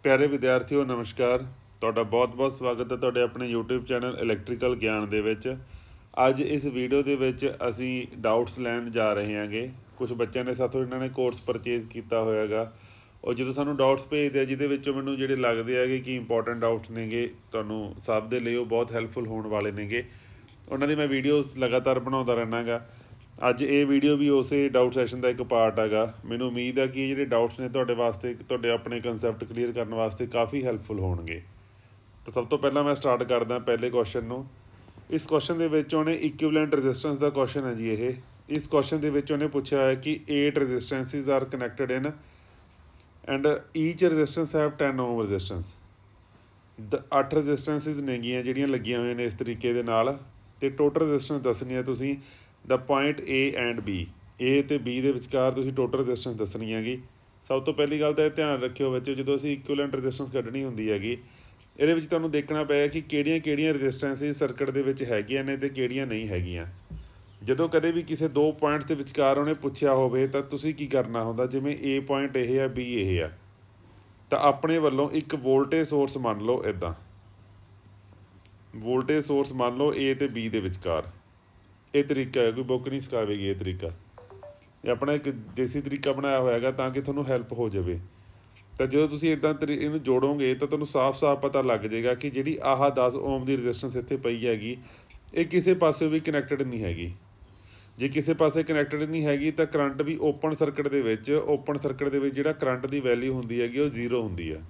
प्यारे विद्यार्थियों नमस्कार। ਤੁਹਾਡਾ ਬਹੁਤ-ਬਹੁਤ ਸਵਾਗਤ ਹੈ ਤੁਹਾਡੇ ਆਪਣੇ YouTube ਚੈਨਲ ਇਲੈਕਟ੍ਰੀਕਲ ਗਿਆਨ ਦੇ ਵਿੱਚ। ਅੱਜ ਇਸ ਵੀਡੀਓ ਦੇ ਵਿੱਚ ਅਸੀਂ ਡਾਊਟਸ ਲੈਣ ਜਾ ਰਹੇ ਹਾਂਗੇ। ਕੁਝ ਬੱਚਿਆਂ ਨੇ ਸਾਥੋਂ ਇਹਨਾਂ ਨੇ ਕੋਰਸ ਪਰਚੇਜ਼ ਕੀਤਾ ਹੋਇਆਗਾ। ਉਹ ਜਦੋਂ ਸਾਨੂੰ ਡਾਊਟਸ ਭੇਜਦੇ ਆ ਜਿਹਦੇ ਵਿੱਚੋਂ ਮੈਨੂੰ ਜਿਹੜੇ ਲੱਗਦੇ ਹੈਗੇ ਕਿ ਇੰਪੋਰਟੈਂਟ ਡਾਊਟਸ ਨੇਗੇ, ਤੁਹਾਨੂੰ ਸਭ ਦੇ ਲਈ ਉਹ ਬਹੁਤ ਹੈਲਪਫੁਲ ਹੋਣ ਵਾਲੇ ਨੇਗੇ, ਉਹਨਾਂ ਦੀ ਮੈਂ ਵੀਡੀਓਜ਼ ਲਗਾਤਾਰ ਬਣਾਉਂਦਾ ਰਹਿਣਾ ਗਾ। ਅੱਜ ਇਹ ਵੀਡੀਓ ਵੀ ਉਸੇ ਡਾਊਟ ਸੈਸ਼ਨ ਦਾ ਇੱਕ ਪਾਰਟ ਹੈਗਾ। ਮੈਨੂੰ ਉਮੀਦ ਹੈ ਕਿ ਜਿਹੜੇ ਡਾਊਟਸ ਨੇ ਤੁਹਾਡੇ ਵਾਸਤੇ, ਤੁਹਾਡੇ ਆਪਣੇ ਕਨਸੈਪਟ ਕਲੀਅਰ ਕਰਨ ਵਾਸਤੇ ਕਾਫੀ ਹੈਲਪਫੁਲ ਹੋਣਗੇ। ਤਾਂ ਸਭ ਤੋਂ ਪਹਿਲਾਂ ਮੈਂ ਸਟਾਰਟ ਕਰਦਾ ਪਹਿਲੇ ਕੁਐਸਚਨ ਨੂੰ। ਇਸ ਕੁਐਸਚਨ ਦੇ ਵਿੱਚ ਉਹਨੇ ਇਕੁਇਵਲੈਂਟ ਰੈਜ਼ਿਸਟੈਂਸ ਦਾ ਕੁਐਸਚਨ ਹੈ ਜੀ ਇਹ। ਇਸ ਕੁਐਸਚਨ ਦੇ ਵਿੱਚ ਉਹਨੇ ਪੁੱਛਿਆ ਹੈ ਕਿ 8 resistances are connected in and each resistance have 10 ohm resistance. 8 resistances ਨੇਗੀਆਂ ਜਿਹੜੀਆਂ ਲੱਗੀਆਂ ਹੋਈਆਂ ਨੇ ਇਸ ਤਰੀਕੇ ਦੇ ਨਾਲ, ਅਤੇ ਟੋਟਲ ਰੈਜ਼ਿਸਟੈਂਸ ਦੱਸਣੀ ਹੈ ਤੁਸੀਂ the point A and B, A ਅਤੇ B ਦੇ ਵਿਚਕਾਰ ਤੁਸੀਂ ਟੋਟਲ ਰੈਜ਼ਿਸਟੈਂਸ ਦੱਸਣੀ ਹੈਗੀ। ਸਭ ਤੋਂ ਪਹਿਲੀ ਗੱਲ ਤਾਂ ਇਹ ਧਿਆਨ ਰੱਖਿਓ ਬੱਚੇ, ਜਦੋਂ ਅਸੀਂ ਇਕੁਇਵਲੈਂਟ ਰੈਜ਼ਿਸਟੈਂਸ ਕੱਢਣੀ ਹੁੰਦੀ ਹੈਗੀ, ਇਹਦੇ ਵਿੱਚ ਤੁਹਾਨੂੰ ਦੇਖਣਾ ਪਏਗਾ ਕਿ ਕਿਹੜੀਆਂ ਰੈਜ਼ਿਸਟੈਂਸਿਸ ਸਰਕਟ ਦੇ ਵਿੱਚ ਹੈਗੀਆਂ ਨੇ ਅਤੇ ਕਿਹੜੀਆਂ ਨਹੀਂ ਹੈਗੀਆਂ। ਜਦੋਂ ਕਦੇ ਵੀ ਕਿਸੇ ਦੋ ਪੁਆਇੰਟਸ ਦੇ ਵਿਚਕਾਰ ਉਹਨੇ ਪੁੱਛਿਆ ਹੋਵੇ ਤਾਂ ਤੁਸੀਂ ਕੀ ਕਰਨਾ ਹੁੰਦਾ, ਜਿਵੇਂ A ਪੁਆਇੰਟ ਇਹ ਆ, B ਇਹ ਆ, ਤਾਂ ਆਪਣੇ ਵੱਲੋਂ ਇੱਕ ਵੋਲਟੇਜ ਸੋਰਸ ਮੰਨ ਲਓ। ਇੱਦਾਂ ਵੋਲਟੇਜ ਸੋਰਸ ਮੰਨ ਲਓ A ਅਤੇ B ਦੇ ਵਿਚਕਾਰ। ਇਹ ਤਰੀਕਾ ਹੈ, ਕੋਈ ਬੁੱਕ ਨਹੀਂ ਸਿਖਾਵੇਗੀ ਇਹ ਤਰੀਕਾ, ਇਹ ਆਪਣਾ ਇੱਕ ਦੇਸੀ ਤਰੀਕਾ ਬਣਾਇਆ ਹੋਇਆ ਹੈਗਾ ਤਾਂ ਕਿ ਤੁਹਾਨੂੰ ਹੈਲਪ ਹੋ ਜਾਵੇ। ਤਾਂ ਜਦੋਂ ਤੁਸੀਂ ਇੱਦਾਂ ਇਹਨੂੰ ਜੋੜੋਗੇ ਤਾਂ ਤੁਹਾਨੂੰ ਸਾਫ਼ ਪਤਾ ਲੱਗ ਜਾਏਗਾ ਕਿ ਜਿਹੜੀ ਆਹ 10 ਓਮ ਦੀ ਰੈਜ਼ਿਸਟੈਂਸ ਇੱਥੇ ਪਈ ਹੈਗੀ, ਇਹ ਕਿਸੇ ਪਾਸੇ ਵੀ ਕਨੈਕਟਡ ਨਹੀਂ ਹੈਗੀ। ਜੇ ਕਿਸੇ ਪਾਸੇ ਕਨੈਕਟਡ ਨਹੀਂ ਹੈਗੀ ਤਾਂ ਕਰੰਟ ਵੀ ਓਪਨ ਸਰਕਟ ਦੇ ਵਿੱਚ ਜਿਹੜਾ ਕਰੰਟ ਦੀ ਵੈਲਿਊ ਹੁੰਦੀ ਹੈਗੀ ਉਹ 0 ਹੁੰਦੀ ਹੈ।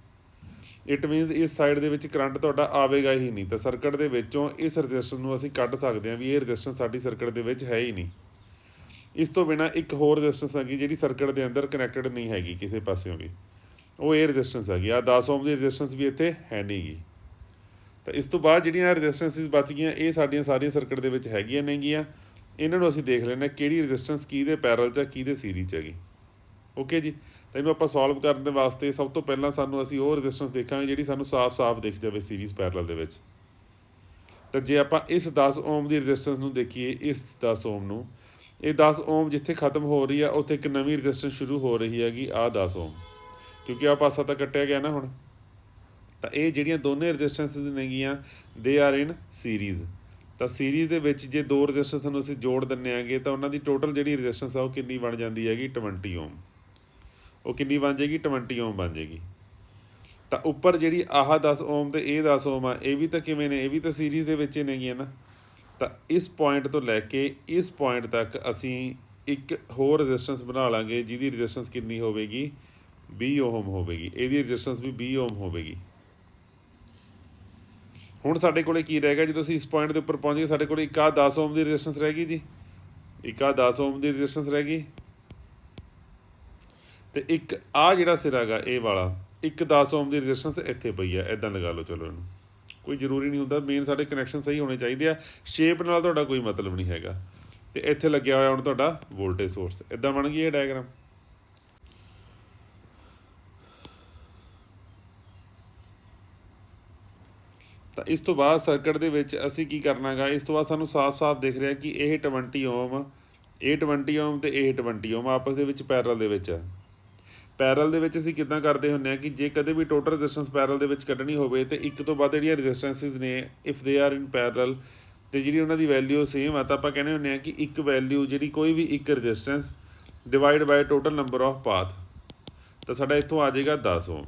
ਇਟ ਮੀਨਸ ਇਸ ਸਾਈਡ ਦੇ ਵਿੱਚ ਕਰੰਟ ਤੁਹਾਡਾ ਆਵੇਗਾ ਹੀ ਨਹੀਂ। ਤਾਂ ਸਰਕਟ ਦੇ ਵਿੱਚੋਂ ਇਸ ਰੈਜ਼ਿਸਟੈਂਸ ਨੂੰ ਅਸੀਂ ਕੱਢ ਸਕਦੇ ਹਾਂ ਵੀ ਇਹ ਰੈਜ਼ਿਸਟੈਂਸ ਸਾਡੀ ਸਰਕਟ ਦੇ ਵਿੱਚ ਹੈ ਹੀ ਨਹੀਂ। ਇਸ ਤੋਂ ਬਿਨਾਂ ਇੱਕ ਹੋਰ ਰੈਜ਼ਿਸਟੈਂਸ ਹੈਗੀ ਜਿਹੜੀ ਸਰਕਟ ਦੇ ਅੰਦਰ ਕਨੈਕਟਡ ਨਹੀਂ ਹੈਗੀ ਕਿਸੇ ਪਾਸਿਓਂ ਵੀ, ਉਹ ਇਹ ਰੈਜ਼ਿਸਟੈਂਸ ਹੈਗੀ। ਆਹ 10 ਓਮ ਦੀ ਰੈਜ਼ਿਸਟੈਂਸ ਵੀ ਇੱਥੇ ਹੈ ਨਹੀਂ ਗੀ। ਤਾਂ ਇਸ ਤੋਂ ਬਾਅਦ ਜਿਹੜੀਆਂ ਰੈਜ਼ਿਸਟੈਂਸਿਸ ਬਚ ਗਈਆਂ, ਇਹ ਸਾਡੀਆਂ ਸਾਰੀਆਂ ਸਰਕਟ ਦੇ ਵਿੱਚ ਹੈਗੀਆਂ ਨੇਗੀਆਂ। ਇਹਨਾਂ ਨੂੰ ਅਸੀਂ ਦੇਖ ਲੈਂਦੇ ਹਾਂ ਕਿਹੜੀ ਰੈਜ਼ਿਸਟੈਂਸ ਕਿਹਦੇ ਪੈਰਲ 'ਚ, ਕਿਹਦੇ ਸੀਰੀਜ਼ 'ਚ ਹੈਗੀ। ਓਕੇ ਜੀ। ਤਾਂ ਇਹਨੂੰ ਆਪਾਂ ਸੋਲਵ ਕਰਨ ਦੇ ਵਾਸਤੇ ਸਭ ਤੋਂ ਪਹਿਲਾਂ ਸਾਨੂੰ ਅਸੀਂ ਉਹ ਰੈਜ਼ਿਸਟੈਂਸ ਦੇਖਾਂਗੇ ਜਿਹੜੀ ਸਾਨੂੰ ਸਾਫ਼ ਦਿਖ ਜਾਵੇ ਸੀਰੀਜ਼ ਪੈਰਲਲ ਦੇ ਵਿੱਚ। ਤਾਂ ਜੇ ਆਪਾਂ ਇਸ 10 ਓਮ ਦੀ ਰੈਜ਼ਿਸਟੈਂਸ ਨੂੰ ਦੇਖੀਏ, ਇਸ 10 ਓਮ ਨੂੰ, ਇਹ 10 ਓਮ ਜਿੱਥੇ ਖਤਮ ਹੋ ਰਹੀ ਆ ਉੱਥੇ ਇੱਕ ਨਵੀਂ ਰੈਜ਼ਿਸਟੈਂਸ ਸ਼ੁਰੂ ਹੋ ਰਹੀ ਹੈਗੀ, ਆਹ 10 ਓਮ, ਕਿਉਂਕਿ ਆਹ ਪਾਸਾ ਤਾਂ ਕੱਟਿਆ ਗਿਆ ਨਾ ਹੁਣ। ਤਾਂ ਇਹ ਜਿਹੜੀਆਂ ਦੋਨੇ ਰੈਜ਼ਿਸਟੈਂਸਿਸ ਨੇਗੀਆਂ ਦੇ ਆਰ ਇਨ ਸੀਰੀਜ਼। ਤਾਂ ਸੀਰੀਜ਼ ਦੇ ਵਿੱਚ ਜੇ ਦੋ ਰੈਜ਼ਿਸਟੈਂਸ ਨੂੰ ਅਸੀਂ ਜੋੜ ਦਿੰਦੇ ਆਂਗੇ ਤਾਂ ਉਹਨਾਂ ਦੀ ਟੋਟਲ ਜਿਹੜੀ ਰੈਜ਼ਿਸਟੈਂਸ ਆ ਉਹ ਕਿੰਨੀ ਬਣ ਜਾਂਦੀ ਹੈਗੀ, 20 ਓਮ। ਉਹ ਕਿੰਨੀ ਬਣ ਜਾਏਗੀ, 20 ਓਮ ਬਣ ਜਾਏਗੀ। ਤਾਂ ਉੱਪਰ ਜਿਹੜੀ ਆਹ 10 ਓਮ ਅਤੇ ਇਹ 10 ਓਮ ਆ, ਇਹ ਵੀ ਤਾਂ ਕਿਵੇਂ ਨੇ, ਇਹ ਵੀ ਤਾਂ ਸੀਰੀਜ਼ ਦੇ ਵਿੱਚ ਹੀ ਨੇਗੀਆਂ ਨਾ। ਤਾਂ ਇਸ ਪੁਆਇੰਟ ਤੋਂ ਲੈ ਕੇ ਇਸ ਪੁਆਇੰਟ ਤੱਕ ਅਸੀਂ ਇੱਕ ਹੋਰ ਰੈਜ਼ਿਸਟੈਂਸ ਬਣਾ ਲਾਂਗੇ ਜਿਹਦੀ ਰੈਜ਼ਿਸਟੈਂਸ ਕਿੰਨੀ ਹੋਵੇਗੀ, 20 ਓਮ ਹੋਵੇਗੀ। ਇਹਦੀ ਰੈਜ਼ਿਸਟੈਂਸ ਵੀ 20 ਓਮ ਹੋਵੇਗੀ। ਹੁਣ ਸਾਡੇ ਕੋਲ ਕੀ ਰਹਿ ਗਿਆ, ਜਦੋਂ ਅਸੀਂ ਇਸ ਪੁਆਇੰਟ ਦੇ ਉੱਪਰ ਪਹੁੰਚ ਗਏ, ਸਾਡੇ ਕੋਲ ਇੱਕ ਆਹ 10 ਓਮ ਦੀ ਰੈਜ਼ਿਸਟੈਂਸ ਰਹਿ ਗਈ ਜੀ, ਇੱਕ ਆਹ 10 ਓਮ ਦੀ ਰੈਜ਼ਿਸਟੈਂਸ ਰਹਿ ਗਈ, ਅਤੇ ਇੱਕ ਆਹ ਜਿਹੜਾ ਸਿਰਾ ਹੈਗਾ ਇਹ ਵਾਲਾ, ਇੱਕ 10 ਓਮ ਦੀ ਰੈਜ਼ਿਸਟੈਂਸ ਇੱਥੇ ਪਈ ਹੈ। ਇੱਦਾਂ ਲਗਾ ਲਓ। ਚਲੋ ਇਹਨੂੰ ਕੋਈ ਜ਼ਰੂਰੀ ਨਹੀਂ ਹੁੰਦਾ, ਮੇਨ ਸਾਡੇ ਕਨੈਕਸ਼ਨ ਸਹੀ ਹੋਣੇ ਚਾਹੀਦੇ ਆ। ਸ਼ੇਪ ਨਾਲ ਤੁਹਾਡਾ ਕੋਈ ਮਤਲਬ ਨਹੀਂ ਹੈਗਾ। ਅਤੇ ਇੱਥੇ ਲੱਗਿਆ ਹੋਇਆ ਹੁਣ ਤੁਹਾਡਾ ਵੋਲਟੇਜ ਸੋਰਸ। ਇੱਦਾਂ ਬਣ ਗਈ ਇਹ ਡਾਇਗਰਾਮ। ਤਾਂ ਇਸ ਤੋਂ ਬਾਅਦ ਸਰਕਟ ਦੇ ਵਿੱਚ ਅਸੀਂ ਕੀ ਕਰਨਾ ਗਾ, ਇਸ ਤੋਂ ਬਾਅਦ ਸਾਨੂੰ ਸਾਫ਼ ਦਿਖ ਰਿਹਾ ਕਿ ਇਹ 20 ਓਮ, ਇਹ 20 ਓਮ ਅਤੇ ਇਹ 20 ਓਮ ਆਪਸ ਦੇ ਵਿੱਚ ਪੈਰਲ ਦੇ ਵਿੱਚ ਹੈ। ਪੈਰਲ ਦੇ ਵਿੱਚ ਅਸੀਂ ਕਿੱਦਾਂ ਕਰਦੇ ਹੁੰਦੇ ਹਾਂ ਕਿ ਜੇ ਕਦੇ ਵੀ ਟੋਟਲ ਰੈਜ਼ਿਸਟੈਂਸ ਪੈਰਲ ਦੇ ਵਿੱਚ ਕੱਢਣੀ ਹੋਵੇ ਅਤੇ ਇੱਕ ਤੋਂ ਵੱਧ ਜਿਹੜੀਆਂ ਰੈਜ਼ਿਸਟੈਂਸਿਸ ਨੇ, if they are in parallel, ਅਤੇ ਜਿਹੜੀ ਉਹਨਾਂ ਦੀ ਵੈਲਿਊ ਸੇਮ ਆ, ਤਾਂ ਆਪਾਂ ਕਹਿੰਦੇ ਹੁੰਦੇ ਹਾਂ ਕਿ ਇੱਕ ਵੈਲਿਊ ਜਿਹੜੀ ਕੋਈ ਵੀ ਇੱਕ resistance divide by total number of path. ਤਾਂ ਸਾਡਾ ਇੱਥੋਂ ਆ ਜਾਏਗਾ 10 ਓਮ।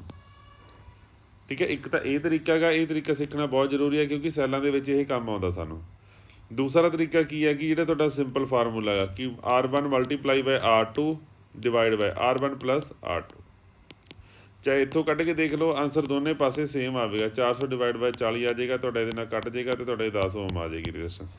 ਠੀਕ ਹੈ। ਇੱਕ ਤਾਂ ਇਹ ਤਰੀਕਾ ਹੈਗਾ, ਇਹ ਤਰੀਕਾ ਸਿੱਖਣਾ ਬਹੁਤ ਜ਼ਰੂਰੀ ਹੈ ਕਿਉਂਕਿ ਸੈੱਲਾਂ ਦੇ ਵਿੱਚ ਇਹ ਕੰਮ ਆਉਂਦਾ ਸਾਨੂੰ। ਦੂਸਰਾ ਤਰੀਕਾ ਕੀ ਹੈ ਕਿ ਜਿਹੜਾ ਤੁਹਾਡਾ ਸਿੰਪਲ ਫਾਰਮੂਲਾ ਹੈਗਾ ਕਿ R1 multiply by R2 divide by R1 plus R2। ਚਾਹੇ ਇੱਥੋਂ ਕੱਢ ਕੇ ਦੇਖ ਲਓ, ਆਂਸਰ ਦੋਨੇ ਪਾਸੇ ਸੇਮ ਆਵੇਗਾ। 400 ਡਿਵਾਈਡ ਬਾਈ 40 ਆ ਜਾਏਗਾ ਤੁਹਾਡਾ, ਇਹਦੇ ਨਾਲ ਕੱਟ ਜਾਏਗਾ ਅਤੇ ਤੁਹਾਡੇ 10 ਓਮ ਆ ਜਾਏਗੀ ਰੈਜ਼ਿਸਟੈਂਸ।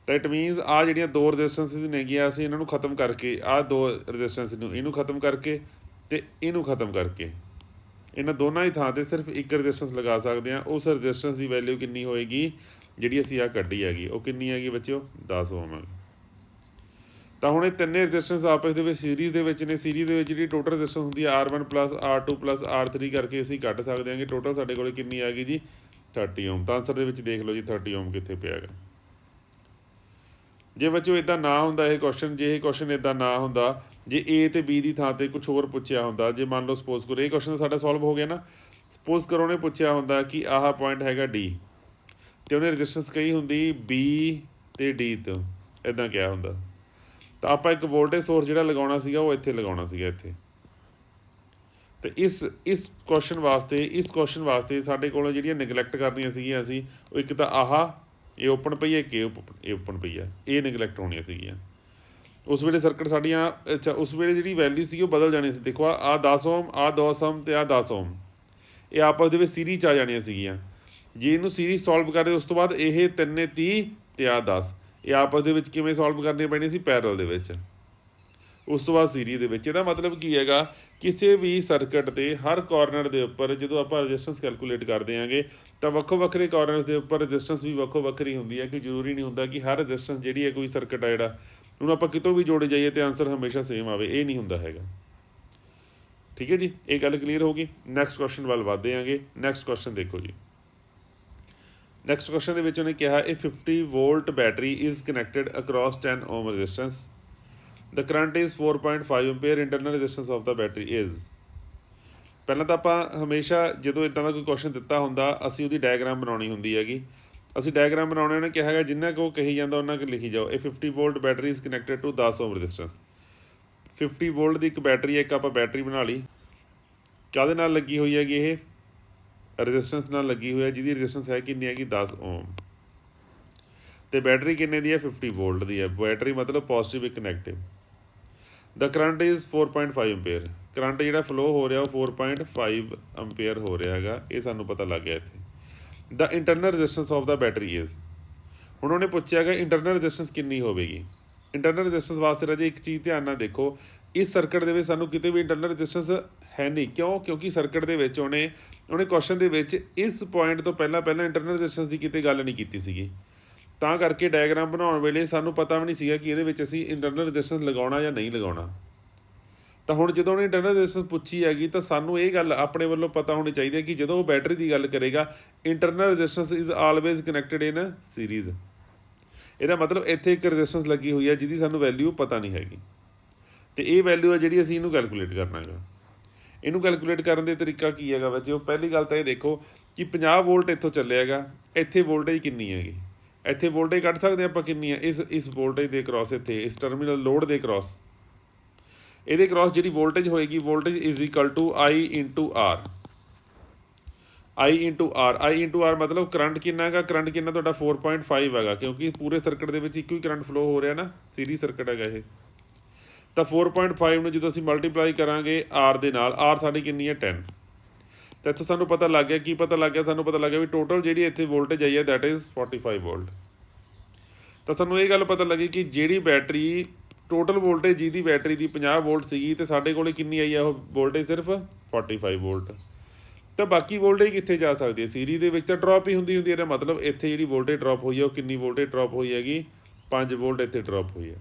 ਤਾਂ ਇਟ ਮੀਨਸ ਆਹ ਜਿਹੜੀਆਂ ਦੋ ਰੈਜ਼ਿਸਟੈਂਸਿਸ ਨੇਗੀਆਂ, ਅਸੀਂ ਇਹਨਾਂ ਨੂੰ ਖਤਮ ਕਰਕੇ, ਆਹ ਦੋ ਰੈਜ਼ਿਸਟੈਂਸ ਨੂੰ ਇਹਨੂੰ ਖਤਮ ਕਰਕੇ ਅਤੇ ਇਹਨੂੰ ਖਤਮ ਕਰਕੇ, ਇਹਨਾਂ ਦੋਨਾਂ ਦੀ ਥਾਂ 'ਤੇ ਸਿਰਫ ਇੱਕ ਰੈਜ਼ਿਸਟੈਂਸ ਲਗਾ ਸਕਦੇ ਹਾਂ। ਉਸ ਰੈਜ਼ਿਸਟੈਂਸ ਦੀ ਵੈਲਿਊ ਕਿੰਨੀ ਹੋਏਗੀ, ਜਿਹੜੀ ਅਸੀਂ ਆਹ ਕੱਢੀ ਹੈਗੀ, ਉਹ ਕਿੰਨੀ ਹੈਗੀ ਬੱਚਿਓ, 10 ਓਮ ਹੈ। ਤਾਂ ਹੁਣ ਇਹ ਤਿੰਨੇ ਰੈਜ਼ਿਸਟੈਂਸ ਆਪਸ ਦੇ ਵਿੱਚ ਸੀਰੀਜ਼ ਦੇ ਵਿੱਚ ਨੇ। ਸੀਰੀਜ਼ ਦੇ ਵਿੱਚ ਜਿਹੜੀ ਟੋਟਲ ਰੈਜ਼ਿਸਟੈਂਸ ਹੁੰਦੀ ਹੈ R1 plus R2 plus R3 ਕਰਕੇ ਅਸੀਂ ਕੱਢ ਸਕਦੇ ਹਾਂ ਕਿ ਟੋਟਲ ਸਾਡੇ ਕੋਲ ਕਿੰਨੀ ਆ ਗਈ ਜੀ, 30 ਓਮ। ਤਾਂ ਆਂਸਰ ਦੇ ਵਿੱਚ ਦੇਖ ਲਓ ਜੀ 30 ਓਮ ਕਿੱਥੇ ਪਿਆ ਹੈਗਾ। ਜੇ ਬੱਚਿਓ ਇੱਦਾਂ ਨਾ ਹੁੰਦਾ ਇਹ ਕੁਐਸਚਨ, ਜੇ ਇਹ ਕੁਐਸਚਨ ਇੱਦਾਂ ਨਾ ਹੁੰਦਾ ਜੇ ਏ ਤੇ ਬੀ ਦੀ ਥਾਂ ਤੇ ਕੁਛ ਹੋਰ ਪੁੱਛਿਆ ਹੁੰਦਾ, ਜੇ ਮੰਨ ਲਓ ਸਪੋਜ਼ ਕਰੋ ਇਹ ਕੁਐਸਚਨ ਸਾਡਾ ਸੋਲਵ ਹੋ ਗਿਆ ਨਾ, ਸਪੋਜ਼ ਕਰੋ ਉਹਨੇ ਪੁੱਛਿਆ ਹੁੰਦਾ ਕਿ ਆਹ ਪੁਆਇੰਟ ਹੈਗਾ ਡੀ, ਤੇ ਉਹਨੇ ਰੈਜ਼ਿਸਟੈਂਸ ਕਹੀ ਹੁੰਦੀ ਬੀ ਤੇ ਡੀ ਤੋਂ, ਇੱਦਾਂ ਕਿਹਾ ਹੁੰਦਾ, ਤਾਂ ਆਪਾਂ ਇੱਕ ਵੋਲਟੇਜ ਸੋਰਸ ਜਿਹੜਾ ਲਗਾਉਣਾ ਸੀਗਾ ਉਹ ਇੱਥੇ ਲਗਾਉਣਾ ਸੀਗਾ ਇੱਥੇ। ਤੇ ਇਸ ਕੁਐਸਚਨ ਵਾਸਤੇ ਸਾਡੇ ਕੋਲ ਜਿਹੜੀਆਂ ਨਿਗਲੈਕਟ ਕਰਨੀਆਂ ਸੀਗੀਆਂ ਅਸੀਂ, ਉਹ ਇੱਕ ਤਾਂ ਆਹ ਇਹ ਓਪਨ ਪਈ ਹੈ, ਇੱਕ ਇਹ ਓਪਨ ਪਈ ਹੈ, ਇਹ ਨਿਗਲੈਕਟ ਹੋਣੀਆਂ ਸੀਗੀਆਂ। ਉਸ ਵੇਲੇ ਸਰਕਟ ਸਾਡੀਆਂ, ਅੱਛਾ ਉਸ ਵੇਲੇ ਜਿਹੜੀ ਵੈਲਿਊ ਸੀ ਉਹ ਬਦਲ ਜਾਣੀ ਸੀ। ਦੇਖੋ ਆਹ 10 ਓਮ, ਆਹ 10 ਓਮ ਤੇ ਆਹ 10 ਓਮ, ਇਹ ਆਪਸ ਦੇ ਵਿੱਚ ਸੀਰੀਜ਼ 'ਚ ਆ ਜਾਣੀਆਂ ਸੀਗੀਆਂ। ਜੇ ਇਹਨੂੰ ਸੀਰੀਜ਼ ਸੋਲਵ ਕਰਦੇ ਉਸ ਤੋਂ ਬਾਅਦ ਇਹ 3 30 ਤੇ ਆਹ 10, ਇਹ ਆਪਸ ਦੇ ਵਿੱਚ ਕਿਵੇਂ ਸੋਲਵ ਕਰਨੀਆਂ ਪੈਣੀਆਂ ਸੀ, ਪੈਰਲ ਦੇ ਵਿੱਚ, ਉਸ ਤੋਂ ਬਾਅਦ ਸੀਰੀਜ਼ ਦੇ ਵਿੱਚ। ਇਹਦਾ ਮਤਲਬ ਕੀ ਹੈਗਾ, ਕਿਸੇ ਵੀ ਸਰਕਟ ਦੇ ਹਰ ਕਾਰਨਰ ਦੇ ਉੱਪਰ ਜਦੋਂ ਆਪਾਂ ਰੈਜ਼ਿਸਟੈਂਸ ਕੈਲਕੂਲੇਟ ਕਰਦੇ ਆਂਗੇ ਤਾਂ ਵੱਖੋ ਵੱਖਰੇ ਕਾਰਨਰਸ ਦੇ ਉੱਪਰ ਰੈਜ਼ਿਸਟੈਂਸ ਵੀ ਵੱਖੋ ਵੱਖਰੀ ਹੁੰਦੀ ਹੈ, ਕਿ ਜ਼ਰੂਰੀ ਨਹੀਂ ਹੁੰਦਾ ਕਿ ਹਰ ਰੈਜ਼ਿਸਟੈਂਸ ਜਿਹੜੀ ਹੈ ਕੋਈ ਸਰਕਟ ਆ ਜਿਹੜਾ ਉਹਨੂੰ ਆਪਾਂ ਕਿਤੋਂ ਵੀ ਜੋੜੇ ਜਾਈਏ ਤੇ ਆਨਸਰ ਹਮੇਸ਼ਾ ਸੇਮ ਆਵੇ, ਇਹ ਨਹੀਂ ਹੁੰਦਾ ਹੈਗਾ। ਠੀਕ ਹੈ ਜੀ, ਇਹ ਗੱਲ ਕਲੀਅਰ ਹੋ ਗਈ। ਨੈਕਸਟ ਕੁਐਸਚਨ ਵੱਲ ਵੱਧਦੇ ਆਂਗੇ। ਨੈਕਸਟ ਕੁਐਸਚਨ ਦੇਖੋ ਜੀ। ਨੈਕਸਟ ਕੁਐਸਚਨ ਦੇ ਵਿੱਚ ਉਹਨੇ ਕਿਹਾ ਇਹ 50 volt battery is connected across 10 ohm resistance, the current is 4.5 ampere, internal resistance of the battery is. ਪਹਿਲਾਂ ਤਾਂ ਆਪਾਂ ਹਮੇਸ਼ਾ ਜਦੋਂ ਇੱਦਾਂ ਦਾ ਕੋਈ ਕੁਐਸਚਨ ਦਿੱਤਾ ਹੁੰਦਾ ਅਸੀਂ ਉਹਦੀ ਡਾਇਗਰਾਮ ਬਣਾਉਣੀ ਹੁੰਦੀ ਹੈਗੀ। ਅਸੀਂ ਡਾਇਗਰਾਮ ਬਣਾਉਣੇ, ਉਹਨੇ ਕਿਹਾ ਹੈਗਾ ਜਿੰਨਾ ਕੁ ਉਹ ਕਹੀ ਜਾਂਦਾ ਉਹਨਾਂ ਕੁ ਲਿਖੀ ਜਾਓ। ਇਹ 50 volt battery is connected to 10 ohm resistance. 50 volt ਦੀ ਇੱਕ ਬੈਟਰੀ ਹੈ, ਇੱਕ ਆਪਾਂ ਬੈਟਰੀ ਬਣਾ ਲਈ। ਕਾਹਦੇ ਨਾਲ ਲੱਗੀ ਹੋਈ ਹੈਗੀ, ਇਹ ਰੈਜ਼ਿਸਟੈਂਸ ਨਾਲ ਲੱਗੀ ਹੋਈ ਹੈ, ਜਿਹਦੀ ਰੈਜ਼ਿਸਟੈਂਸ ਹੈ ਕਿੰਨੀ ਹੈਗੀ 10 ਓਮ, ਤੇ ਬੈਟਰੀ ਕਿੰਨੇ ਦੀ ਹੈ 50 ਵੋਲਟ ਦੀ ਹੈ। ਬੈਟਰੀ ਮਤਲਬ ਪੋਜ਼ਿਟਿਵ ਇੱਕ negative. The current is 4.5 ampere, current ਜਿਹੜਾ ਫਲੋ ਹੋ ਰਿਹਾ ਉਹ 4.5 ਐਂਪੀਅਰ ਹੋ ਰਿਹਾ ਹੈਗਾ, ਇਹ ਸਾਨੂੰ ਪਤਾ ਲੱਗ ਗਿਆ ਇੱਥੇ। The internal resistance of the battery is, ਹੁਣ ਉਹਨੇ ਪੁੱਛਿਆ ਹੈਗਾ ਇੰਟਰਨਲ ਰੈਜ਼ਿਸਟੈਂਸ ਕਿੰਨੀ ਹੋਵੇਗੀ। ਇੰਟਰਨਲ ਰੈਜ਼ਿਸਟੈਂਸ ਵਾਸਤੇ ਰਾਜੇ ਇੱਕ ਚੀਜ਼ ਧਿਆਨ ਨਾਲ ਦੇਖੋ, ਇਸ ਸਰਕਟ ਦੇ ਵਿੱਚ ਸਾਨੂੰ ਕਿਤੇ ਵੀ ਇੰਟਰਨਲ ਰੈਜ਼ਿਸਟੈਂਸ ਹੈ ਨਹੀਂ। ਕਿਉਂਕਿ ਸਰਕਟ ਦੇ ਵਿੱਚ ਉਹਨੇ ਕੁਐਸਚਨ ਦੇ ਵਿੱਚ ਇਸ ਪੁਆਇੰਟ ਤੋਂ ਪਹਿਲਾਂ ਇੰਟਰਨਲ ਰੈਜ਼ਿਸਟੈਂਸ ਦੀ ਕਿਤੇ ਗੱਲ ਨਹੀਂ ਕੀਤੀ ਸੀਗੀ, ਤਾਂ ਕਰਕੇ ਡਾਇਗਰਾਮ ਬਣਾਉਣ ਵੇਲੇ ਸਾਨੂੰ ਪਤਾ ਵੀ ਨਹੀਂ ਸੀਗਾ ਕਿ ਇਹਦੇ ਵਿੱਚ ਅਸੀਂ ਇੰਟਰਨਲ ਰੈਜ਼ਿਸਟੈਂਸ ਲਗਾਉਣਾ ਜਾਂ ਨਹੀਂ ਲਗਾਉਣਾ। ਤਾਂ ਹੁਣ ਜਦੋਂ ਉਹਨੇ ਇੰਟਰਨਲ ਰੈਜ਼ਿਸਟੈਂਸ ਪੁੱਛੀ ਹੈਗੀ ਤਾਂ ਸਾਨੂੰ ਇਹ ਗੱਲ ਆਪਣੇ ਵੱਲੋਂ ਪਤਾ ਹੋਣੀ ਚਾਹੀਦੀ ਹੈ ਕਿ ਜਦੋਂ ਉਹ ਬੈਟਰੀ ਦੀ ਗੱਲ ਕਰੇਗਾ internal resistance is always connected in series. ਇਹਦਾ ਮਤਲਬ ਇੱਥੇ ਇੱਕ ਰੈਜ਼ਿਸਟੈਂਸ ਲੱਗੀ ਹੋਈ ਹੈ ਜਿਹਦੀ ਸਾਨੂੰ ਵੈਲਿਊ ਪਤਾ ਨਹੀਂ ਹੈਗੀ, ਤੇ ਇਹ ਵੈਲਿਊ ਹੈ ਜਿਹੜੀ ਅਸੀਂ ਇਹਨੂੰ ਕੈਲਕੂਲੇਟ ਕਰਨਾ ਹੈਗਾ। ਇਹਨੂੰ ਕੈਲਕੂਲੇਟ ਕਰਨ ਦੇ ਤਰੀਕਾ ਕੀ ਹੈਗਾ ਬੱਚਿਓ, ਪਹਿਲੀ ਗੱਲ ਤਾਂ ਇਹ ਦੇਖੋ ਕਿ 50 ਵੋਲਟ ਇੱਥੋਂ ਚੱਲਿਆ ਹੈਗਾ, ਇੱਥੇ ਵੋਲਟੇਜ ਕਿੰਨੀ ਹੈਗੀ, ਇੱਥੇ ਵੋਲਟੇਜ ਕੱਢ ਸਕਦੇ ਆਪਾਂ ਕਿੰਨੀ ਹੈ, ਇਸ ਵੋਲਟੇਜ ਦੇ ਕ੍ਰਾਸ, ਇੱਥੇ ਇਸ ਟਰਮੀਨਲ ਲੋਡ ਦੇ ਕ੍ਰਾਸ, ਇਹਦੇ ਕ੍ਰਾਸ ਜਿਹੜੀ ਵੋਲਟੇਜ ਹੋਏਗੀ, voltage is equal to I into R. I into R ਮਤਲਬ ਕਰੰਟ ਕਿੰਨਾ ਹੈਗਾ, ਕਰੰਟ ਕਿੰਨਾ ਤੁਹਾਡਾ 4.5 ਹੈਗਾ, ਕਿਉਂਕਿ ਪੂਰੇ ਸਰਕਟ ਦੇ ਵਿੱਚ ਇੱਕੋ ਹੀ ਕਰੰਟ ਫਲੋ ਹੋ ਰਿਹਾ ਨਾ, ਸੀਰੀਜ਼ ਸਰਕਟ ਹੈਗਾ ਇਹ। ਤਾਂ 4.5 ਨੂੰ ਜਦੋਂ ਅਸੀਂ ਮਲਟੀਪਲਾਈ ਕਰਾਂਗੇ ਆਰ ਦੇ ਨਾਲ, ਆਰ ਸਾਡੀ ਕਿੰਨੀ ਹੈ 10, ਤਾਂ ਇੱਥੋਂ ਸਾਨੂੰ ਪਤਾ ਲੱਗ ਗਿਆ, ਕੀ ਪਤਾ ਲੱਗ ਗਿਆ, ਸਾਨੂੰ ਪਤਾ ਲੱਗ ਗਿਆ ਵੀ ਟੋਟਲ ਜਿਹੜੀ ਇੱਥੇ ਵੋਲਟੇਜ ਆਈ ਹੈ ਦੈਟ ਇਜ਼ 45 ਵੋਲਟ। ਤਾਂ ਸਾਨੂੰ ਇਹ ਗੱਲ ਪਤਾ ਲੱਗੀ ਕਿ ਜਿਹੜੀ ਬੈਟਰੀ ਟੋਟਲ ਵੋਲਟੇਜ ਜਿਹਦੀ ਬੈਟਰੀ ਦੀ 50 ਵੋਲਟ ਸੀਗੀ, ਤੇ ਸਾਡੇ ਕੋਲ ਕਿੰਨੀ ਆਈ ਆ ਉਹ ਵੋਲਟੇਜ ਸਿਰਫ 45 ਵੋਲਟ। ਤਾਂ ਬਾਕੀ ਵੋਲਟੇਜ ਕਿੱਥੇ ਜਾ ਸਕਦੀ ਹੈ, ਸੀਰੀਜ਼ ਦੇ ਵਿੱਚ ਤਾਂ ਡਰੋਪ ਹੀ ਹੁੰਦੀ ਇਹਦਾ ਮਤਲਬ ਇੱਥੇ ਜਿਹੜੀ ਵੋਲਟੇਜ ਡਰੋਪ ਹੋਈ ਹੈ ਉਹ ਕਿੰਨੀ ਵੋਲਟੇਜ ਡਰੋਪ ਹੋਈ ਹੈਗੀ, 5 ਵੋਲਟ ਇੱਥੇ ਡਰੋਪ ਹੋਈ ਹੈ।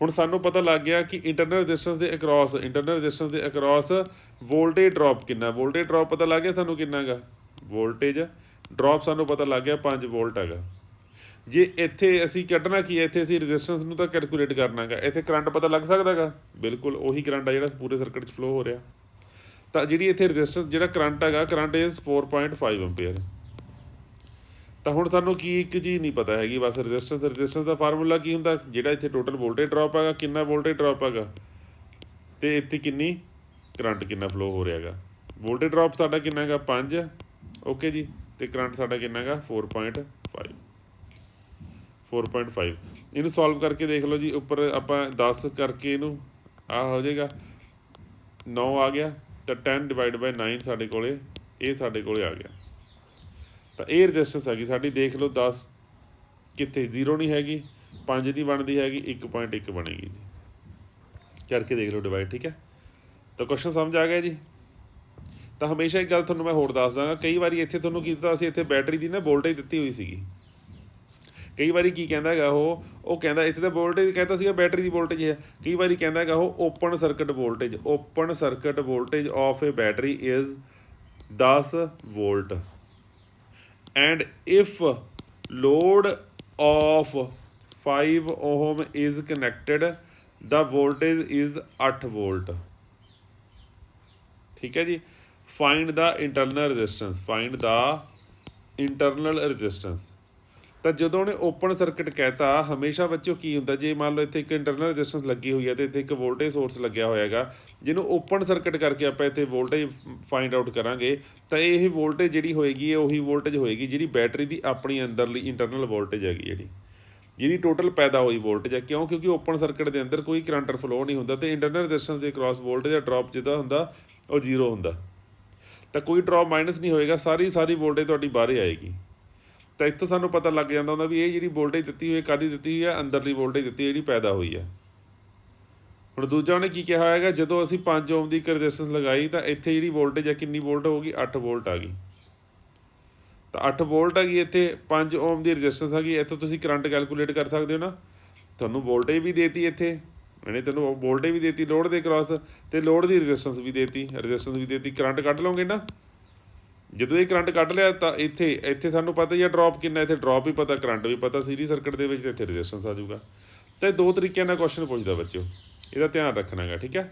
ਹੁਣ ਸਾਨੂੰ ਪਤਾ ਲੱਗ ਗਿਆ ਕਿ ਇੰਟਰਨਲ ਰੈਜ਼ਿਸਟੈਂਸ ਦੇ ਅਕ੍ਰੋਸ ਵੋਲਟੇਜ ਡਰੋਪ ਕਿੰਨਾ, ਵੋਲਟੇਜ ਡਰੋਪ ਪਤਾ ਲੱਗ ਗਿਆ ਸਾਨੂੰ ਕਿੰਨਾ ਹੈਗਾ, ਵੋਲਟੇਜ ਡਰੋਪ ਸਾਨੂੰ ਪਤਾ ਲੱਗ ਗਿਆ 5 ਵੋਲਟ ਹੈਗਾ। ਜੇ ਇੱਥੇ ਅਸੀਂ ਕੱਢਣਾ ਕੀ ਹੈ, ਇੱਥੇ ਅਸੀਂ ਰੈਜ਼ਿਸਟੈਂਸ ਨੂੰ ਤਾਂ ਕੈਲਕੂਲੇਟ ਕਰਨਾ ਹੈਗਾ, ਇੱਥੇ ਕਰੰਟ ਪਤਾ ਲੱਗ ਸਕਦਾ ਹੈਗਾ, ਬਿਲਕੁਲ ਉਹੀ ਕਰੰਟ ਆ ਜਿਹੜਾ ਪੂਰੇ ਸਰਕਟ 'ਚ ਫਲੋ ਹੋ ਰਿਹਾ। ਤਾਂ ਜਿਹੜੀ ਇੱਥੇ ਰੈਜ਼ਿਸਟੈਂਸ ਜਿਹੜਾ ਕਰੰਟ ਹੈਗਾ, ਕਰੰਟ ਇਜ਼ 4.5 ਐਂਪੀਅਰ। ਤਾਂ ਹੁਣ ਸਾਨੂੰ ਕੀ ਇੱਕ ਚੀਜ਼ ਨਹੀਂ ਪਤਾ ਹੈਗੀ ਬਸ, ਰੈਜ਼ਿਸਟੈਂਸ ਦਾ ਫਾਰਮੂਲਾ ਕੀ ਹੁੰਦਾ, ਜਿਹੜਾ ਇੱਥੇ ਟੋਟਲ ਵੋਲਟੇਜ ਡਰੋਪ ਹੈਗਾ, ਕਿੰਨਾ ਵੋਲਟੇਜ ਡਰੋਪ ਹੈਗਾ, ਤੇ ਇੱਥੇ ਕਿੰਨੀ ਕਰੰਟ ਕਿੰਨਾ ਫਲੋ ਹੋ ਰਿਹਾ ਹੈਗਾ। ਵੋਲਟੇਜ ਡਰੋਪ ਸਾਡਾ ਕਿੰਨਾ ਹੈਗਾ 5, ਓਕੇ ਜੀ, ਤੇ ਕਰੰਟ ਸਾਡਾ ਕਿੰਨਾ ਹੈਗਾ 4.5। ਇਹਨੂੰ ਸੋਲਵ ਕਰਕੇ ਦੇਖ ਲਓ ਜੀ, ਉੱਪਰ ਆਪਾਂ 10 ਕਰਕੇ ਇਹਨੂੰ ਆਹ ਹੋ ਜਾਏਗਾ 9 ਆ ਗਿਆ, ਤਾਂ 10 ਡਿਵਾਈਡ ਬਾਈ 9 ਸਾਡੇ ਕੋਲੇ ਇਹ ਸਾਡੇ ਕੋਲੇ ਆ ਗਿਆ। ਤਾਂ ਇਹ ਰੈਜ਼ਿਸਟੈਂਸ ਹੈਗੀ ਸਾਡੀ, ਦੇਖ ਲਓ 10 ਕਿੱਥੇ 0 ਨਹੀਂ ਹੈਗੀ, 5 ਨਹੀਂ ਬਣਦੀ ਹੈਗੀ, 1.1 ਬਣੇਗੀ ਜੀ, ਕਰਕੇ ਦੇਖ ਲਓ ਡਿਵਾਈਡ। ਠੀਕ ਹੈ, ਤਾਂ ਕੁਐਸਚਨ ਸਮਝ ਆ ਗਿਆ ਜੀ। ਤਾਂ ਹਮੇਸ਼ਾ ਇੱਕ ਗੱਲ ਤੁਹਾਨੂੰ ਮੈਂ ਹੋਰ ਦੱਸ ਦਾਂਗਾ, ਕਈ ਵਾਰੀ ਇੱਥੇ ਤੁਹਾਨੂੰ ਕੀ ਦਿੱਤਾ ਸੀ, ਇੱਥੇ ਬੈਟਰੀ ਦੀ ਨਾ ਵੋਲਟੇਜ ਦਿੱਤੀ ਹੋਈ ਸੀਗੀ। ਕਈ ਵਾਰੀ ਕੀ ਕਹਿੰਦਾ ਹੈਗਾ ਉਹ ਕਹਿੰਦਾ ਇੱਥੇ ਤਾਂ ਵੋਲਟੇਜ ਕਹਿੰਦਾ ਸੀਗਾ ਬੈਟਰੀ ਦੀ ਵੋਲਟੇਜ ਹੈ, ਕਈ ਵਾਰੀ ਕਹਿੰਦਾ ਹੈਗਾ ਉਹ open circuit voltage of a battery is 10 volt, and if load of 5 ohm is connected the voltage is 8 volt. ठीक है जी। Find the internal resistance, find the internal resistance. ਤਾਂ ਜਦੋਂ ਉਹਨੇ ਓਪਨ ਸਰਕਟ ਕਹਿਤਾ, ਹਮੇਸ਼ਾ ਬੱਚਿਓ ਕੀ ਹੁੰਦਾ, ਜੇ ਮੰਨ ਲਓ ਇੱਥੇ ਇੱਕ ਇੰਟਰਨਲ ਰੈਜ਼ਿਸਟੈਂਸ ਲੱਗੀ ਹੋਈ ਹੈ ਅਤੇ ਇੱਥੇ ਇੱਕ ਵੋਲਟੇਜ ਸੋਰਸ ਲੱਗਿਆ ਹੋਇਆ ਹੈਗਾ, ਜਿਹਨੂੰ ਓਪਨ ਸਰਕਟ ਕਰਕੇ ਆਪਾਂ ਇੱਥੇ ਵੋਲਟੇਜ ਫਾਈਂਡ ਆਊਟ ਕਰਾਂਗੇ, ਤਾਂ ਇਹ ਵੋਲਟੇਜ ਜਿਹੜੀ ਹੋਏਗੀ ਇਹ ਉਹੀ ਵੋਲਟੇਜ ਹੋਏਗੀ ਜਿਹੜੀ ਬੈਟਰੀ ਦੀ ਆਪਣੀ ਅੰਦਰਲੀ ਇੰਟਰਨਲ ਵੋਲਟੇਜ ਹੈਗੀ, ਜਿਹੜੀ ਟੋਟਲ ਪੈਦਾ ਹੋਈ ਵੋਲਟੇਜ ਹੈ। ਕਿਉਂ? ਕਿਉਂਕਿ ਓਪਨ ਸਰਕਟ ਦੇ ਅੰਦਰ ਕੋਈ ਕਰੰਟ ਫਲੋ ਨਹੀਂ ਹੁੰਦਾ ਅਤੇ ਇੰਟਰਨਲ ਰੈਜ਼ਿਸਟੈਂਸ ਦੇ ਕ੍ਰਾਸ ਵੋਲਟੇਜ ਦਾ ਡਰੋਪ ਜਿਹਦਾ ਹੁੰਦਾ ਉਹ 0 ਹੁੰਦਾ, ਤਾਂ ਕੋਈ ਡਰੋਪ ਮਾਈਨਸ ਨਹੀਂ ਹੋਏਗਾ, ਸਾਰੀ ਵੋਲਟੇਜ ਤੁਹਾਡੀ ਬਾਹਰ ਆਏਗੀ। ਤਾਂ ਇੱਥੋਂ ਸਾਨੂੰ ਪਤਾ ਲੱਗ ਜਾਂਦਾ ਹੁੰਦਾ ਵੀ ਇਹ ਜਿਹੜੀ ਵੋਲਟੇਜ ਦਿੱਤੀ ਹੋਈ ਹੈ ਕਾਹਦੀ ਦਿੱਤੀ ਹੋਈ ਹੈ, ਅੰਦਰਲੀ ਵੋਲਟੇਜ ਦਿੱਤੀ ਜਿਹੜੀ ਪੈਦਾ ਹੋਈ ਹੈ। ਹੁਣ ਦੂਜਾ ਉਹਨੇ ਕੀ ਕਿਹਾ ਹੋਏਗਾ, ਜਦੋਂ ਅਸੀਂ 5 ਓਮ ਦੀ ਇੱਕ ਰੈਜ਼ਿਸਟੈਂਸ ਲਗਾਈ ਤਾਂ ਇੱਥੇ ਜਿਹੜੀ ਵੋਲਟੇਜ ਹੈ ਕਿੰਨੀ ਵੋਲਟ ਹੋ ਗਈ, 8 ਵੋਲਟ ਆ ਗਈ। ਤਾਂ 8 ਵੋਲਟ ਹੈਗੀ, ਇੱਥੇ 5 ਓਮ ਦੀ ਰੈਜ਼ਿਸਟੈਂਸ ਹੈਗੀ, ਇੱਥੋਂ ਤੁਸੀਂ ਕਰੰਟ ਕੈਲਕੂਲੇਟ ਕਰ ਸਕਦੇ ਹੋ ਨਾ। ਤੁਹਾਨੂੰ ਵੋਲਟੇਜ ਵੀ ਦੇਤੀ ਇੱਥੇ, ਇਹਨੇ ਤੈਨੂੰ ਵੋਲਟੇਜ ਵੀ ਦੇਤੀ ਲੋਡ ਦੇ ਕ੍ਰਾਸ, ਅਤੇ ਲੋਡ ਦੀ ਰੈਜ਼ਿਸਟੈਂਸ ਵੀ ਦੇਤੀ, ਕਰੰਟ ਕੱਢ ਲਓਗੇ ਨਾ। ਜਦੋਂ ਇਹ ਕਰੰਟ ਕੱਢ ਲਿਆ ਤਾਂ ਇੱਥੇ ਸਾਨੂੰ ਪਤਾ ਹੀ ਆ ਡਰੋਪ ਕਿੰਨਾ, ਇੱਥੇ ਡਰੋਪ ਵੀ ਪਤਾ, ਕਰੰਟ ਵੀ ਪਤਾ ਸੀਰੀਜ਼ ਸਰਕਟ ਦੇ ਵਿੱਚ, ਅਤੇ ਇੱਥੇ ਰੈਜ਼ਿਸਟੈਂਸ ਆ ਜਾਊਗਾ। ਤਾਂ ਇਹ 2 ਤਰੀਕਿਆਂ ਨਾਲ ਕੁਐਸਚਨ ਪੁੱਛਦਾ ਬੱਚਿਓ, ਇਹਦਾ ਧਿਆਨ ਰੱਖਣਾ ਹੈਗਾ। ਠੀਕ ਹੈ।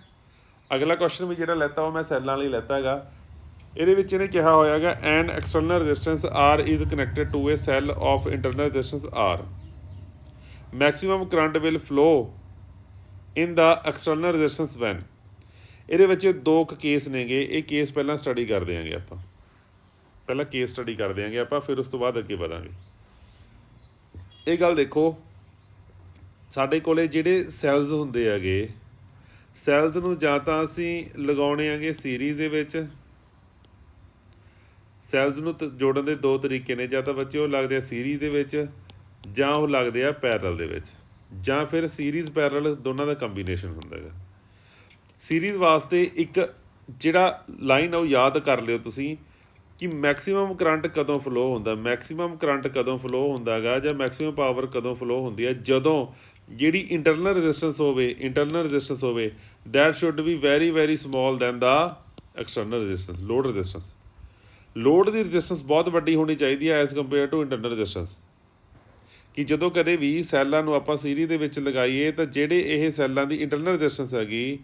ਅਗਲਾ ਕੁਐਸਚਨ ਵੀ ਜਿਹੜਾ ਲੈਤਾ ਉਹ ਮੈਂ ਸੈੱਲਾਂ ਲਈ ਲੈਤਾ ਹੈਗਾ। ਇਹਦੇ ਵਿੱਚ ਇਹਨੇ ਕਿਹਾ ਹੋਇਆ ਹੈਗਾ an external resistance R is connected to a cell of internal resistance R, maximum current will flow in the external resistance when. ਇਹਦੇ ਵਿੱਚ 2 ਕੇਸ ਨੇਗੇ, ਇਹ ਕੇਸ ਪਹਿਲਾਂ ਸਟੱਡੀ ਕਰ ਦਿਆਂਗੇ ਆਪਾਂ, ਪਹਿਲਾਂ ਕੇਸ ਸਟੱਡੀ ਕਰ ਦਿਆਂਗੇ ਆਪਾਂ, ਫਿਰ ਉਸ ਤੋਂ ਬਾਅਦ ਅੱਗੇ ਵਧਾਂਗੇ। ਇਹ ਗੱਲ ਦੇਖੋ, ਸਾਡੇ ਕੋਲੇ ਜਿਹੜੇ ਸੈੱਲਸ ਹੁੰਦੇ ਹੈਗੇ, ਸੈੱਲਸ ਨੂੰ ਜਾਂ ਤਾਂ ਅਸੀਂ ਲਗਾਉਣੇ ਹੈਗੇ ਸੀਰੀਜ਼ ਦੇ ਵਿੱਚ, ਸੈੱਲਸ ਨੂੰ ਜੋੜਨ ਦੇ 2 ਤਰੀਕੇ ਨੇ, ਜਾਂ ਤਾਂ ਬੱਚੇ ਉਹ ਲੱਗਦੇ ਆ ਸੀਰੀਜ਼ ਦੇ ਵਿੱਚ, ਜਾਂ ਉਹ ਲੱਗਦੇ ਆ ਪੈਰਲ ਦੇ ਵਿੱਚ, ਜਾਂ ਫਿਰ ਸੀਰੀਜ਼ ਪੈਰਲ ਦੋਨਾਂ ਦਾ ਕੰਬੀਨੇਸ਼ਨ ਹੁੰਦਾ ਹੈਗਾ। ਸੀਰੀਜ਼ ਵਾਸਤੇ ਇੱਕ ਜਿਹੜਾ ਲਾਈਨ ਆ ਉਹ ਯਾਦ ਕਰ ਲਿਓ ਤੁਸੀਂ ਕਿ ਮੈਕਸੀਮਮ ਕਰੰਟ ਕਦੋਂ ਫਲੋ ਹੁੰਦਾ, ਮੈਕਸੀਮਮ ਕਰੰਟ ਕਦੋਂ ਫਲੋ ਹੁੰਦਾ ਹੈਗਾ, ਜਾਂ ਮੈਕਸੀਮਮ ਪਾਵਰ ਕਦੋਂ ਫਲੋ ਹੁੰਦੀ ਹੈ, ਜਦੋਂ ਜਿਹੜੀ ਇੰਟਰਨਲ ਰੈਜ਼ਿਸਟੈਂਸ ਹੋਵੇ that should be very very small than the external resistance, load resistance. Load ਦੀ ਰੈਜ਼ਿਸਟੈਂਸ ਬਹੁਤ ਵੱਡੀ ਹੋਣੀ ਚਾਹੀਦੀ ਹੈ as compare to internal resistance, ਕਿ ਜਦੋਂ ਕਦੇ ਵੀ ਸੈੱਲਾਂ ਨੂੰ ਆਪਾਂ ਸੀਰੀਜ਼ ਦੇ ਵਿੱਚ ਲਗਾਈਏ ਤਾਂ ਜਿਹੜੇ ਇਹ ਸੈੱਲਾਂ ਦੀ ਇੰਟਰਨਲ ਰੈਜ਼ਿਸਟੈਂਸ ਹੈਗੀ,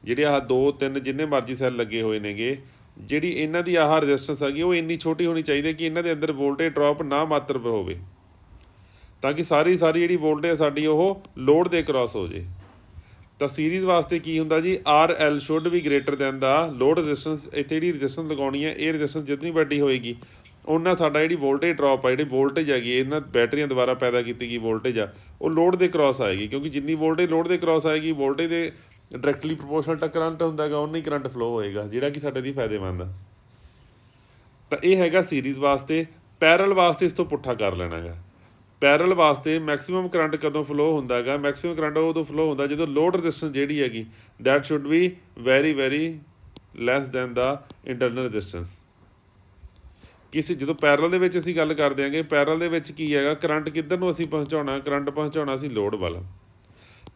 ਜਿਹੜੇ ਆਹ 2 3 ਜਿੰਨੇ ਮਰਜ਼ੀ ਸੈੱਲ ਲੱਗੇ ਹੋਏ ਨੇਗੇ, ਜਿਹੜੀ ਇਹਨਾਂ ਦੀ ਆਹ ਰੈਜ਼ਿਸਟੈਂਸ ਹੈਗੀ ਉਹ ਇੰਨੀ ਛੋਟੀ ਹੋਣੀ ਚਾਹੀਦੀ ਹੈ ਕਿ ਇਹਨਾਂ ਦੇ ਅੰਦਰ ਵੋਲਟੇਜ ਡਰੋਪ ਨਾ ਮਾਤਰ ਹੋਵੇ, ਤਾਂ ਕਿ ਸਾਰੀ ਜਿਹੜੀ ਵੋਲਟੇਜ ਸਾਡੀ ਉਹ ਲੋਡ ਦੇ ਕ੍ਰਾਸ ਹੋ ਜੇ। ਤਾਂ ਸੀਰੀਜ਼ ਵਾਸਤੇ ਕੀ ਹੁੰਦਾ ਜੀ, R L should be greater than the load resistance. ਇੱਥੇ ਜਿਹੜੀ ਰੈਜ਼ਿਸਟੈਂਸ ਲਗਾਉਣੀ ਹੈ, ਇਹ ਰੈਜ਼ਿਸਟੈਂਸ ਜਿੰਨੀ ਵੱਡੀ ਹੋਏਗੀ ਉਹਨਾਂ ਸਾਡਾ ਜਿਹੜੀ ਵੋਲਟੇਜ ਡਰੋਪ ਆ, ਜਿਹੜੀ ਵੋਲਟੇਜ ਹੈਗੀ ਇਹਨਾਂ ਬੈਟਰੀਆਂ ਦੁਆਰਾ ਪੈਦਾ ਕੀਤੀ ਗਈ ਵੋਲਟੇਜ ਆ, ਉਹ ਲੋਡ ਦੇ ਕ੍ਰਾਸ ਆਏਗੀ, ਕਿਉਂਕਿ ਜਿੰਨੀ ਵੋਲਟੇਜ ਲੋਡ ਦੇ ਕ੍ਰਾਸ ਆਏਗੀ, ਵੋਲਟੇਜ ਦੇ ਡਾਇਰੈਕਟਲੀ ਪ੍ਰਪੋਰਸ਼ਨਲ ਕਰੰਟ ਹੁੰਦਾ ਹੈਗਾ, ਉਨਾ ਹੀ ਕਰੰਟ ਫਲੋ ਹੋਏਗਾ, ਜਿਹੜਾ ਕਿ ਸਾਡੇ ਲਈ ਫਾਇਦੇਮੰਦ ਆ। ਤਾਂ ਇਹ ਹੈਗਾ ਸੀਰੀਜ਼ ਵਾਸਤੇ। ਪੈਰਲ ਵਾਸਤੇ ਇਸ ਤੋਂ ਪੁੱਠਾ ਕਰ ਲੈਣਾ ਹੈਗਾ। ਪੈਰਲ ਵਾਸਤੇ ਮੈਕਸੀਮਮ ਕਰੰਟ ਕਦੋਂ ਫਲੋ ਹੁੰਦਾ ਹੈਗਾ, ਮੈਕਸੀਮਮ ਕਰੰਟ ਉਦੋਂ ਫਲੋ ਹੁੰਦਾ ਜਦੋਂ ਲੋਡ ਰੈਜ਼ਿਸਟੈਂਸ ਜਿਹੜੀ ਹੈਗੀ that should be very very lace than the internal resistance. ਜਦੋਂ ਪੈਰਲ ਦੇ ਵਿੱਚ ਅਸੀਂ ਗੱਲ ਕਰ ਦਿਆਂਗੇ, ਪੈਰਲ ਦੇ ਵਿੱਚ ਕੀ ਹੈਗਾ, ਕਰੰਟ ਕਿੱਧਰ ਨੂੰ ਅਸੀਂ ਪਹੁੰਚਾਉਣਾ, ਕਰੰਟ ਪਹੁੰਚਾਉਣਾ ਅਸੀਂ ਲੋਡ ਵੱਲ।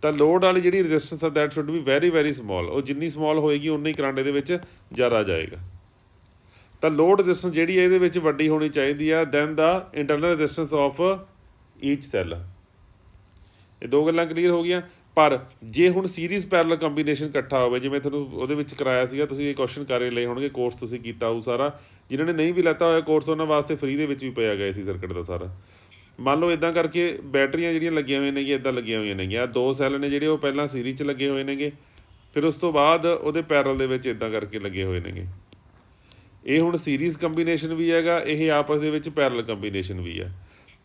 ਤਾਂ ਲੋਡ ਵਾਲੀ ਜਿਹੜੀ ਰੈਜ਼ਿਸਟੈਂਸ ਆ that should be very very small, ਉਹ ਜਿੰਨੀ ਸਮੋਲ ਹੋਏਗੀ ਉਨਾ ਹੀ ਕਰੰਟ ਇਹਦੇ ਵਿੱਚ ਜ਼ਿਆਦਾ ਜਾਏਗਾ। ਤਾਂ ਲੋਡ ਰੈਜ਼ਿਸਟੈਂਸ ਜਿਹੜੀ ਇਹਦੇ ਵਿੱਚ ਵੱਡੀ ਹੋਣੀ ਚਾਹੀਦੀ ਆ than the internal resistance of each cell. ਇਹ 2 ਗੱਲਾਂ ਕਲੀਅਰ ਹੋ ਗਈਆਂ। ਪਰ ਜੇ ਹੁਣ ਸੀਰੀਜ਼ ਪੈਰਲਲ ਕੰਬੀਨੇਸ਼ਨ ਇਕੱਠਾ ਹੋਵੇ, ਜਿਵੇਂ ਤੁਹਾਨੂੰ ਉਹਦੇ ਵਿੱਚ ਕਰਾਇਆ ਸੀਗਾ, ਤੁਸੀਂ ਇਹ ਕੁਐਸਚਨ ਕਰ ਲਏ ਹੋਣਗੇ, ਕੋਰਸ ਤੁਸੀਂ ਕੀਤਾ ਹੋਊ ਸਾਰਾ। ਜਿਨ੍ਹਾਂ ਨੇ ਨਹੀਂ ਵੀ ਲੈਤਾ ਹੋਇਆ ਕੋਰਸ ਉਹਨਾਂ ਵਾਸਤੇ ਫ੍ਰੀ ਦੇ ਵਿੱਚ ਵੀ ਪਿਆ ਗਿਆ ਸੀ ਸਰਕਟ ਦਾ ਸਾਰਾ। ਮੰਨ ਲਓ ਇੱਦਾਂ ਕਰਕੇ ਬੈਟਰੀਆਂ ਜਿਹੜੀਆਂ ਲੱਗੀਆਂ ਹੋਈਆਂ ਨੇਗੀਆਂ, ਇੱਦਾਂ ਲੱਗੀਆਂ ਹੋਈਆਂ ਨੇਗੀਆਂ, 2 ਸੈੱਲ ਨੇ ਜਿਹੜੇ ਉਹ ਪਹਿਲਾਂ ਸੀਰੀਜ਼ 'ਚ ਲੱਗੇ ਹੋਏ ਨੇਗੇ, ਫਿਰ ਉਸ ਤੋਂ ਬਾਅਦ ਉਹਦੇ ਪੈਰਲ ਦੇ ਵਿੱਚ ਇੱਦਾਂ ਕਰਕੇ ਲੱਗੇ ਹੋਏ ਨੇਗੇ। ਇਹ ਹੁਣ ਸੀਰੀਜ਼ ਕੰਬੀਨੇਸ਼ਨ ਵੀ ਹੈਗਾ, ਇਹ ਆਪਸ ਦੇ ਵਿੱਚ ਪੈਰਲਲ ਕੰਬੀਨੇਸ਼ਨ ਵੀ ਆ।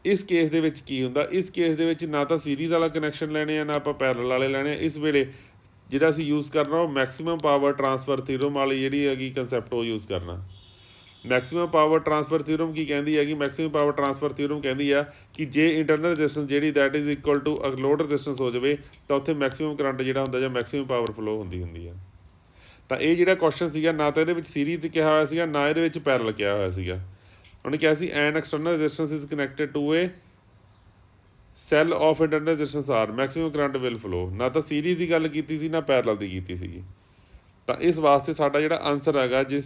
ਇਸ ਕੇਸ ਦੇ ਵਿੱਚ ਕੀ ਹੁੰਦਾ, ਇਸ ਕੇਸ ਦੇ ਵਿੱਚ ਨਾ ਤਾਂ ਸੀਰੀਜ਼ ਵਾਲਾ ਕਨੈਕਸ਼ਨ ਲੈਣੇ ਆ, ਨਾ ਆਪਾਂ ਪੈਰਲਲ ਵਾਲੇ ਲੈਣੇ ਆ। ਇਸ ਵੇਲੇ ਜਿਹੜਾ ਅਸੀਂ ਯੂਜ਼ ਕਰਨਾ ਉਹ ਮੈਕਸੀਮਮ ਪਾਵਰ ਟਰਾਂਸਫਰ ਥਿਊਰਮ ਵਾਲੀ ਜਿਹੜੀ ਹੈਗੀ ਕੰਸੈਪਟ ਉਹ ਯੂਜ਼ ਕਰਨਾ। ਮੈਕਸੀਮਮ ਪਾਵਰ ਟਰਾਂਸਫਰ ਥਿਊਰਮ ਕੀ ਕਹਿੰਦੀ ਹੈਗੀ, ਮੈਕਸੀਮਮ ਪਾਵਰ ਟਰਾਂਸਫਰ ਥਿਊਰਮ ਕਹਿੰਦੀ ਆ ਕਿ ਜੇ ਇੰਟਰਨਲ ਰੈਜ਼ਿਸਟੈਂਸ ਜਿਹੜੀ that is equal to load resistance ਹੋ ਜਾਵੇ ਤਾਂ ਉੱਥੇ ਮੈਕਸੀਮਮ ਕਰੰਟ ਜਿਹੜਾ ਹੁੰਦਾ ਜਾਂ ਮੈਕਸੀਮਮ ਪਾਵਰ ਫਲੋ ਹੁੰਦੀ ਆ। ਤਾਂ ਇਹ ਜਿਹੜਾ ਕੁਐਸਚਨ ਸੀਗਾ, ਨਾ ਤਾਂ ਇਹਦੇ ਵਿੱਚ ਸੀਰੀਜ਼ ਕਿਹਾ ਹੋਇਆ ਸੀਗਾ, ਨਾ ਇਹਦੇ ਵਿੱਚ ਪੈਰਲਲ ਕਿਹਾ ਹੋਇਆ ਸੀਗਾ। ਉਹਨੇ ਕਿਹਾ ਸੀ an external resistance is connected to a cell of internal resistance R, maximum current will flow. ਨਾ ਤਾਂ ਸੀਰੀਜ਼ ਦੀ ਗੱਲ ਕੀਤੀ ਸੀ, ਨਾ ਪੈਰਲਲ ਦੀ ਕੀਤੀ ਸੀਗੀ। ਤਾਂ ਇਸ ਵਾਸਤੇ ਸਾਡਾ ਜਿਹੜਾ ਆਨਸਰ ਹੈਗਾ, ਜੇ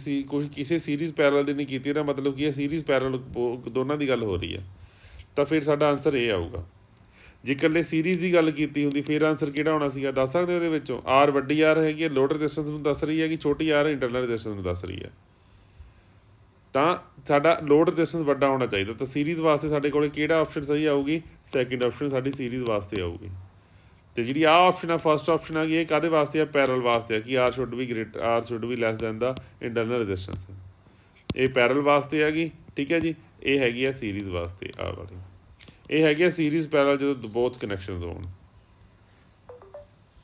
ਕਿਸੇ ਸੀਰੀਜ਼ ਪੈਰਲਲ ਦੀ ਨਹੀਂ ਕੀਤੀ, ਇਹਦਾ ਮਤਲਬ ਕੀ ਹੈ ਸੀਰੀਜ਼ ਪੈਰਲਲ ਦੋਨਾਂ ਦੀ ਗੱਲ ਹੋ ਰਹੀ ਹੈ, ਤਾਂ ਫਿਰ ਸਾਡਾ ਆਨਸਰ ਇਹ ਆਊਗਾ। ਜੇ ਇਕੱਲੇ ਸੀਰੀਜ਼ ਦੀ ਗੱਲ ਕੀਤੀ ਹੁੰਦੀ ਫਿਰ ਆਂਸਰ ਕਿਹੜਾ ਹੋਣਾ ਸੀਗਾ, ਦੱਸ ਸਕਦੇ ਹੋ ਉਹਦੇ ਵਿੱਚੋਂ? ਆਰ ਵੱਡੀ ਆਰ ਹੈਗੀ ਹੈ ਲੋਡ ਰੈਜ਼ਿਸਟੈਂਸ ਨੂੰ ਦੱਸ ਰਹੀ ਹੈ ਕਿ ਛੋਟੀ ਆਰ ਇੰਟਰਨਲ ਰੈਜ਼ਿਸਟੈਂਸ ਨੂੰ ਦੱਸ ਰਹੀ ਹੈ, ਤਾਂ ਸਾਡਾ ਲੋਡ ਰੈਜ਼ਿਸਟੈਂਸ ਵੱਡਾ ਹੋਣਾ ਚਾਹੀਦਾ। ਤਾਂ ਸੀਰੀਜ਼ ਵਾਸਤੇ ਸਾਡੇ ਕੋਲ ਕਿਹੜਾ ਆਪਸ਼ਨ ਸਹੀ ਆਊਗੀ? ਸੈਕਿੰਡ ਆਪਸ਼ਨ ਸਾਡੀ ਸੀਰੀਜ਼ ਵਾਸਤੇ ਆਊਗੀ। ਤੇ ਜਿਹੜੀ ਆਹ ਆਪਸ਼ਨ ਆ ਫਸਟ ਆਪਸ਼ਨ ਆ ਗਈ, ਇਹ ਕਾਹਦੇ ਵਾਸਤੇ ਆ? ਪੈਰਲ ਵਾਸਤੇ ਆ ਕਿ R should be less than the internal resistance. ਇਹ ਪੈਰਲ ਵਾਸਤੇ ਹੈਗੀ, ਠੀਕ ਹੈ ਜੀ। ਇਹ ਹੈਗੀ ਆ ਸੀਰੀਜ਼ ਵਾਸਤੇ, ਆਹ ਵਾਲੀ ਇਹ ਹੈਗੀ ਆ ਸੀਰੀਜ਼ ਪੈਰਲ ਜਦੋਂ ਬੋਥ ਕਨੈਕਸ਼ਨ ਹੋਣ।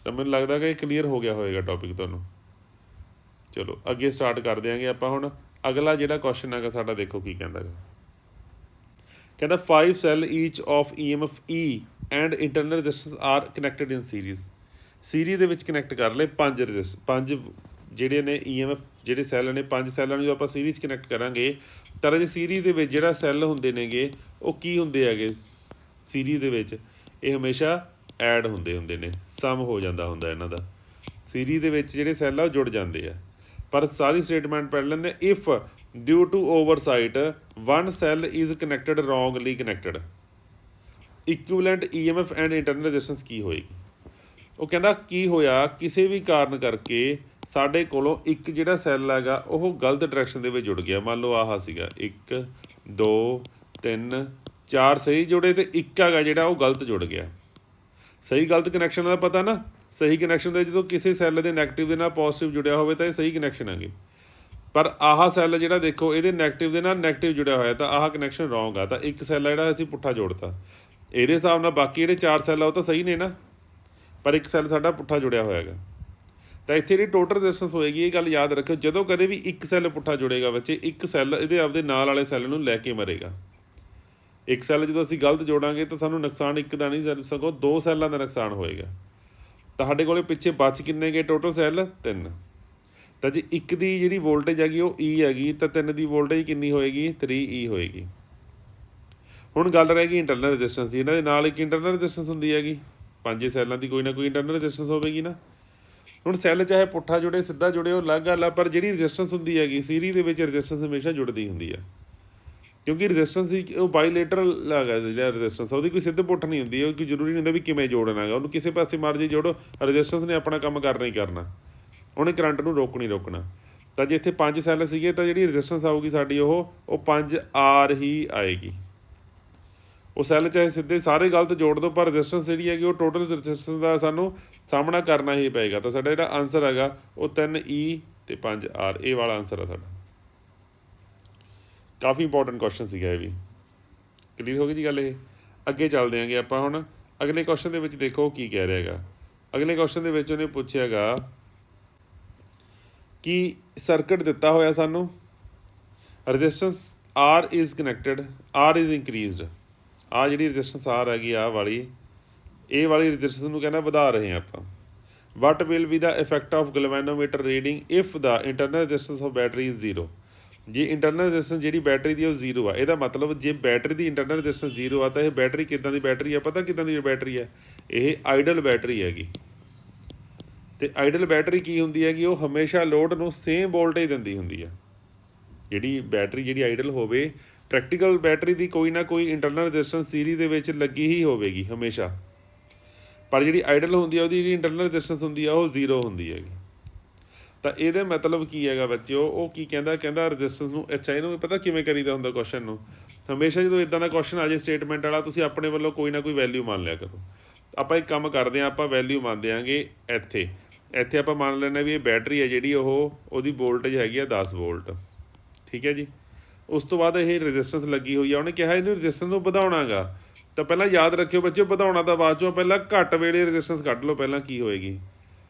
ਤਾਂ ਮੈਨੂੰ ਲੱਗਦਾ ਕਿ ਇਹ ਕਲੀਅਰ ਹੋ ਗਿਆ ਹੋਏਗਾ ਟੌਪਿਕ ਤੁਹਾਨੂੰ। ਚਲੋ ਅੱਗੇ ਸਟਾਰਟ ਕਰ ਦਿਆਂਗੇ ਆਪਾਂ ਹੁਣ। ਅਗਲਾ ਜਿਹੜਾ ਕੁਐਸਚਨ ਹੈਗਾ ਸਾਡਾ, ਦੇਖੋ ਕੀ ਕਹਿੰਦਾ ਗਾ। ਕਹਿੰਦਾ 5 cell each of EMF E and internal resistance R connected in series. Series ਦੇ ਵਿੱਚ ਕਨੈਕਟ ਕਰ ਲਏ ਪੰਜ ਜਿਹੜੇ ਨੇ EMF ਜਿਹੜੇ ਸੈੱਲ ਨੇ, 5 ਸੈੱਲਾਂ ਨੂੰ ਜਦੋਂ ਆਪਾਂ ਸੀਰੀਜ਼ ਕਨੈਕਟ ਕਰਾਂਗੇ ਤਾਂ ਜੇ ਸੀਰੀਜ਼ ਦੇ ਵਿੱਚ ਜਿਹੜਾ ਸੈੱਲ ਹੁੰਦੇ ਨੇਗੇ ਉਹ ਕੀ ਹੁੰਦੇ ਹੈਗੇ ਸੀਰੀਜ਼ ਦੇ ਵਿੱਚ? ਇਹ ਹਮੇਸ਼ਾ ਐਡ ਹੁੰਦੇ ਨੇ, ਸਮ ਹੋ ਜਾਂਦਾ ਹੁੰਦਾ ਇਹਨਾਂ ਦਾ। ਸੀਰੀਜ਼ ਦੇ ਵਿੱਚ ਜਿਹੜੇ ਸੈੱਲ ਆ ਉਹ ਜੁੜ ਜਾਂਦੇ ਆ। ਪਰ ਸਾਰੀ ਸਟੇਟਮੈਂਟ ਪੜ੍ਹ ਲੈਂਦੇ। If due to oversight one cell is connected wrongly connected, equivalent EMF and internal resistance ਕੀ ਹੋਏਗੀ? ਉਹ ਕਹਿੰਦਾ ਕੀ ਹੋਇਆ, ਕਿਸੇ ਵੀ ਕਾਰਨ ਕਰਕੇ ਸਾਡੇ ਕੋਲੋਂ ਇੱਕ ਜਿਹੜਾ ਸੈੱਲ ਹੈਗਾ ਉਹ ਗਲਤ ਡਾਇਰੈਕਸ਼ਨ ਦੇ ਵਿੱਚ ਜੁੜ ਗਿਆ। ਮੰਨ ਲਓ ਆਹ ਸੀਗਾ 1 2 3 4 ਸਹੀ ਜੁੜੇ ਤੇ ਇੱਕ ਹੈਗਾ ਜਿਹੜਾ ਉਹ ਗਲਤ ਜੁੜ ਗਿਆ। ਸਹੀ ਗਲਤ ਕਨੈਕਸ਼ਨ ਦਾ ਪਤਾ ਨਾ, ਸਹੀ ਕਨੈਕਸ਼ਨ ਦੇ ਜਦੋਂ ਕਿਸੇ ਸੈੱਲ ਦੇ ਨੈਗੇਟਿਵ ਦੇ ਨਾਲ ਪੋਜ਼ਿਟਿਵ ਜੁੜਿਆ ਹੋਵੇ ਤਾਂ ਇਹ ਸਹੀ ਕਨੈਕਸ਼ਨ ਹੈਗੇ। ਪਰ ਆਹ ਸੈੱਲ ਜਿਹੜਾ ਦੇਖੋ ਇਹਦੇ ਨੈਗੇਟਿਵ ਦੇ ਨਾਲ ਨੈਗੇਟਿਵ ਜੁੜਿਆ ਹੋਇਆ, ਤਾਂ ਆਹ ਕਨੈਕਸ਼ਨ ਰੋਂਗ ਆ। ਤਾਂ ਇੱਕ ਸੈੱਲ ਆ ਜਿਹੜਾ ਅਸੀਂ ਪੁੱਠਾ ਜੋੜਤਾ। ਇਹਦੇ ਹਿਸਾਬ ਨਾਲ ਬਾਕੀ ਜਿਹੜੇ 4 ਸੈੱਲ ਆ ਉਹ ਤਾਂ ਸਹੀ ਨੇ ਨਾ, ਪਰ ਇੱਕ ਸੈੱਲ ਸਾਡਾ ਪੁੱਠਾ ਜੁੜਿਆ ਹੋਇਆ ਹੈਗਾ। ਤਾਂ ਇੱਥੇ ਜਿਹੜੀ ਟੋਟਲ ਰੈਜ਼ਿਸਟੈਂਸ ਹੋਏਗੀ, ਇਹ ਗੱਲ ਯਾਦ ਰੱਖਿਓ, ਜਦੋਂ ਕਦੇ ਵੀ ਇੱਕ ਸੈੱਲ ਪੁੱਠਾ ਜੁੜੇਗਾ ਬੱਚੇ, ਇੱਕ ਸੈੱਲ ਇਹਦੇ ਆਪਦੇ ਨਾਲ ਵਾਲੇ ਸੈੱਲ ਨੂੰ ਲੈ ਕੇ ਮਰੇਗਾ। ਇੱਕ ਸੈੱਲ ਜਦੋਂ ਅਸੀਂ ਗਲਤ ਜੋੜਾਂਗੇ ਤਾਂ ਸਾਨੂੰ ਨੁਕਸਾਨ ਇੱਕ ਦਾ ਨਹੀਂ ਸਗੋਂ 2 ਸੈੱਲਾਂ ਦਾ ਨੁਕਸਾਨ ਹੋਏਗਾ। ਤਾਂ ਸਾਡੇ ਕੋਲੇ ਪਿੱਛੇ ਬਚ ਕਿੰਨੇ ਗਏ ਟੋਟਲ ਸੈੱਲ? 3। ਤਾਂ ਜੇ ਇੱਕ ਦੀ ਜਿਹੜੀ ਵੋਲਟੇਜ ਹੈਗੀ ਉਹ E ਹੈਗੀ, ਤਾਂ 3 ਦੀ ਵੋਲਟੇਜ ਕਿੰਨੀ ਹੋਏਗੀ? 3E ਹੋਏਗੀ। ਹੁਣ ਗੱਲ ਰਹਿ ਗਈ ਇੰਟਰਨਲ ਰੈਜ਼ਿਸਟੈਂਸ ਦੀ। ਇਹਨਾਂ ਦੇ ਨਾਲ ਇੱਕ ਇੰਟਰਨਲ ਰੈਜ਼ਿਸਟੈਂਸ ਹੁੰਦੀ ਹੈਗੀ, 5 ਸੈੱਲਾਂ ਦੀ ਕੋਈ ਨਾ ਕੋਈ ਇੰਟਰਨਲ ਰੈਜ਼ਿਸਟੈਂਸ ਹੋਵੇਗੀ ਨਾ। ਹੁਣ ਸੈੱਲ ਚਾਹੇ ਪੁੱਠਾ ਜੁੜੇ ਸਿੱਧਾ ਜੁੜੇ ਉਹ ਅਲੱਗ ਗੱਲ ਆ, ਪਰ ਜਿਹੜੀ ਰੈਜ਼ਿਸਟੈਂਸ ਹੁੰਦੀ ਹੈਗੀ ਸੀਰੀਜ਼ ਦੇ ਵਿੱਚ ਰੈਜ਼ਿਸਟੈਂਸ ਹਮੇਸ਼ਾ ਜੁੜਦੀ ਹੁੰਦੀ ਆ, ਕਿਉਂਕਿ ਰੈਜ਼ਿਸਟੈਂਸ ਦੀ ਉਹ ਬਾਈਲੇਟਰਲ ਹੈਗਾ ਜਿਹੜਾ ਰੈਜ਼ਿਸਟੈਂਸ, ਉਹਦੀ ਕੋਈ ਸਿੱਧ ਪੁੱਠ ਨਹੀਂ ਹੁੰਦੀ। ਉਹ ਕੋਈ ਜ਼ਰੂਰੀ ਨਹੀਂ ਹੁੰਦਾ ਵੀ ਕਿਵੇਂ ਜੋੜਨਾ ਹੈਗਾ ਉਹਨੂੰ, ਕਿਸੇ ਪਾਸੇ ਮਰਜ਼ੀ ਜੋੜੋ, ਰੈਜ਼ਿਸਟੈਂਸ ਨੇ ਆਪਣਾ ਕੰਮ ਕਰਨਾ ਹੀ ਕਰਨਾ, ਉਹਨੇ ਕਰੰਟ ਨੂੰ ਰੋਕਣਾ। ਤਾਂ ਜੇ ਇੱਥੇ 5 ਸੈੱਲ ਸੀਗੇ ਤਾਂ ਜਿਹੜੀ ਰੈਜ਼ਿਸਟੈਂਸ ਆਊਗੀ ਸਾਡੀ ਉਹ 5R ਹੀ ਆਏਗੀ। ਉਹ ਸੈੱਲ ਚਾਹੇ ਸਿੱਧੇ ਸਾਰੇ ਗਲਤ ਜੋੜ ਦਿਓ, ਪਰ ਰੈਜ਼ਿਸਟੈਂਸ ਜਿਹੜੀ ਹੈਗੀ ਉਹ ਟੋਟਲ ਰੈਜ਼ਿਸਟੈਂਸ ਦਾ ਸਾਨੂੰ ਸਾਹਮਣਾ ਕਰਨਾ ਹੀ ਪਏਗਾ। ਤਾਂ ਸਾਡਾ ਜਿਹੜਾ ਆਨਸਰ ਹੈਗਾ ਉਹ 3E ਤੇ 5R, ਇਹ ਵਾਲਾ ਆਨਸਰ ਆ ਸਾਡਾ। ਕਾਫੀ ਇੰਪੋਰਟੈਂਟ ਕੁਐਸਚਨ ਸੀਗਾ ਇਹ ਵੀ। ਕਲੀਅਰ ਹੋ ਗਈ ਜੀ ਗੱਲ ਇਹ। ਅੱਗੇ ਚੱਲਦੇ ਆਂਗੇ ਆਪਾਂ ਹੁਣ ਅਗਲੇ ਕੁਐਸਚਨ ਦੇ ਵਿੱਚ। ਦੇਖੋ ਕੀ ਕਹਿ ਰਿਹਾ ਹੈਗਾ ਅਗਲੇ ਕੁਐਸਚਨ ਦੇ ਵਿੱਚ। ਉਹਨੇ ਪੁੱਛਿਆ ਗਾ ਕਿ ਸਰਕਟ ਦਿੱਤਾ ਹੋਇਆ ਸਾਨੂੰ, resistance R is connected, R is increased. ਆਹ ਜਿਹੜੀ ਰੈਜ਼ਿਸਟੈਂਸ R ਹੈਗੀ ਆਹ ਵਾਲੀ, ਇਹ ਵਾਲੀ ਰੈਜ਼ਿਸਟੈਂਸ ਨੂੰ ਕਹਿੰਦਾ ਵਧਾ ਰਹੇ ਹਾਂ ਆਪਾਂ। What will be the effect of galvanometer reading if the internal resistance of battery is 0। ਜੇ ਇੰਟਰਨਲ ਰੈਜ਼ਿਸਟੈਂਸ ਜਿਹੜੀ ਬੈਟਰੀ ਦੀ ਉਹ 0 ਆ, ਇਹਦਾ ਮਤਲਬ ਜੇ ਬੈਟਰੀ ਦੀ ਇੰਟਰਨਲ ਰੈਜ਼ਿਸਟੈਂਸ 0 ਆ ਤਾਂ ਇਹ ਬੈਟਰੀ ਕਿੱਦਾਂ ਦੀ ਬੈਟਰੀ ਆ? ਪਤਾ ਕਿੱਦਾਂ ਦੀ ਬੈਟਰੀ ਹੈ? ਇਹ ਆਈਡਲ ਬੈਟਰੀ ਹੈਗੀ। ਤੇ ਆਈਡਲ ਬੈਟਰੀ ਕੀ ਹੁੰਦੀ ਹੈਗੀ? ਉਹ ਹਮੇਸ਼ਾ ਲੋਡ ਨੂੰ ਸੇਮ ਵੋਲਟੇਜ ਦਿੰਦੀ ਹੁੰਦੀ ਆ। ਜਿਹੜੀ ਬੈਟਰੀ ਜਿਹੜੀ ਆਈਡਲ ਹੋਵੇ, ਪ੍ਰੈਕਟੀਕਲ ਬੈਟਰੀ ਦੀ ਕੋਈ ਨਾ ਕੋਈ ਇੰਟਰਨਲ ਰੈਜ਼ਿਸਟੈਂਸ ਸੀਰੀਜ਼ ਦੇ ਵਿੱਚ ਲੱਗੀ ਹੀ ਹੋਵੇਗੀ ਹਮੇਸ਼ਾ, ਪਰ ਜਿਹੜੀ ਆਈਡਲ ਹੁੰਦੀ ਆ ਉਹਦੀ ਜਿਹੜੀ ਇੰਟਰਨਲ ਰੈਜ਼ਿਸਟੈਂਸ ਹੁੰਦੀ ਆ ਉਹ 0 ਹੁੰਦੀ ਹੈਗੀ। ਤਾਂ ਇਹਦੇ ਮਤਲਬ ਕੀ ਹੈਗਾ ਬੱਚਿਓ? ਉਹ ਕੀ ਕਹਿੰਦਾ ਰੈਜ਼ਿਸਟੈਂਸ ਨੂੰ, ਅੱਛਾ ਇਹਨੂੰ ਪਤਾ ਕਿਵੇਂ ਕਰੀਦਾ ਹੁੰਦਾ ਕੁਐਸਚਨ ਨੂੰ? ਹਮੇਸ਼ਾ ਜਦੋਂ ਇੱਦਾਂ ਦਾ ਕੁਐਸਚਨ ਆ ਜਾਏ ਸਟੇਟਮੈਂਟ ਵਾਲਾ, ਤੁਸੀਂ ਆਪਣੇ ਵੱਲੋਂ ਕੋਈ ਨਾ ਕੋਈ ਵੈਲਿਊ ਮੰਨ ਲਿਆ ਕਰੋ। ਆਪਾਂ ਇੱਕ ਕੰਮ ਕਰਦੇ ਹਾਂ, ਆਪਾਂ ਵੈਲਿਊ ਮੰਨ ਦਿਆਂਗੇ ਇੱਥੇ ਆਪਾਂ ਮੰਨ ਲੈਂਦੇ ਵੀ ਇਹ ਬੈਟਰੀ ਹੈ ਜਿਹੜੀ ਉਹਦੀ ਵੋਲਟੇਜ ਹੈਗੀ ਆ 10 ਵੋਲਟ, ਠੀਕ ਹੈ ਜੀ। ਉਸ ਤੋਂ ਬਾਅਦ ਇਹ ਰੈਜ਼ਿਸਟੈਂਸ ਲੱਗੀ ਹੋਈ ਆ, ਉਹਨੇ ਕਿਹਾ ਇਹਨੂੰ ਰੈਜ਼ਿਸਟੈਂਸ ਨੂੰ ਵਧਾਉਣਾ ਗਾ। ਤਾਂ ਪਹਿਲਾਂ ਯਾਦ ਰੱਖਿਓ ਬੱਚਿਓ, ਵਧਾਉਣਾ ਤਾਂ ਬਾਅਦ 'ਚੋਂ, ਪਹਿਲਾਂ ਘੱਟ ਵੇਲੇ ਰੈਜ਼ਿਸਟੈਂਸ ਕੱਢ ਲਓ ਪਹਿਲਾਂ ਕੀ ਹੋਏਗੀ।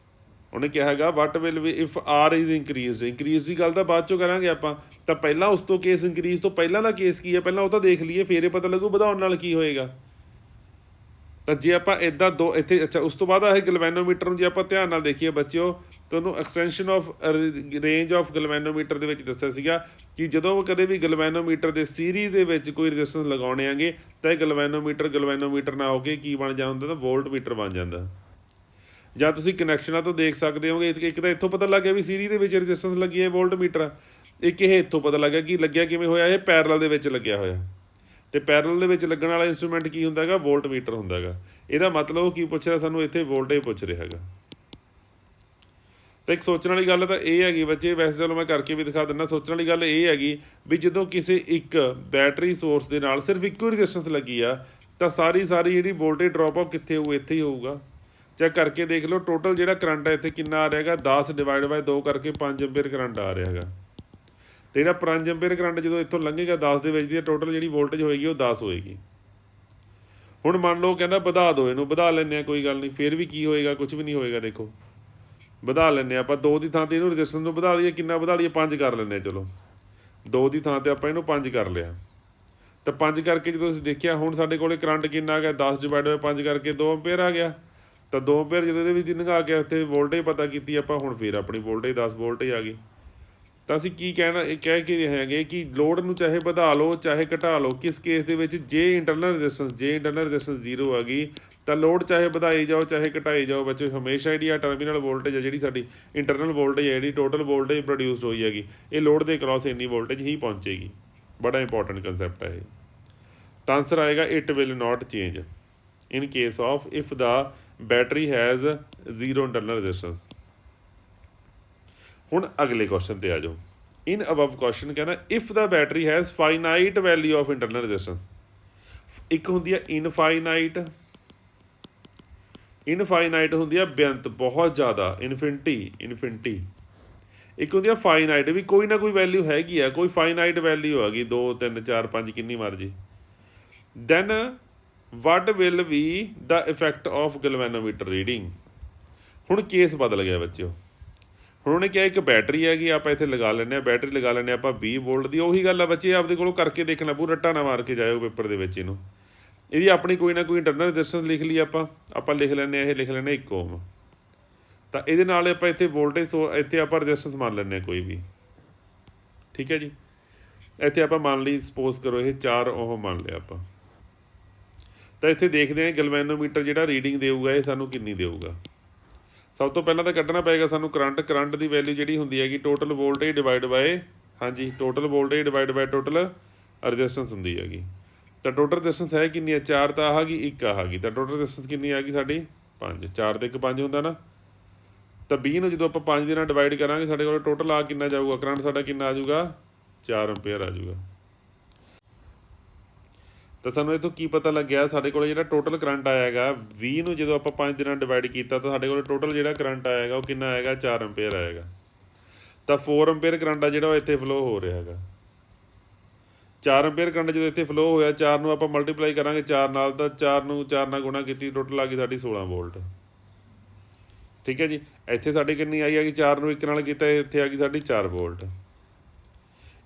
ਉਹਨੇ ਕਿਹਾ ਹੈਗਾ what will be if R is increase ਦੀ ਗੱਲ ਤਾਂ ਬਾਅਦ 'ਚੋਂ ਕਰਾਂਗੇ ਆਪਾਂ। ਤਾਂ ਪਹਿਲਾਂ ਉਸ ਤੋਂ ਕੇਸ ਇੰਕਰੀਜ਼ ਤੋਂ ਪਹਿਲਾਂ ਦਾ ਕੇਸ ਕੀ ਹੈ ਪਹਿਲਾਂ ਉਹ ਤਾਂ ਦੇਖ ਲਈਏ, ਫਿਰ ਇਹ ਪਤਾ ਲੱਗੂ ਵਧਾਉਣ ਨਾਲ ਕੀ ਹੋਏਗਾ। ਤਾਂ ਜੇ ਆਪਾਂ ਇੱਦਾਂ ਇੱਥੇ ਅੱਛਾ ਉਸ ਤੋਂ ਬਾਅਦ ਇਹ ਗਲਵੈਨੋਮੀਟਰ ਨੂੰ ਜੇ ਆਪਾਂ ਧਿਆਨ ਨਾਲ ਦੇਖੀਏ ਬੱਚਿਓ, ਤੁਹਾਨੂੰ extension of range of galvanometer ਦੇ ਵਿੱਚ ਦੱਸਿਆ ਸੀਗਾ ਕਿ ਜਦੋਂ ਕਦੇ ਵੀ ਗਲਵੈਨੋਮੀਟਰ ਦੇ ਸੀਰੀਜ਼ ਦੇ ਵਿੱਚ ਕੋਈ ਰੈਜ਼ਿਸਟੈਂਸ ਲਗਾਉਣੇ ਆਂਗੇ ਤਾਂ ਇਹ ਗਲਵੈਨੋਮੀਟਰ ਨਾ ਹੋ ਕੇ ਕੀ ਬਣ ਜਾਂਦਾ? ਤਾਂ ਵੋਲਟ ਮੀਟਰ ਬਣ ਜਾਂਦਾ। ਜਾਂ ਤੁਸੀਂ ਕਨੈਕਸ਼ਨਾਂ ਤੋਂ ਦੇਖ ਸਕਦੇ ਹੋਗੇ, ਇੱਕ ਤਾਂ ਇੱਥੋਂ ਪਤਾ ਲੱਗ ਗਿਆ ਵੀ ਸੀਰੀਜ਼ ਦੇ ਵਿੱਚ ਰੈਜ਼ਿਸਟੈਂਸ ਲੱਗੀ ਹੈ ਵੋਲਟ ਮੀਟਰ, ਇੱਕ ਇਹ ਇੱਥੋਂ ਪਤਾ ਲੱਗਿਆ ਕਿ ਲੱਗਿਆ ਕਿਵੇਂ ਹੋਇਆ, ਇਹ ਪੈਰਲਲ ਦੇ ਵਿੱਚ ਲੱਗਿਆ ਹੋਇਆ। ਤੇ ਪੈਰਲਲ ਦੇ ਵਿੱਚ ਲੱਗਣ ਵਾਲਾ ਇੰਸਟਰੂਮੈਂਟ ਕੀ ਹੁੰਦਾ ਹੈਗਾ? ਵੋਲਟ ਮੀਟਰ ਹੁੰਦਾ ਹੈਗਾ। ਇਹਦਾ ਮਤਲਬ ਉਹ ਕੀ ਪੁੱਛ ਰਿਹਾ ਸਾਨੂੰ? ਇੱਥੇ ਵੋਲਟੇਜ ਪੁੱਛ ਰਿਹਾ ਹੈਗਾ। ਤਾਂ ਇੱਕ ਸੋਚਣ ਵਾਲੀ ਗੱਲ ਤਾਂ ਇਹ ਹੈਗੀ ਬੱਚੇ, ਵੈਸੇ ਚਲੋ ਮੈਂ ਕਰਕੇ ਵੀ ਦਿਖਾ ਦਿੰਦਾ। ਸੋਚਣ ਵਾਲੀ ਗੱਲ ਇਹ ਹੈਗੀ ਵੀ ਜਦੋਂ ਕਿਸੇ ਇੱਕ ਬੈਟਰੀ ਸੋਰਸ ਦੇ ਨਾਲ ਸਿਰਫ ਇੱਕੋ ਹੀ ਰੈਜ਼ਿਸਟੈਂਸ ਲੱਗੀ ਆ ਤਾਂ ਸਾਰੀ ਜਿਹੜੀ ਵੋਲਟੇਜ ਡ੍ਰੌਪ ਆ ਕਿੱਥੇ ਹੋਊ? ਇੱਥੇ ਹੀ ਹੋਊਗਾ। ਚੈੱਕ ਕਰਕੇ ਦੇਖ ਲਓ ਟੋਟਲ ਜਿਹੜਾ ਕਰੰਟ ਹੈ ਇੱਥੇ ਕਿੰਨਾ ਆ ਰਿਹਾ ਹੈਗਾ? 10 ਡਿਵਾਈਡ ਬਾਈ 2 ਕਰਕੇ 5 ਐਂਪੀਅਰ ਕਰੰਟ ਆ ਰਿਹਾ ਹੈਗਾ। ਤੇ ਜਿਹੜਾ 5 ਐਂਪੀਅਰ ਕਰੰਟ ਜਦੋਂ ਇੱਥੋਂ ਲੰਘੇਗਾ 10 ਦੇ ਵਿੱਚ ਦੀ ਟੋਟਲ ਜਿਹੜੀ ਵੋਲਟੇਜ ਹੋਏਗੀ ਉਹ 10 ਹੋਏਗੀ। ਹੁਣ ਮੰਨ ਲਓ ਕਹਿੰਦਾ ਵਧਾ ਦਿਓ ਇਹਨੂੰ, ਵਧਾ ਲੈਂਦੇ ਹਾਂ, ਕੋਈ ਗੱਲ ਨਹੀਂ। ਫਿਰ ਵੀ ਕੀ ਹੋਏਗਾ? ਕੁਝ ਵੀ ਨਹੀਂ ਹੋਏਗਾ। ਦੇਖੋ ਵਧਾ ਲੈਂਦੇ ਹਾਂ ਆਪਾਂ 2 ਦੀ ਥਾਂ 'ਤੇ ਇਹਨੂੰ ਰੈਜ਼ਿਸਟੈਂਸ ਨੂੰ ਵਧਾ ਲਈਏ, ਕਿੰਨਾ ਵਧਾ ਲਈਏ? 5 ਕਰ ਲੈਂਦੇ ਹਾਂ। ਚਲੋ 2 ਦੀ ਥਾਂ 'ਤੇ ਆਪਾਂ ਇਹਨੂੰ 5 ਕਰ ਲਿਆ। ਤਾਂ 5 ਕਰਕੇ ਜਦੋਂ ਅਸੀਂ ਦੇਖਿਆ ਹੁਣ ਸਾਡੇ ਕੋਲ ਕਰੰਟ ਕਿੰਨਾ ਆ ਗਿਆ? 10 ਡਿਵਾਈਡ ਬਾਈ 5 ਕਰਕੇ 2 ਐਂਪੀਅਰ ਆ ਗਿਆ। ਤਾਂ 2 ਐਂਪੀਅਰ ਜਦੋਂ ਇਹਦੇ ਵਿੱਚ ਦੀ ਲੰਘਾ ਕੇ ਉੱਥੇ ਵੋਲਟੇਜ ਪਤਾ ਕੀਤੀ ਆਪਾਂ, ਹੁਣ ਫਿਰ ਆਪਣੀ ਵੋਲਟੇਜ 10 ਵੋਲਟੇਜ ਆ ਗਈ। ਤਾਂ ਅਸੀਂ ਕੀ ਕਹਿਣਾ, ਇਹ ਕਹਿ ਕੇ ਰਹੇ ਹੈਗੇ ਕਿ ਲੋਡ ਨੂੰ ਚਾਹੇ ਵਧਾ ਲਓ ਚਾਹੇ ਘਟਾ ਲਓ, ਕਿਸ ਕੇਸ ਦੇ ਵਿੱਚ ਜੇ ਇੰਟਰਨਲ ਰੈਜ਼ਿਸਟੈਂਸ 0 ਆ ਗਈ ਤਾਂ ਲੋਡ ਚਾਹੇ ਵਧਾਈ ਜਾਓ ਚਾਹੇ ਘਟਾਈ ਜਾਓ ਬੱਚੇ, ਹਮੇਸ਼ਾ ਜਿਹੜੀ ਆ ਟਰਮੀਨਲ ਵੋਲਟੇਜ ਹੈ, ਜਿਹੜੀ ਸਾਡੀ ਇੰਟਰਨਲ ਵੋਲਟੇਜ ਹੈ, ਜਿਹੜੀ ਟੋਟਲ ਵੋਲਟੇਜ ਪ੍ਰੋਡਿਊਸਡ ਹੋਈ ਹੈਗੀ, ਇਹ ਲੋਡ ਦੇ ਕ੍ਰਾਸ ਇੰਨੀ ਵੋਲਟੇਜ ਹੀ ਪਹੁੰਚੇਗੀ। ਬੜਾ ਇੰਪੋਰਟੈਂਟ ਕੰਸੈਪਟ ਹੈ ਇਹ। ਤਾਂ ਆਂਸਰ ਆਏਗਾ it will not change in case of if the battery has 0 internal resistance. ਹੁਣ ਅਗਲੇ ਕੁਐਸਚਨ ਤੇ ਆ ਜਾਓ। ਇਨ ਅਬਵ ਕੁਐਸਚਨ ਕਹਿੰਦਾ if the battery has finite value of internal resistance. ਇੱਕ ਹੁੰਦੀ ਆ ਇਨਫਾਈਨਾਈਟ ਹੁੰਦੀ ਆ ਬੇਅੰਤ, ਬਹੁਤ ਜ਼ਿਆਦਾ, ਇਨਫਿਨਿਟੀ। ਇੱਕ ਹੁੰਦੀ ਆ ਫਾਈਨਾਈਟ, ਵੀ ਕੋਈ ਨਾ ਕੋਈ ਵੈਲਿਊ ਹੈਗੀ ਆ, ਕੋਈ ਫਾਈਨਾਈਟ ਵੈਲਿਊ ਹੈਗੀ 2 3 4 5 ਕਿੰਨੀ ਮਰਜ਼ੀ। Then what will be the effect of galvanometer reading. ਹੁਣ ਕੇਸ ਬਦਲ ਗਿਆ ਬੱਚਿਓ। ਹੁਣ ਉਹਨੇ ਕਿਹਾ ਇੱਕ ਬੈਟਰੀ ਹੈਗੀ, ਆਪਾਂ ਇੱਥੇ ਲਗਾ ਲੈਂਦੇ ਹਾਂ, ਬੈਟਰੀ ਲਗਾ ਲੈਂਦੇ ਹਾਂ ਆਪਾਂ 20 ਵੋਲਟ ਦੀ। ਉਹੀ ਗੱਲ ਆ ਬੱਚੇ, ਆਪਦੇ ਕੋਲੋਂ ਕਰਕੇ ਦੇਖਣਾ, ਪੂਰਾ ਰੱਟਾ ਨਾ ਮਾਰ ਕੇ ਜਾਇਓ ਪੇਪਰ ਦੇ ਵਿੱਚ ਇਹਨੂੰ। ਇਹਦੀ ਆਪਣੀ ਕੋਈ ਨਾ ਕੋਈ ਇੰਟਰਨਲ ਰੈਜ਼ਿਸਟੈਂਸ ਲਿਖ ਲਈ ਆਪਾਂ ਲਿਖ ਲੈਂਦੇ ਹਾਂ, ਇਹ ਲਿਖ ਲੈਂਦੇ 1 ਓਮ। ਤਾਂ ਇਹਦੇ ਨਾਲ ਆਪਾਂ ਇੱਥੇ ਵੋਲਟੇਜ ਇੱਥੇ ਆਪਾਂ ਰੈਜ਼ਿਸਟੈਂਸ ਮੰਨ ਲੈਂਦੇ ਹਾਂ ਕੋਈ ਵੀ, ਠੀਕ ਹੈ ਜੀ। ਇੱਥੇ ਆਪਾਂ ਮੰਨ ਲਈ, ਸਪੋਜ਼ ਕਰੋ ਇਹ 4 ਓਮ ਮੰਨ ਲਿਆ ਆਪਾਂ। ਤਾਂ ਇੱਥੇ ਦੇਖਦੇ ਹਾਂ ਗੈਲਵੇਨੋਮੀਟਰ ਜਿਹੜਾ ਰੀਡਿੰਗ ਦੇਊਗਾ ਇਹ ਸਾਨੂੰ ਕਿੰਨੀ ਦੇਊਗਾ। ਸਭ ਤੋਂ ਪਹਿਲਾਂ ਤਾਂ ਕੱਢਣਾ ਪਏਗਾ ਸਾਨੂੰ ਕਰੰਟ ਦੀ ਵੈਲਿਊ ਜਿਹੜੀ ਹੁੰਦੀ ਹੈਗੀ ਟੋਟਲ ਵੋਲਟੇਜ ਡਿਵਾਈਡ ਬਾਏ, ਹਾਂਜੀ, total voltage divide by total resistance ਹੁੰਦੀ ਹੈਗੀ। ਤਾਂ ਟੋਟਲ ਰੈਜ਼ਿਸਟੈਂਸ ਹੈ ਕਿੰਨੀ ਹੈ? 4 ਤਾਂ ਆ ਗਈ, 1 ਆ ਗਈ। ਤਾਂ ਟੋਟਲ ਰੈਜ਼ਿਸਟੈਂਸ ਕਿੰਨੀ ਆ ਗਈ ਸਾਡੀ? 5। 4 ਤੇ 1 5 ਹੁੰਦਾ ਨਾ। ਤਾਂ 20 ਨੂੰ ਜਦੋਂ ਆਪਾਂ 5 ਦੇ ਨਾਲ ਡਿਵਾਈਡ ਕਰਾਂਗੇ ਸਾਡੇ ਕੋਲ ਟੋਟਲ ਆ ਕਿੰਨਾ ਜਾਊਗਾ? ਕਰੰਟ ਸਾਡਾ ਕਿੰਨਾ ਆ ਜਾਊਗਾ? 4 ਐਂਪੀਅਰ ਆ ਜਾਊਗਾ। ਤਾਂ ਸਾਨੂੰ ਇੱਥੋਂ ਕੀ ਪਤਾ ਲੱਗਿਆ? ਸਾਡੇ ਕੋਲ ਜਿਹੜਾ ਟੋਟਲ ਕਰੰਟ ਆਇਆ ਹੈਗਾ 20 ਨੂੰ ਜਦੋਂ ਆਪਾਂ 5 ਦੇ ਨਾਲ ਡਿਵਾਈਡ ਕੀਤਾ ਤਾਂ ਸਾਡੇ ਕੋਲ ਟੋਟਲ ਜਿਹੜਾ ਕਰੰਟ ਆਇਆ ਹੈਗਾ ਉਹ ਕਿੰਨਾ ਆਏਗਾ? 4 ਐਂਪੀਅਰ ਆਏਗਾ। ਤਾਂ 4 ਐਂਪੀਅਰ ਕਰੰਟ ਆ ਜਿਹੜਾ ਉਹ ਇੱਥੇ ਫਲੋ ਹੋ ਰਿਹਾ ਹੈਗਾ। 4 ਐਂਪੀਅਰ ਕਰੰਟ ਜਦੋਂ ਇੱਥੇ ਫਲੋ ਹੋਇਆ, 4 ਨੂੰ ਆਪਾਂ ਮਲਟੀਪਲਾਈ ਕਰਾਂਗੇ 4 ਨਾਲ, ਤਾਂ 4 ਨੂੰ 4 ਨਾਲ ਗੁਣਾ ਕੀਤੀ, ਟੋਟਲ ਆ ਗਈ ਸਾਡੀ 16 ਵੋਲਟ। ਠੀਕ ਹੈ ਜੀ। ਇੱਥੇ ਸਾਡੀ ਕਿੰਨੀ ਆਈ ਹੈਗੀ? 4 ਨੂੰ 1 ਨਾਲ ਕੀਤਾ, ਇੱਥੇ ਆ ਗਈ ਸਾਡੀ 4 ਵੋਲਟ।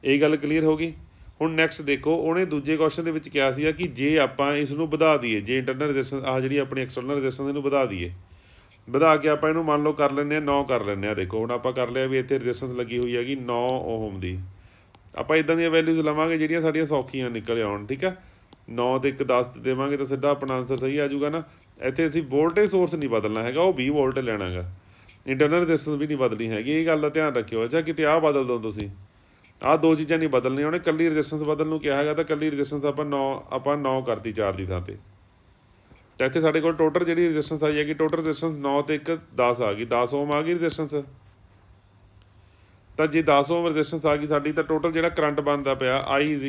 ਇਹ ਗੱਲ ਕਲੀਅਰ ਹੋ ਗਈ। ਹੁਣ ਨੈਕਸਟ ਦੇਖੋ, ਉਹਨੇ ਦੂਜੇ ਕੁਐਸਚਨ ਦੇ ਵਿੱਚ ਕਿਹਾ ਸੀਗਾ ਕਿ ਜੇ ਆਪਾਂ ਇਸ ਨੂੰ ਵਧਾ ਦਈਏ, ਜੇ ਇੰਟਰਨਲ ਰੈਜ਼ਿਸਟੈਂਸ ਆਹ ਜਿਹੜੀ ਆਪਣੀ ਐਕਸਟਰਨਲ ਰੈਜ਼ਿਸਟੈਂਸ ਇਹਨੂੰ ਵਧਾ ਦਈਏ, ਵਧਾ ਕੇ ਆਪਾਂ ਇਹਨੂੰ ਮੰਨ ਲਓ ਕਰ ਲੈਂਦੇ ਹਾਂ 9 ਕਰ ਲੈਂਦੇ ਹਾਂ। ਦੇਖੋ ਹੁਣ ਆਪਾਂ ਕਰ ਲਿਆ ਵੀ ਇੱਥੇ ਰੈਜ਼ਿਸਟੈਂਸ ਲੱਗੀ ਹੋਈ ਹੈਗੀ 9 ਓਹਮ ਦੀ। ਆਪਾਂ ਇੱਦਾਂ ਦੀਆਂ ਵੈਲਿਊਜ਼ ਲਵਾਂਗੇ ਜਿਹੜੀਆਂ ਸਾਡੀਆਂ ਸੌਖੀਆਂ ਨਿਕਲ ਆਉਣ, ਠੀਕ ਆ। 9 ਤੇ 1 10 ਦੇਵਾਂਗੇ ਤਾਂ ਸਿੱਧਾ ਆਪਣਾ ਆਨਸਰ ਸਹੀ ਆ ਜਾਊਗਾ ਨਾ। ਇੱਥੇ ਅਸੀਂ ਵੋਲਟੇਜ ਸੋਰਸ ਨਹੀਂ ਬਦਲਣਾ ਹੈਗਾ, ਉਹ 20 ਵੋਲਟ ਲੈਣਾ ਹੈਗਾ। ਇੰਟਰਨਲ ਰੈਜ਼ਿਸਟੈਂਸ ਵੀ ਨਹੀਂ ਬਦਲਣੀ ਹੈਗੀ, ਇਹ ਗੱਲ ਦਾ ਧਿਆਨ ਰੱਖਿਓ। ਅੱਛਾ ਕਿਤੇ ਆਹ ਬਦਲ ਦਿਓ ਤੁਸੀਂ, ਆਹ 2 ਚੀਜ਼ਾਂ ਨਹੀਂ ਬਦਲਣੀਆਂ। ਉਹਨੇ ਇਕੱਲੀ ਰੈਜ਼ਿਸਟੈਂਸ ਬਦਲਣ ਨੂੰ ਕਿਹਾ ਹੈਗਾ, ਤਾਂ ਇਕੱਲੀ ਰੈਜ਼ਿਸਟੈਂਸ ਆਪਾਂ 9 ਕਰਤੀ 4 ਦੀ ਥਾਂ 'ਤੇ। ਤਾਂ ਇੱਥੇ ਸਾਡੇ ਕੋਲ ਟੋਟਲ ਜਿਹੜੀ ਰੈਜ਼ਿਸਟੈਂਸ ਆਈ ਹੈਗੀ, ਟੋਟਲ ਰੈਜ਼ਿਸਟੈਂਸ 9 ਤੇ 1 10 ਆ ਗਈ, 10 ਓਮ ਆ ਗਈ ਰੈਜ਼ਿਸਟੈਂਸ। ਤਾਂ ਜੇ 10 ਓਮ ਰੈਜ਼ਿਸਟੈਂਸ ਆ ਗਈ ਸਾਡੀ, ਤਾਂ ਟੋਟਲ ਜਿਹੜਾ ਕਰੰਟ ਬਣਦਾ ਪਿਆ I =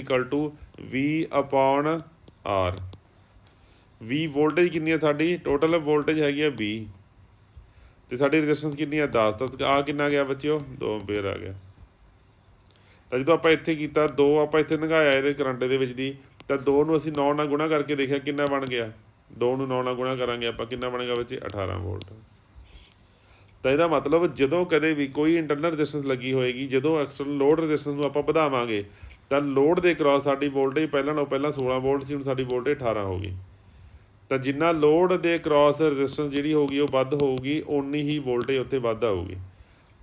V/R। V ਵੋਲਟੇਜ ਕਿੰਨੀ ਹੈ ਸਾਡੀ? ਟੋਟਲ ਵੋਲਟੇਜ ਹੈਗੀ ਆ 20 ਅਤੇ ਸਾਡੀ ਰੈਜ਼ਿਸਟੈਂਸ ਕਿੰਨੀ ਹੈ? 10। ਤਾਂ ਆ ਕਿੰਨਾ ਗਿਆ ਬੱਚਿਓ? 2 ਐਂਪੀਅਰ ਆ ਗਿਆ। ਤਾਂ ਜਦੋਂ ਆਪਾਂ ਇੱਥੇ ਕੀਤਾ 2 ਆਪਾਂ ਇੱਥੇ ਲੰਘਾਇਆ ਇਹਦੇ ਕਰੰਟ ਦੇ ਵਿੱਚ ਦੀ, ਤਾਂ 2 ਨੂੰ ਅਸੀਂ 9 ਨਾਲ ਗੁਣਾ ਕਰਕੇ ਦੇਖਿਆ ਕਿੰਨਾ ਬਣ ਗਿਆ। 2 ਨੂੰ 9 ਨਾਲ ਗੁਣਾ ਕਰਾਂਗੇ ਆਪਾਂ, ਕਿੰਨਾ ਬਣੇਗਾ ਬੱਚੇ? 18 ਵੋਲਟ। ਤਾਂ ਇਹਦਾ ਮਤਲਬ ਜਦੋਂ ਕਦੇ ਵੀ ਕੋਈ ਇੰਟਰਨਲ ਰੈਜ਼ਿਸਟੈਂਸ ਲੱਗੀ ਹੋਏਗੀ, ਜਦੋਂ ਐਕਸਟਰਨਲ ਲੋਡ ਰੈਜ਼ਿਸਟੈਂਸ ਨੂੰ ਆਪਾਂ ਵਧਾਵਾਂਗੇ ਤਾਂ ਲੋਡ ਦੇ ਕ੍ਰਾਸ ਸਾਡੀ ਵੋਲਟੇਜ ਪਹਿਲਾਂ 16 ਵੋਲਟ ਸੀ, ਹੁਣ ਸਾਡੀ ਵੋਲਟੇਜ 18 ਹੋ ਗਈ। ਤਾਂ ਜਿੰਨਾ ਲੋਡ ਦੇ ਕ੍ਰਾਸ ਰੈਜ਼ਿਸਟੈਂਸ ਜਿਹੜੀ ਹੋਊਗੀ ਉਹ ਵੱਧ ਹੋਊਗੀ, ਓਨੀ ਹੀ ਵੋਲਟੇਜ ਉੱਥੇ ਵੱਧ ਆਊਗੀ।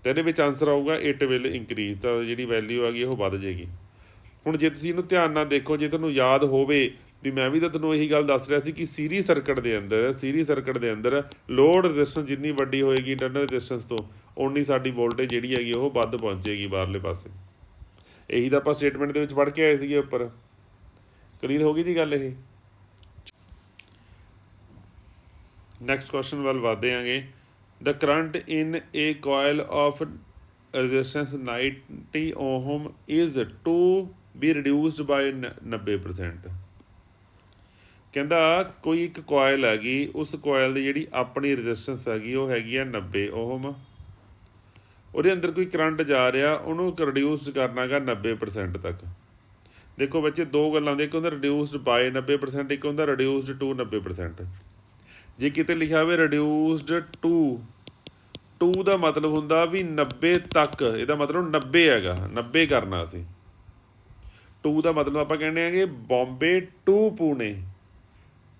ਤਾਂ ਇਹਦੇ ਵਿੱਚ ਆਨਸਰ ਆਊਗਾ ਇਟ ਵਿਲ ਇੰਕਰੀਜ਼। ਤਾਂ ਜਿਹੜੀ ਵੈਲਿਊ ਆ ਗਈ ਉਹ ਵੱਧ ਜਾਏਗੀ। ਹੁਣ ਜੇ ਤੁਸੀਂ ਇਹਨੂੰ ਧਿਆਨ ਨਾਲ ਦੇਖੋ, ਜੇ ਤੁਹਾਨੂੰ ਯਾਦ ਹੋਵੇ ਵੀ ਮੈਂ ਵੀ ਤਾਂ ਤੁਹਾਨੂੰ ਇਹੀ ਗੱਲ ਦੱਸ ਰਿਹਾ ਸੀ ਕਿ ਸੀਰੀਜ਼ ਸਰਕਟ ਦੇ ਅੰਦਰ ਲੋਡ ਰੈਜ਼ਿਸਟੈਂਸ ਜਿੰਨੀ ਵੱਡੀ ਹੋਏਗੀ ਇੰਟਰਨਲ ਰੈਜ਼ਿਸਟੈਂਸ ਤੋਂ, ਓਨੀ ਸਾਡੀ ਵੋਲਟੇਜ ਜਿਹੜੀ ਹੈਗੀ ਉਹ ਵੱਧ ਪਹੁੰਚੇਗੀ ਬਾਹਰਲੇ ਪਾਸੇ। ਇਹੀ ਤਾਂ ਆਪਾਂ ਸਟੇਟਮੈਂਟ ਦੇ ਵਿੱਚ ਪੜ੍ਹ ਕੇ ਆਏ ਸੀਗੇ ਉੱਪਰ। ਕਲੀਅਰ ਹੋ ਗਈ ਜੀ ਗੱਲ ਇਹ। ਨੈਕਸਟ ਕੁਐਸਚਨ ਵੱਲ ਵਧਦੇ ਆਂਗੇ। The current in a coil of resistance 90 ohm is to be reduced by 90%। ਕਹਿੰਦਾ ਕੋਈ ਇੱਕ ਕੋਇਲ ਹੈਗੀ, ਉਸ ਕੋਇਲ ਦੀ ਜਿਹੜੀ ਆਪਣੀ ਰੈਜ਼ਿਸਟੈਂਸ ਹੈਗੀ ਉਹ ਹੈਗੀ ਆ 90 ਓਹਮ। ਉਹਦੇ ਅੰਦਰ ਕੋਈ ਕਰੰਟ ਜਾ ਰਿਹਾ, ਉਹਨੂੰ ਰਿਡਿਊਸ ਕਰਨਾ ਗਾ 90% ਤੱਕ। ਦੇਖੋ ਬੱਚੇ ਦੋ ਗੱਲਾਂ ਹੁੰਦੀਆਂ, ਇੱਕ ਹੁੰਦਾ ਰਿਡਿਊਸਡ ਬਾਏ 90%, ਇੱਕ ਹੁੰਦਾ ਰਿਡਿਊਸਡ ਟੂ 90%। ਜੇ ਕਿਤੇ ਲਿਖਿਆ ਹੋਵੇ ਰਿਡਿਊਸਡ ਟੂ ਦਾ ਮਤਲਬ ਹੁੰਦਾ ਵੀ 90 ਤੱਕ, ਇਹਦਾ ਮਤਲਬ 90 ਹੈਗਾ, 90 ਕਰਨਾ ਅਸੀਂ। ਟੂ ਦਾ ਮਤਲਬ ਆਪਾਂ ਕਹਿੰਦੇ ਹੈਗੇ ਬੋਂਬੇ ਟੂ ਪੂਣੇ,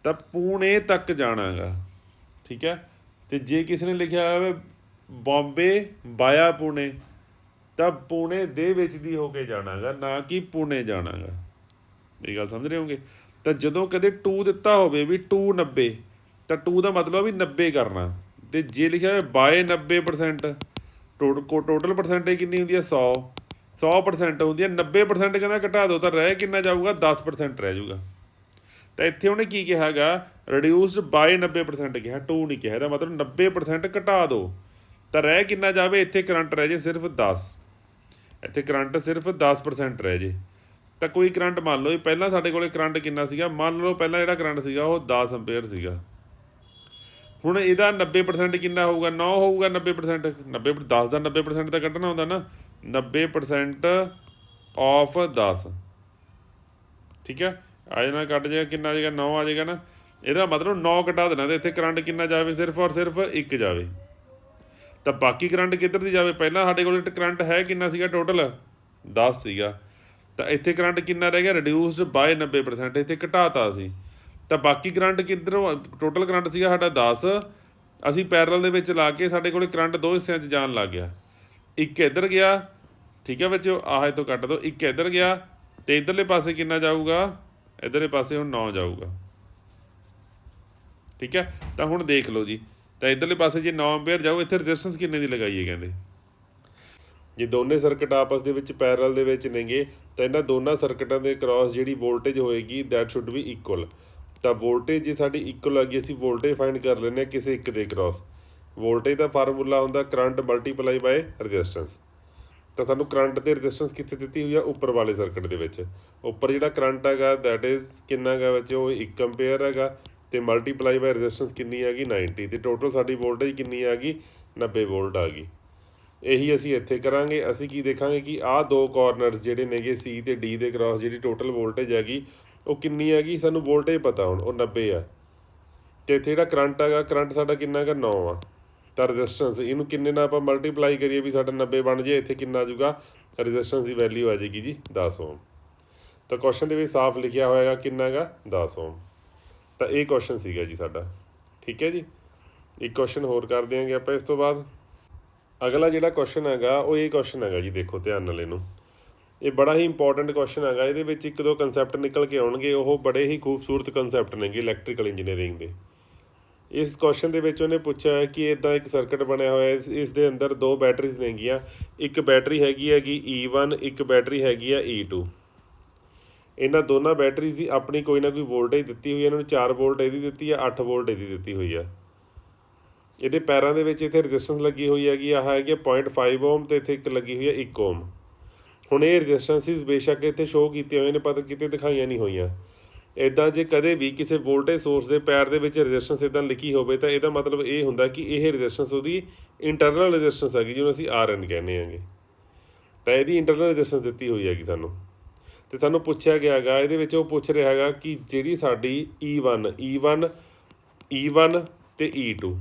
ਤਾਂ ਪੂਣੇ ਤੱਕ ਜਾਣਾ ਗਾ, ਠੀਕ ਹੈ। ਅਤੇ ਜੇ ਕਿਸੇ ਨੇ ਲਿਖਿਆ ਹੋਵੇ ਬੋਂਬੇ ਬਾਇਆ ਪੂਣੇ, ਤਾਂ ਪੂਣੇ ਦੇ ਵਿੱਚ ਦੀ ਹੋ ਕੇ ਜਾਣਾ ਗਾ, ਨਾ ਕਿ ਪੂਣੇ ਜਾਣਾ ਗਾ। ਮੇਰੀ ਗੱਲ ਸਮਝ ਰਹੇ ਹੋਗੇ। ਤਾਂ ਜਦੋਂ ਕਦੇ ਟੂ ਦਿੱਤਾ ਹੋਵੇ ਵੀ 290, ਤਾਂ ਟੂ ਦਾ ਮਤਲਬ ਵੀ 90 ਕਰਨਾ। ਅਤੇ ਜੇ ਲਿਖਿਆ ਹੋਵੇ ਬਾਏ 90%, ਟੋਟਲ ਪਰਸੈਂਟੇਜ ਕਿੰਨੀ ਹੁੰਦੀ ਹੈ 100% ਹੁੰਦੀ ਹੈ। 90% ਕਹਿੰਦਾ ਘਟਾ ਦਿਓ, ਤਾਂ ਰਹਿ ਕਿੰਨਾ ਜਾਊਗਾ 10% ਰਹਿ ਜਾਊਗਾ। ਤਾਂ ਇੱਥੇ ਉਹਨੇ ਕੀ ਕਿਹਾ ਗਾ, ਰਿਡਿਊਸਡ ਬਾਏ 90% ਕਿਹਾ, ਟੂ ਨਹੀਂ ਕਿਹਾ। ਇਹਦਾ ਮਤਲਬ 90% ਘਟਾ ਦਿਓ, ਤਾਂ ਰਹਿ ਕਿੰਨਾ ਜਾਵੇ, ਇੱਥੇ ਕਰੰਟ ਰਹਿ ਜੇ ਸਿਰਫ 10, ਇੱਥੇ ਕਰੰਟ ਸਿਰਫ 10% ਰਹਿ ਜੇ। ਤਾਂ ਕੋਈ ਕਰੰਟ ਮੰਨ ਲਓ ਪਹਿਲਾਂ ਸਾਡੇ ਕੋਲ ਕਰੰਟ ਕਿੰਨਾ ਸੀਗਾ, ਮੰਨ ਲਓ ਪਹਿਲਾਂ ਜਿਹੜਾ ਕਰੰਟ ਸੀਗਾ ਉਹ 10 ਐਂਪੀਅਰ ਸੀਗਾ। ਹੁਣ ਇਹਦਾ 90% ਕਿੰਨਾ ਹੋਊਗਾ, 9 ਹੋਊਗਾ। 90% 10 ਦਾ 90% ਤਾਂ ਕੱਢਣਾ ਹੁੰਦਾ ਨਾ, 90% ਆਫ 10, ਠੀਕ ਹੈ। ਆ ਜਾਣਾ ਕੱਟ ਜਾਏਗਾ, ਕਿੰਨਾ ਆ ਜਾਏਗਾ 9 ਆ ਜਾਏਗਾ ਨਾ। ਇਹਦਾ ਮਤਲਬ 9 ਘਟਾ ਦੇਣਾ, ਅਤੇ ਇੱਥੇ ਕਰੰਟ ਕਿੰਨਾ ਜਾਵੇ, ਸਿਰਫ ਔਰ ਸਿਰਫ 1 ਜਾਵੇ। ਤਾਂ ਬਾਕੀ ਕਰੰਟ ਕਿੱਧਰ ਦੀ ਜਾਵੇ, ਪਹਿਲਾਂ ਸਾਡੇ ਕੋਲ ਕਰੰਟ ਹੈ ਕਿੰਨਾ ਸੀਗਾ, ਟੋਟਲ 10 ਸੀਗਾ। ਤਾਂ ਇੱਥੇ ਕਰੰਟ ਕਿੰਨਾ ਰਹਿ ਗਿਆ, ਰਿਡਿਊਸਡ ਬਾਏ 90%, ਇੱਥੇ ਘਟਾਤਾ ਅਸੀਂ। ਤਾਂ ਬਾਕੀ ਕਰੰਟ ਕਿੱਧਰੋਂ, ਟੋਟਲ ਕਰੰਟ ਸੀਗਾ ਸਾਡਾ 10, ਅਸੀਂ ਪੈਰਲ ਦੇ ਵਿੱਚ ਲਾ ਕੇ ਸਾਡੇ ਕੋਲ ਕਰੰਟ ਦੋ ਹਿੱਸਿਆਂ 'ਚ ਜਾਣ ਲੱਗ ਗਿਆ। ਇੱਕ ਇੱਧਰ ਗਿਆ, ਠੀਕ ਹੈ ਬੱਚਿਓ, ਆਹ ਤੋਂ ਕੱਟ ਦਿਓ, ਇੱਕ ਇੱਧਰ ਗਿਆ, ਅਤੇ ਇੱਧਰਲੇ ਪਾਸੇ ਕਿੰਨਾ ਜਾਊਗਾ, ਇੱਧਰਲੇ ਪਾਸੇ ਹੁਣ 9 ਜਾਊਗਾ, ਠੀਕ ਹੈ। ਤਾਂ ਹੁਣ ਦੇਖ ਲਓ ਜੀ, ਤਾਂ ਇੱਧਰਲੇ ਪਾਸੇ ਜੇ 9 ਐਂਪੀਅਰ ਜਾਊ, ਇੱਥੇ ਰੈਜ਼ਿਸਟੈਂਸ ਕਿੰਨੇ ਦੀ ਲਗਾਈਏ ਕਹਿੰਦੇ। ਜੇ ਦੋਨੇ ਸਰਕਟ ਆਪਸ ਦੇ ਵਿੱਚ ਪੈਰਲ ਦੇ ਵਿੱਚ ਨੇਗੇ, ਤਾਂ ਇਹਨਾਂ ਦੋਨਾਂ ਸਰਕਟਾਂ ਦੇ ਕ੍ਰਾਸ ਜਿਹੜੀ ਵੋਲਟੇਜ ਹੋਏਗੀ ਦੈਟ ਸ਼ੁੱਡ ਵੀ ਇਕੁਅਲ। ਤਾਂ ਵੋਲਟੇਜ ਜੇ ਸਾਡੀ ਇਕੁਅਲ ਆ ਗਈ, ਅਸੀਂ ਵੋਲਟੇਜ ਫਾਈਂਡ ਕਰ ਲੈਂਦੇ ਹਾਂ ਕਿਸੇ ਇੱਕ ਦੇ ਕ੍ਰਾਸ। ਵੋਲਟੇਜ ਦਾ ਫਾਰਮੂਲਾ ਹੁੰਦਾ ਕਰੰਟ ਮਲਟੀਪਲਾਈ ਬਾਏ ਰੈਜ਼ਿਸਟੈਂਸ। ਤਾਂ ਸਾਨੂੰ ਕਰੰਟ ਅਤੇ ਰੈਜ਼ਿਸਟੈਂਸ ਕਿੱਥੇ ਦਿੱਤੀ ਹੋਈ ਆ, ਉੱਪਰ ਵਾਲੇ ਸਰਕਟ ਦੇ ਵਿੱਚ। ਉੱਪਰ ਜਿਹੜਾ ਕਰੰਟ ਹੈਗਾ ਦੈਟ ਇਜ਼ ਕਿੰਨਾ ਹੈਗਾ ਵਿੱਚ, ਉਹ 1 ਐਂਪੀਅਰ ਹੈਗਾ, ਅਤੇ ਮਲਟੀਪਲਾਈ ਬਾਏ ਰੈਜ਼ਿਸਟੈਂਸ ਕਿੰਨੀ ਹੈਗੀ 90, ਅਤੇ ਟੋਟਲ ਸਾਡੀ ਵੋਲਟੇਜ ਕਿੰਨੀ ਆ ਗਈ 90 ਵੋਲਟ ਆ ਗਈ। ਇਹੀ ਅਸੀਂ ਇੱਥੇ ਕਰਾਂਗੇ। ਅਸੀਂ ਕੀ ਦੇਖਾਂਗੇ ਕਿ ਆਹ ਦੋ ਕਾਰਨਰਸ ਜਿਹੜੇ ਨੇਗੇ ਸੀ ਅਤੇ ਡੀ ਦੇ ਕ੍ਰਾਸ ਜਿਹੜੀ ਟੋਟਲ ਵੋਲਟੇਜ ਹੈਗੀ ਉਹ ਕਿੰਨੀ ਹੈਗੀ, ਸਾਨੂੰ ਵੋਲਟੇਜ ਪਤਾ ਹੁਣ ਉਹ 90 ਆ। ਅਤੇ ਇੱਥੇ ਜਿਹੜਾ ਕਰੰਟ ਹੈਗਾ, ਕਰੰਟ ਸਾਡਾ ਕਿੰਨਾ ਹੈਗਾ 9 ਆ। ਤਾਂ ਰੈਜ਼ਿਸਟੈਂਸ ਇਹਨੂੰ ਕਿੰਨੇ ਨਾਲ ਆਪਾਂ ਮਲਟੀਪਲਾਈ ਕਰੀਏ ਵੀ ਸਾਡਾ 90 ਬਣ ਜਾਏ, ਇੱਥੇ ਕਿੰਨਾ ਆ ਜਾਊਗਾ, ਰੈਜ਼ਿਸਟੈਂਸ ਦੀ ਵੈਲਿਊ ਆ ਜਾਏਗੀ ਜੀ 10 ਓਮ। ਤਾਂ ਕੁਐਸਚਨ ਦੇ ਵਿੱਚ ਸਾਫ਼ ਲਿਖਿਆ ਹੋਇਆ ਕਿੰਨਾ ਹੈਗਾ 10 ਓਮ। ਤਾਂ ਇਹ ਕੁਐਸਚਨ ਸੀਗਾ ਜੀ ਸਾਡਾ, ਠੀਕ ਹੈ ਜੀ। ਇੱਕ ਕੁਐਸਚਨ ਹੋਰ ਕਰ ਦਿਆਂਗੇ ਆਪਾਂ ਇਸ ਤੋਂ ਬਾਅਦ। ਅਗਲਾ ਜਿਹੜਾ ਕੁਐਸਚਨ ਹੈਗਾ ਉਹ ਇਹ ਕੁਐਸਚਨ ਹੈਗਾ ਜੀ, ਦੇਖੋ ਧਿਆਨ ਨਾਲ ਇਹਨੂੰ, ਇਹ ਬੜਾ ਹੀ ਇੰਪੋਰਟੈਂਟ ਕੁਐਸਚਨ ਹੈਗਾ। ਇਹਦੇ ਵਿੱਚ ਇੱਕ ਦੋ ਕੰਸੈਪਟ ਨਿਕਲ ਕੇ ਆਉਣਗੇ, ਉਹ ਬੜੇ ਹੀ ਖੂਬਸੂਰਤ ਕੰਸੈਪਟ ਨੇਗੇ ਇਲੈਕਟ੍ਰੀਕਲ ਇੰਜੀਨੀਅਰਿੰਗ ਦੇ। ਇਸ ਕੁਐਸਚਨ ਦੇ ਵਿੱਚ ਉਹਨੇ ਪੁੱਛਿਆ ਹੈ ਕਿ ਇੱਦਾਂ ਇੱਕ ਸਰਕਟ ਬਣਿਆ ਹੋਇਆ, ਇਸ ਦੇ ਅੰਦਰ ਦੋ ਬੈਟਰੀਜ਼ ਨੇਗੀਆਂ। ਇੱਕ ਬੈਟਰੀ ਹੈਗੀ E1, ਇੱਕ ਬੈਟਰੀ ਹੈਗੀ ਆ E2। ਇਹਨਾਂ ਦੋਨਾਂ ਬੈਟਰੀਜ਼ ਦੀ ਆਪਣੀ ਕੋਈ ਨਾ ਕੋਈ ਵੋਲਟੇਜ ਦਿੱਤੀ ਹੋਈ ਹੈ। ਇਹਨਾਂ ਨੂੰ 4 ਵੋਲਟ ਇਹਦੀ ਦਿੱਤੀ ਹੈ, 8 ਵੋਲਟ ਇਹਦੀ ਦਿੱਤੀ ਹੋਈ ਆ। ਇਹਦੇ ਪੈਰਾਂ ਦੇ ਵਿੱਚ ਇੱਥੇ ਰੈਜ਼ਿਸਟੈਂਸ ਲੱਗੀ ਹੋਈ ਹੈਗੀ, ਆਹ ਹੈਗੀ 0.5 ਓਮ, ਅਤੇ ਇੱਥੇ ਇੱਕ ਲੱਗੀ ਹੋਈ ਹੈ 1 ਓਮ। ਹੁਣ ਇਹ ਰੈਜ਼ਿਸਟੈਂਸਿਸ ਬੇਸ਼ੱਕ ਇੱਥੇ ਸ਼ੋਅ ਕੀਤੀਆਂ ਹੋਈਆਂ ਨੇ, ਪਰ ਕਿਤੇ ਦਿਖਾਈਆਂ ਨਹੀਂ ਹੋਈਆਂ। ਇੱਦਾਂ ਜੇ ਕਦੇ ਵੀ ਕਿਸੇ ਵੋਲਟੇਜ ਸੋਰਸ ਦੇ ਪੈਰ ਦੇ ਵਿੱਚ ਰੈਜ਼ਿਸਟੈਂਸ ਇੱਦਾਂ ਲਿਖੀ ਹੋਵੇ, ਤਾਂ ਇਹਦਾ ਮਤਲਬ ਇਹ ਹੁੰਦਾ ਕਿ ਇਹ ਰੈਜ਼ਿਸਟੈਂਸ ਉਹਦੀ ਇੰਟਰਨਲ ਰੈਜ਼ਿਸਟੈਂਸ ਹੈਗੀ, ਜਿਹਨੂੰ ਅਸੀਂ RN ਕਹਿੰਦੇ ਹੈਗੇ। ਤਾਂ ਇਹਦੀ ਇੰਟਰਨਲ ਰੈਜ਼ਿਸਟੈਂਸ ਦਿੱਤੀ ਹੋਈ ਹੈਗੀ ਸਾਨੂੰ, ਅਤੇ ਸਾਨੂੰ ਪੁੱਛਿਆ ਗਿਆ ਹੈਗਾ, ਇਹਦੇ ਵਿੱਚ ਉਹ ਪੁੱਛ ਰਿਹਾ ਹੈਗਾ ਕਿ ਜਿਹੜੀ ਸਾਡੀ E1 ਅਤੇ E2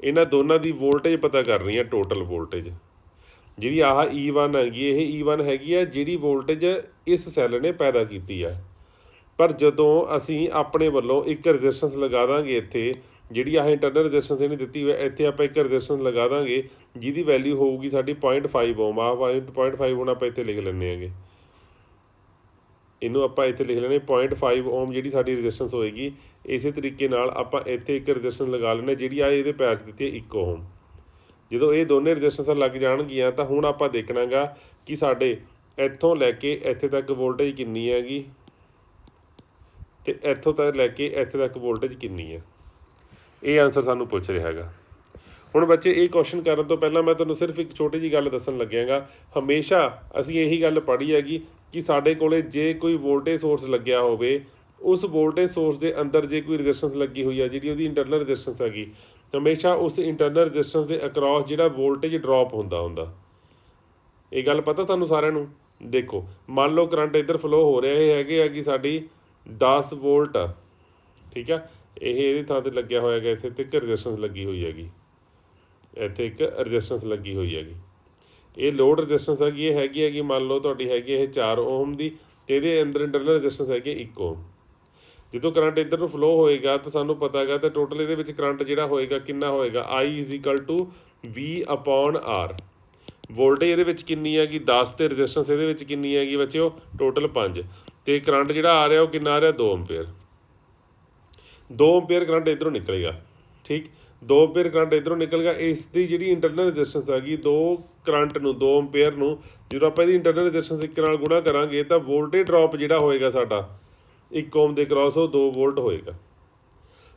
ਇਹਨਾਂ ਦੋਨਾਂ ਦੀ ਵੋਲਟੇਜ ਪਤਾ ਕਰਨੀ ਹੈ, ਟੋਟਲ ਵੋਲਟੇਜ। ਜਿਹੜੀ ਆਹ E1 ਹੈਗੀ, ਇਹ E1 ਹੈਗੀ ਆ ਜਿਹੜੀ ਵੋਲਟੇਜ ਇਸ ਸੈੱਲ ਨੇ ਪੈਦਾ ਕੀਤੀ ਆ। ਪਰ ਜਦੋਂ ਅਸੀਂ ਆਪਣੇ ਵੱਲੋਂ ਇੱਕ ਰੈਜ਼ਿਸਟੈਂਸ ਲਗਾ ਦਾਂਗੇ ਇੱਥੇ, ਜਿਹੜੀ ਆਹ ਇੰਟਰਨਲ ਰੈਜ਼ਿਸਟੈਂਸ ਇਹਨੇ ਦਿੱਤੀ ਹੋਈ, ਇੱਥੇ ਆਪਾਂ ਇੱਕ ਰੈਜ਼ਿਸਟੈਂਸ ਲਗਾ ਦਾਂਗੇ ਜਿਹਦੀ ਵੈਲਿਊ ਹੋਊਗੀ ਸਾਡੀ 0.5 ਓਮ। ਆਹ 0.5 ਹੁਣ ਆਪਾਂ ਇੱਥੇ ਲਿਖ ਲੈਂਦੇ ਹੈਗੇ, ਇਹਨੂੰ ਆਪਾਂ ਇੱਥੇ ਲਿਖ ਲੈਂਦੇ 0.5 ਓਮ ਜਿਹੜੀ ਸਾਡੀ ਰੈਜ਼ਿਸਟੈਂਸ ਹੋਏਗੀ। ਇਸੇ ਤਰੀਕੇ ਨਾਲ ਆਪਾਂ ਇੱਥੇ ਇੱਕ ਰੈਜ਼ਿਸਟੈਂਸ ਲਗਾ ਲੈਂਦੇ ਜਿਹੜੀ ਆ ਇਹਦੇ ਪੈਰ 'ਚ ਦਿੱਤੀ ਹੈ 1 ਓਮ। ਜਦੋਂ ਇਹ ਦੋਨੇ ਰੈਜ਼ਿਸਟੈਂਸਾਂ ਲੱਗ ਜਾਣਗੀਆਂ, ਤਾਂ ਹੁਣ ਆਪਾਂ ਦੇਖਣਾ ਗਾ ਕਿ ਸਾਡੇ ਇੱਥੋਂ ਲੈ ਕੇ ਇੱਥੇ ਤੱਕ ਵੋਲਟੇਜ ਕਿੰਨੀ ਹੈਗੀ, ਤੇ ਇੱਥੋਂ ਤੱਕ ਲੈ ਕੇ ਇੱਥੇ ਤੱਕ ਵੋਲਟੇਜ ਕਿੰਨੀ ਹੈ, ਇਹ ਆਨਸਰ ਸਾਨੂੰ ਪੁੱਛ ਰਿਹਾ ਹੈਗਾ। ਹੁਣ ਬੱਚੇ ਇਹ ਕੁਐਸਚਨ ਕਰਨ ਤੋਂ ਪਹਿਲਾਂ ਮੈਂ ਤੁਹਾਨੂੰ ਸਿਰਫ ਇੱਕ ਛੋਟੀ ਜਿਹੀ ਗੱਲ ਦੱਸਣ ਲੱਗਿਆਗਾ। ਹਮੇਸ਼ਾ ਅਸੀਂ ਇਹੀ ਗੱਲ ਪੜ੍ਹੀ ਹੈਗੀ ਕਿ ਸਾਡੇ ਕੋਲੇ ਜੇ ਕੋਈ ਵੋਲਟੇਜ ਸੋਰਸ ਲੱਗਿਆ ਹੋਵੇ, ਉਸ ਵੋਲਟੇਜ ਸੋਰਸ ਦੇ ਅੰਦਰ ਜੇ ਕੋਈ ਰੈਜ਼ਿਸਟੈਂਸ ਲੱਗੀ ਹੋਈ ਹੈ ਜਿਹੜੀ ਉਹਦੀ ਇੰਟਰਨਲ ਰੈਜ਼ਿਸਟੈਂਸ ਹੈਗੀ, ਹਮੇਸ਼ਾ ਉਸ ਇੰਟਰਨਲ ਰੈਜ਼ਿਸਟੈਂਸ ਦੇ ਅਕਰੋਸ ਜਿਹੜਾ ਵੋਲਟੇਜ ਡ੍ਰੌਪ ਹੁੰਦਾ। ਇਹ ਗੱਲ ਪਤਾ ਸਾਨੂੰ ਸਾਰਿਆਂ ਨੂੰ। ਦੇਖੋ ਮੰਨ ਲਓ ਕਰੰਟ ਇੱਧਰ ਫਲੋ ਹੋ ਰਿਹਾ, ਇਹ ਹੈਗੇ ਆ ਕਿ ਸਾਡੀ 10 ਵੋਲਟ ਆ, ਠੀਕ ਆ। ਇਹ ਇਹਦੀ ਥਾਂ 'ਤੇ ਲੱਗਿਆ ਹੋਇਆ ਹੈਗਾ, ਇੱਥੇ ਇੱਕ ਰੈਜ਼ਿਸਟੈਂਸ ਲੱਗੀ ਹੋਈ ਹੈਗੀ, ਇੱਥੇ ਇੱਕ ਰੈਜ਼ਿਸਟੈਂਸ ਲੱਗੀ ਹੋਈ ਹੈਗੀ। ਇਹ ਲੋਡ ਰੈਜ਼ਿਸਟੈਂਸ ਹੈਗੀ, ਇਹ ਹੈਗੀ ਮੰਨ ਲਓ ਤੁਹਾਡੀ ਹੈਗੀ ਇਹ 4 ਓਮ ਦੀ, ਅਤੇ ਇਹਦੇ ਅੰਦਰ ਇੰਟਰਨਲ ਰੈਜ਼ਿਸਟੈਂਸ ਹੈਗੀ 1 ਓਮ। ਜਦੋਂ ਕਰੰਟ ਇੱਧਰ ਨੂੰ ਫਲੋ ਹੋਏਗਾ ਤਾਂ ਸਾਨੂੰ ਪਤਾ ਹੈਗਾ ਤਾਂ ਟੋਟਲ ਇਹਦੇ ਵਿੱਚ ਕਰੰਟ ਜਿਹੜਾ ਹੋਏਗਾ ਕਿੰਨਾ ਹੋਏਗਾ, I V/R। ਵੋਲਟੇਜ ਇਹਦੇ ਵਿੱਚ ਕਿੰਨੀ ਹੈਗੀ 10, ਅਤੇ ਰੈਜ਼ਿਸਟੈਂਸ ਇਹਦੇ ਵਿੱਚ ਕਿੰਨੀ ਹੈਗੀ ਬੱਚਿਓ ਟੋਟਲ 5, ਅਤੇ ਕਰੰਟ ਜਿਹੜਾ ਆ ਰਿਹਾ ਉਹ ਕਿੰਨਾ ਆ ਰਿਹਾ 2 ਐਂਪੀਅਰ। 2 ਐਂਪੀਅਰ ਕਰੰਟ ਇੱਧਰੋਂ ਨਿਕਲੇਗਾ, ਠੀਕ। 2 ਐਂਪੀਅਰ ਕਰੰਟ ਇੱਧਰੋਂ ਨਿਕਲ ਗਿਆ। ਇਸ ਦੀ ਜਿਹੜੀ ਇੰਟਰਨਲ ਰੈਜ਼ਿਸਟੈਂਸ ਹੈਗੀ 2 ਕਰੰਟ ਨੂੰ 2 ਐਂਪੀਅਰ ਨੂੰ ਜਦੋਂ ਆਪਾਂ ਇਹਦੀ ਇੰਟਰਨਲ ਰੈਜ਼ਿਸਟੈਂਸ 1 ਨਾਲ ਗੁਣਾ ਕਰਾਂਗੇ ਤਾਂ ਵੋਲਟੇਜ ਡ੍ਰੌਪ ਜਿਹੜਾ ਹੋਏਗਾ ਸਾਡਾ 1 ਓਮ ਦੇ ਕ੍ਰਾਸ ਉਹ 2 ਵੋਲਟ ਹੋਏਗਾ।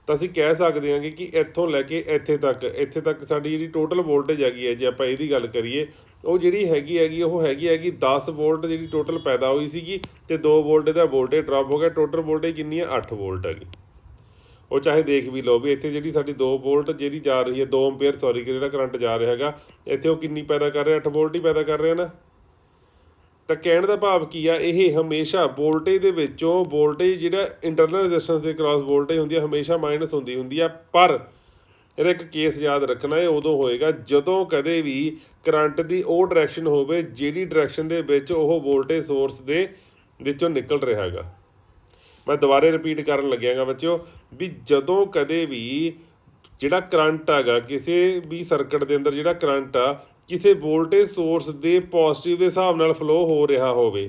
ਤਾਂ ਅਸੀਂ ਕਹਿ ਸਕਦੇ ਹਾਂ ਕਿ ਇੱਥੋਂ ਲੈ ਕੇ ਇੱਥੇ ਤੱਕ ਸਾਡੀ ਜਿਹੜੀ ਟੋਟਲ ਵੋਲਟੇਜ ਹੈਗੀ ਹੈ, ਜੇ ਆਪਾਂ ਇਹਦੀ ਗੱਲ ਕਰੀਏ, ਉਹ ਜਿਹੜੀ ਹੈਗੀ ਉਹ ਹੈਗੀ 10 ਵੋਲਟ ਜਿਹੜੀ ਟੋਟਲ ਪੈਦਾ ਹੋਈ ਸੀਗੀ, ਅਤੇ 2 ਵੋਲਟ ਦਾ ਵੋਲਟੇਜ ਡ੍ਰੌਪ ਹੋ ਗਿਆ। ਟੋਟਲ ਵੋਲਟੇਜ ਕਿੰਨੀ ਹੈ 8 ਵੋਲਟ ਹੈਗੀ। ਉਹ ਚਾਹੇ ਦੇਖ ਵੀ ਲਓ ਵੀ ਇੱਥੇ ਜਿਹੜੀ ਸਾਡੀ 2 ਵੋਲਟ ਜਿਹੜੀ ਜਾ ਰਹੀ ਹੈ 2 ਐਂਪੀਅਰ ਜਿਹੜਾ ਕਰੰਟ ਜਾ ਰਿਹਾ ਹੈਗਾ, ਇੱਥੇ ਉਹ ਕਿੰਨੀ ਪੈਦਾ ਕਰ ਰਿਹਾ 8 ਵੋਲਟ ਹੀ ਪੈਦਾ ਕਰ ਰਿਹਾ ਨਾ। ਤਾਂ ਕਹਿਣ ਦਾ ਭਾਵ ਕੀ ਆ, ਇਹ ਹਮੇਸ਼ਾ ਵੋਲਟੇਜ ਦੇ ਵਿੱਚੋਂ ਵੋਲਟੇਜ ਜਿਹੜਾ ਇੰਟਰਨਲ ਰੈਜ਼ਿਸਟੈਂਸ ਦੇ ਕ੍ਰਾਸ ਵੋਲਟੇਜ ਹੁੰਦੀ ਹੈ ਹਮੇਸ਼ਾ ਮਾਈਨਸ ਹੁੰਦੀ ਆ। ਪਰ ਇਹਦਾ ਇੱਕ ਕੇਸ ਯਾਦ ਰੱਖਣਾ, ਇਹ ਉਦੋਂ ਹੋਏਗਾ ਜਦੋਂ ਕਦੇ ਵੀ ਕਰੰਟ ਦੀ ਉਹ ਡਾਇਰੈਕਸ਼ਨ ਹੋਵੇ ਜਿਹੜੀ ਡਾਇਰੈਕਸ਼ਨ ਦੇ ਵਿੱਚ ਉਹ ਵੋਲਟੇਜ ਸੋਰਸ ਦੇ ਵਿੱਚੋਂ ਨਿਕਲ ਰਿਹਾ ਹੈਗਾ। ਮੈਂ ਦੁਬਾਰੇ ਰਿਪੀਟ ਕਰਨ ਲੱਗਿਆਗਾ ਬੱਚਿਓ, ਵੀ ਜਦੋਂ ਕਦੇ ਵੀ ਜਿਹੜਾ ਕਰੰਟ ਹੈਗਾ ਕਿਸੇ ਵੀ ਸਰਕਟ ਦੇ ਅੰਦਰ ਜਿਹੜਾ ਕਰੰਟ ਆ ਕਿਸੇ ਵੋਲਟੇਜ ਸੋਰਸ ਦੇ ਪੋਜ਼ਿਟਿਵ ਦੇ ਹਿਸਾਬ ਨਾਲ ਫਲੋ ਹੋ ਰਿਹਾ ਹੋਵੇ,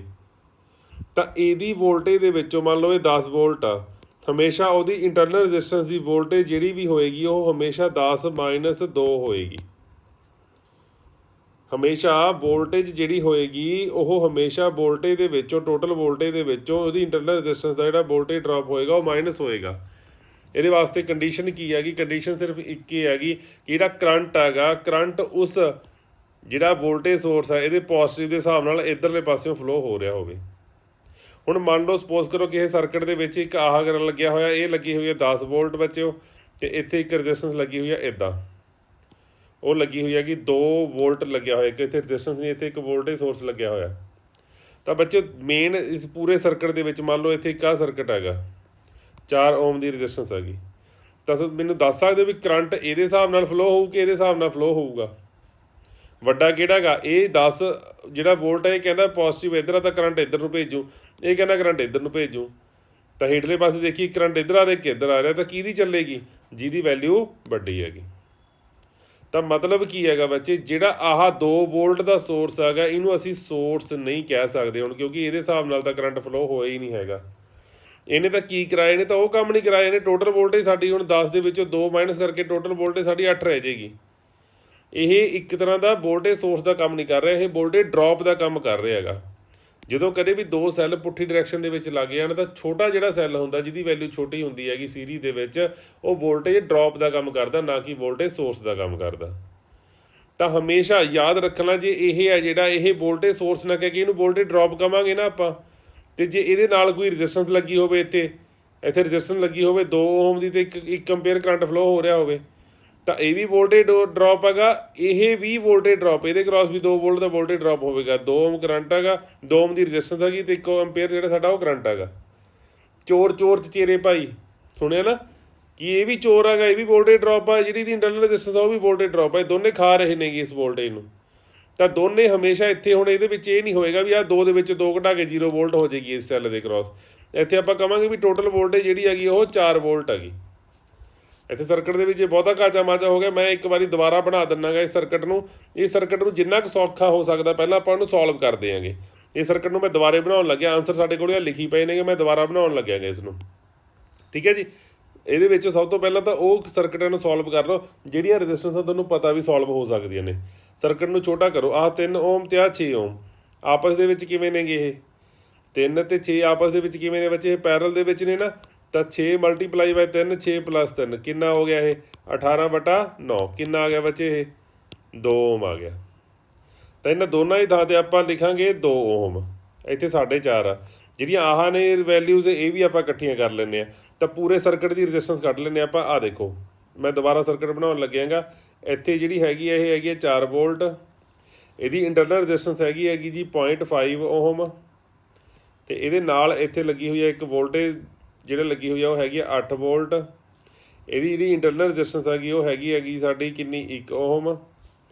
ਤਾਂ ਇਹਦੀ ਵੋਲਟੇਜ ਦੇ ਵਿੱਚੋਂ ਮੰਨ ਲਓ ਇਹ 10 ਵੋਲਟ ਆ, ਹਮੇਸ਼ਾ ਉਹਦੀ ਇੰਟਰਨਲ ਰੈਜ਼ਿਸਟੈਂਸ ਦੀ ਵੋਲਟੇਜ ਜਿਹੜੀ ਵੀ ਹੋਏਗੀ ਉਹ ਹਮੇਸ਼ਾ 10-2 ਹੋਏਗੀ। ਹਮੇਸ਼ਾ ਵੋਲਟੇਜ ਜਿਹੜੀ ਹੋਏਗੀ ਉਹ ਹਮੇਸ਼ਾ ਵੋਲਟੇਜ ਦੇ ਵਿੱਚੋਂ ਟੋਟਲ ਵੋਲਟੇਜ ਦੇ ਵਿੱਚੋਂ ਉਹਦੀ ਇੰਟਰਨਲ ਰੈਜ਼ਿਸਟੈਂਸ ਦਾ ਜਿਹੜਾ ਵੋਲਟੇਜ ਡ੍ਰੌਪ ਹੋਏਗਾ ਉਹ ਮਾਈਨਸ ਹੋਏਗਾ। ਇਹਦੇ ਵਾਸਤੇ ਕੰਡੀਸ਼ਨ ਕੀ ਹੈਗੀ, ਕੰਡੀਸ਼ਨ ਸਿਰਫ ਇੱਕ ਹੀ ਹੈਗੀ ਕਿ ਜਿਹੜਾ ਕਰੰਟ ਹੈਗਾ, ਕਰੰਟ ਉਸ ਜਿਹੜਾ ਵੋਲਟੇਜ ਸੋਰਸ ਹੈ ਇਹਦੇ ਪੋਜ਼ਿਟਿਵ ਦੇ ਹਿਸਾਬ ਨਾਲ ਇੱਧਰਲੇ ਪਾਸਿਓਂ ਫਲੋ ਹੋ ਰਿਹਾ ਹੋਵੇ। ਹੁਣ ਮੰਨ ਲਓ ਸਪੋਜ਼ ਕਰੋ ਕਿਸੇ ਸਰਕਟ ਦੇ ਵਿੱਚ ਇੱਕ ਆਹ ਕਰਨ ਲੱਗਿਆ ਹੋਇਆ, ਇਹ ਲੱਗੀ ਹੋਈ ਹੈ 10 ਵੋਲਟ ਬੱਚਿਓ, ਅਤੇ ਇੱਥੇ ਇੱਕ ਰੈਜ਼ਿਸਟੈਂਸ ਲੱਗੀ ਹੋਈ ਹੈ ਇੱਦਾਂ, ਉਹ ਲੱਗੀ ਹੋਈ ਹੈ ਕਿ 2 ਵੋਲਟ ਲੱਗਿਆ ਹੋਇਆ, ਕਿ ਇੱਥੇ ਰੈਜ਼ਿਸਟੈਂਸ ਨਹੀਂ, ਇੱਥੇ ਇੱਕ ਵੋਲਟੇਜ ਸੋਰਸ ਲੱਗਿਆ ਹੋਇਆ। ਤਾਂ ਬੱਚੇ ਮੇਨ ਇਸ ਪੂਰੇ ਸਰਕਟ ਦੇ ਵਿੱਚ ਮੰਨ ਲਓ ਇੱਥੇ ਇੱਕ ਆਹ ਸਰਕਟ ਹੈਗਾ 4 ਓਮ ਦੀ ਰੈਜ਼ਿਸਟੈਂਸ ਹੈਗੀ, ਤਾਂ ਮੈਨੂੰ ਦੱਸ ਸਕਦੇ ਹੋ ਵੀ ਕਰੰਟ ਇਹਦੇ ਹਿਸਾਬ ਨਾਲ ਫਲੋ ਹੋਊ ਕਿ ਇਹਦੇ ਹਿਸਾਬ ਨਾਲ ਫਲੋ ਹੋਊਗਾ। ਵੱਡਾ ਕਿਹੜਾ ਹੈਗਾ, ਇਹ 10 ਜਿਹੜਾ ਵੋਲਟ ਹੈ ਇਹ ਕਹਿੰਦਾ ਪੋਜ਼ਿਟਿਵ ਇੱਧਰ ਆ ਤਾਂ ਕਰੰਟ ਇੱਧਰ ਨੂੰ ਭੇਜੂ, ਇਹ ਕਹਿੰਦਾ ਕਰੰਟ ਇੱਧਰ ਨੂੰ ਭੇਜੂ। ਤਾਂ ਹੇਠਲੇ ਪਾਸੇ ਦੇਖੀ ਕਰੰਟ ਇੱਧਰ ਆ ਰਿਹਾ ਕਿ ਇੱਧਰ ਆ ਰਿਹਾ, ਤਾਂ ਕਿਹਦੀ ਚੱਲੇਗੀ, ਜਿਹਦੀ ਵੈਲਿਊ ਵੱਡੀ ਹੈਗੀ। ਤਾਂ ਮਤਲਬ ਕੀ ਹੈਗਾ ਬੱਚੇ, ਜਿਹੜਾ ਆਹ 2 ਵੋਲਟ ਦਾ ਸੋਰਸ ਹੈਗਾ ਇਹਨੂੰ ਅਸੀਂ ਸੋਰਸ ਨਹੀਂ ਕਹਿ ਸਕਦੇ ਹੁਣ, ਕਿਉਂਕਿ ਇਹਦੇ ਹਿਸਾਬ ਨਾਲ ਤਾਂ ਕਰੰਟ ਫਲੋ ਹੋਇਆ ਹੀ ਨਹੀਂ ਹੈਗਾ। ਇਹਨੇ ਤਾਂ ਕੀ ਕਰਾਇਆ, ਇਹਨੇ ਤਾਂ ਉਹ ਕੰਮ ਨਹੀਂ ਕਰਾਇਆ। ਇਹਨੇ ਟੋਟਲ ਵੋਲਟੇਜ ਸਾਡੀ ਹੁਣ 10 ਦੇ ਵਿੱਚੋਂ 2 ਮਾਈਨਸ ਕਰਕੇ ਟੋਟਲ ਵੋਲਟੇਜ ਸਾਡੀ 8 ਰਹਿ ਜਾਏਗੀ। ਇਹ ਇੱਕ ਤਰ੍ਹਾਂ ਦਾ ਵੋਲਟੇਜ ਸੋਰਸ ਦਾ ਕੰਮ ਨਹੀਂ ਕਰ ਰਿਹਾ, ਇਹ ਵੋਲਟੇਜ ਡ੍ਰੌਪ ਦਾ ਕੰਮ ਕਰ ਰਿਹਾ ਹੈਗਾ। ਜਦੋਂ ਕਦੇ ਵੀ 2 ਸੈੱਲ ਪੁੱਠੀ ਡਾਇਰੈਕਸ਼ਨ ਦੇ ਵਿੱਚ ਲੱਗ ਜਾਣ ਤਾਂ ਛੋਟਾ ਜਿਹੜਾ ਸੈੱਲ ਹੁੰਦਾ ਜਿਹਦੀ ਵੈਲਿਊ ਛੋਟੀ ਹੁੰਦੀ ਹੈਗੀ ਸੀਰੀਜ਼ ਦੇ ਵਿੱਚ, ਉਹ ਵੋਲਟੇਜ ਡ੍ਰੌਪ ਦਾ ਕੰਮ ਕਰਦਾ, ਨਾ ਕਿ ਵੋਲਟੇਜ ਸੋਰਸ ਦਾ ਕੰਮ ਕਰਦਾ। ਤਾਂ ਹਮੇਸ਼ਾ ਯਾਦ ਰੱਖਣਾ, ਜੇ ਇਹ ਹੈ ਜਿਹੜਾ ਇਹ ਵੋਲਟੇਜ ਸੋਰਸ ਨਾ ਕਹਿ ਕੇ ਇਹਨੂੰ ਵੋਲਟੇਜ ਡ੍ਰੌਪ ਕਵਾਂਗੇ ਨਾ ਆਪਾਂ, ਅਤੇ ਜੇ ਇਹਦੇ ਨਾਲ ਕੋਈ ਰੈਜ਼ਿਸਟੈਂਸ ਲੱਗੀ ਹੋਵੇ, ਇੱਥੇ ਰੈਜ਼ਿਸਟੈਂਸ ਲੱਗੀ ਹੋਵੇ 2 ਓਮ ਦੀ, ਅਤੇ 1 ਐਂਪੀਅਰ ਕਰੰਟ ਫਲੋ ਹੋ ਰਿਹਾ ਹੋਵੇ, ਤਾਂ ਇਹ ਵੀ ਵੋਲਟੇਜ ਡ੍ਰੌਪ ਹੈਗਾ, ਇਹ ਵੀ ਵੋਲਟੇਜ ਡ੍ਰੌਪ, ਇਹਦੇ ਕ੍ਰਾਸ ਵੀ 2 ਵੋਲਟ ਦਾ ਵੋਲਟੇਜ ਡ੍ਰੌਪ ਹੋਵੇਗਾ। 2 ਓਮ ਕਰੰਟ ਹੈਗਾ, 2 ਓਮ ਦੀ ਰੈਜ਼ਿਸਟੈਂਸ ਹੈਗੀ, ਅਤੇ 1 ਐਂਪੀਅਰ ਜਿਹੜਾ ਸਾਡਾ ਉਹ ਕਰੰਟ ਹੈਗਾ। ਚੋਰ ਚਚੇਰੇ ਭਾਈ, ਸੁਣਿਆ ਨਾ ਕਿ ਇਹ ਵੀ ਚੋਰ ਹੈਗਾ, ਇਹ ਵੀ ਵੋਲਟੇਜ ਡ੍ਰੌਪ ਆ, ਜਿਹੜੀ ਇਹਦੀ ਇੰਟਰਨਲ ਰੈਜ਼ਿਸਟੈਂਸ ਆ ਉਹ ਵੀ ਵੋਲਟੇਜ ਡ੍ਰੌਪ ਆ। ਇਹ ਦੋਨੇ ਖਾ ਰਹੇ ਨੇਗੇ ਇਸ ਵੋਲਟੇਜ ਨੂੰ। ਤਾਂ ਦੋਨੇ ਹਮੇਸ਼ਾ ਇੱਥੇ, ਹੁਣ ਇਹਦੇ ਵਿੱਚ ਇਹ ਨਹੀਂ ਹੋਏਗਾ ਵੀ ਆਹ 2 ਦੇ ਵਿੱਚ 2 ਘਟਾ ਕੇ 0 ਵੋਲਟ ਹੋ ਜਾਏਗੀ ਇਸ ਸੈੱਲ ਦੇ ਕ੍ਰਾਸ। ਇੱਥੇ ਆਪਾਂ ਕਹਾਂਗੇ ਵੀ ਟੋਟਲ ਵੋਲਟੇਜ ਜਿਹੜੀ ਹੈਗੀ ਉਹ 4 ਵੋਲਟ ਹੈਗੀ। ਇੱਥੇ ਸਰਕਟ ਦੇ ਵਿੱਚ ਜੇ ਬਹੁਤਾ ਕਾਚਾ ਮਾਚਾ ਹੋ ਗਿਆ, ਮੈਂ ਇੱਕ ਵਾਰੀ ਦੁਬਾਰਾ ਬਣਾ ਦਿੰਨਾਗਾ ਇਸ ਸਰਕਟ ਨੂੰ ਜਿੰਨਾ ਕੁ ਸੌਖਾ ਹੋ ਸਕਦਾ ਪਹਿਲਾਂ ਆਪਾਂ ਉਹਨੂੰ ਸੋਲਵ ਕਰ ਦਿਆਂਗੇ। ਇਸ ਸਰਕਟ ਨੂੰ ਮੈਂ ਦੁਬਾਰੇ ਬਣਾਉਣ ਲੱਗਿਆ, ਆਨਸਰ ਸਾਡੇ ਕੋਲ ਲਿਖੀ ਪਏ ਨੇਗੇ, ਮੈਂ ਦੁਬਾਰਾ ਬਣਾਉਣ ਲੱਗਿਆਗਾ ਇਸ ਨੂੰ, ਠੀਕ ਹੈ ਜੀ। ਇਹਦੇ ਵਿੱਚ ਸਭ ਤੋਂ ਪਹਿਲਾਂ ਤਾਂ ਉਹ ਸਰਕਟਾਂ ਨੂੰ ਸੋਲਵ ਕਰ ਲਓ ਜਿਹੜੀਆਂ ਰੈਜ਼ਿਸਟੈਂਸਾਂ ਤੁਹਾਨੂੰ ਪਤਾ ਵੀ ਸੋਲਵ ਹੋ ਸਕਦੀਆਂ ਨੇ। ਸਰਕਟ ਨੂੰ ਛੋਟਾ ਕਰੋ, ਆਹ 3 ਓਮ ਅਤੇ ਆਹ 6 ਓਮ ਆਪਸ ਦੇ ਵਿੱਚ ਕਿਵੇਂ ਨੇਗੇ ਇਹ, 3 ਤੇ 6 ਆਪਸ ਦੇ ਵਿੱਚ ਕਿਵੇਂ ਨੇ ਬੱਚੇ, ਇਹ ਪੈਰਲ ਦੇ ਵਿੱਚ ਨੇ ਨਾ, ਤਾਂ 6 ਮਲਟੀਪਲਾਈ ਬਾਈ 3, 6 + 3 ਕਿੰਨਾ ਹੋ ਗਿਆ ਇਹ 18/9, ਕਿੰਨਾ ਆ ਗਿਆ ਬੱਚੇ ਇਹ 2 ਓਮ ਆ ਗਿਆ। ਤਾਂ ਇਹਨਾਂ ਦੋਨਾਂ ਦੀ ਥਾਂ ਤੇ ਆਪਾਂ ਲਿਖਾਂਗੇ 2 ਓਮ, ਇੱਥੇ 4.5 ਆ। ਜਿਹੜੀਆਂ ਆਹ ਨੇ ਵੈਲਿਊਜ਼ ਇਹ ਵੀ ਆਪਾਂ ਇਕੱਠੀਆਂ ਕਰ ਲੈਂਦੇ ਆ, ਤਾਂ ਪੂਰੇ ਸਰਕਟ ਦੀ ਰੈਜ਼ਿਸਟੈਂਸ ਕੱਢ ਲੈਂਦੇ ਆਪਾਂ। ਆਹ ਦੇਖੋ ਮੈਂ ਦੁਬਾਰਾ ਸਰਕਟ ਬਣਾਉਣ ਲੱਗਿਆਗਾ, ਇੱਥੇ ਜਿਹੜੀ ਹੈਗੀ ਇਹ ਹੈਗੀ 4 ਵੋਲਟ, ਇਹਦੀ ਇੰਟਰਨਲ ਰੈਜ਼ਿਸਟੈਂਸ ਹੈਗੀ ਜੀ 0.5 ਓਮ, ਤੇ ਇਹਦੇ ਨਾਲ ਇੱਥੇ ਲੱਗੀ ਹੋਈ ਹੈ ਇੱਕ ਵੋਲਟੇਜ ਜਿਹੜੇ ਲੱਗੀ ਹੋਈ ਆ ਉਹ ਹੈਗੀ 8 ਵੋਲਟ। ਇਹਦੀ ਜਿਹੜੀ ਇੰਟਰਨਲ ਰੈਜ਼ਿਸਟੈਂਸ ਹੈਗੀ ਉਹ ਹੈਗੀ ਸਾਡੀ ਕਿੰਨੀ 1 ਓਮ।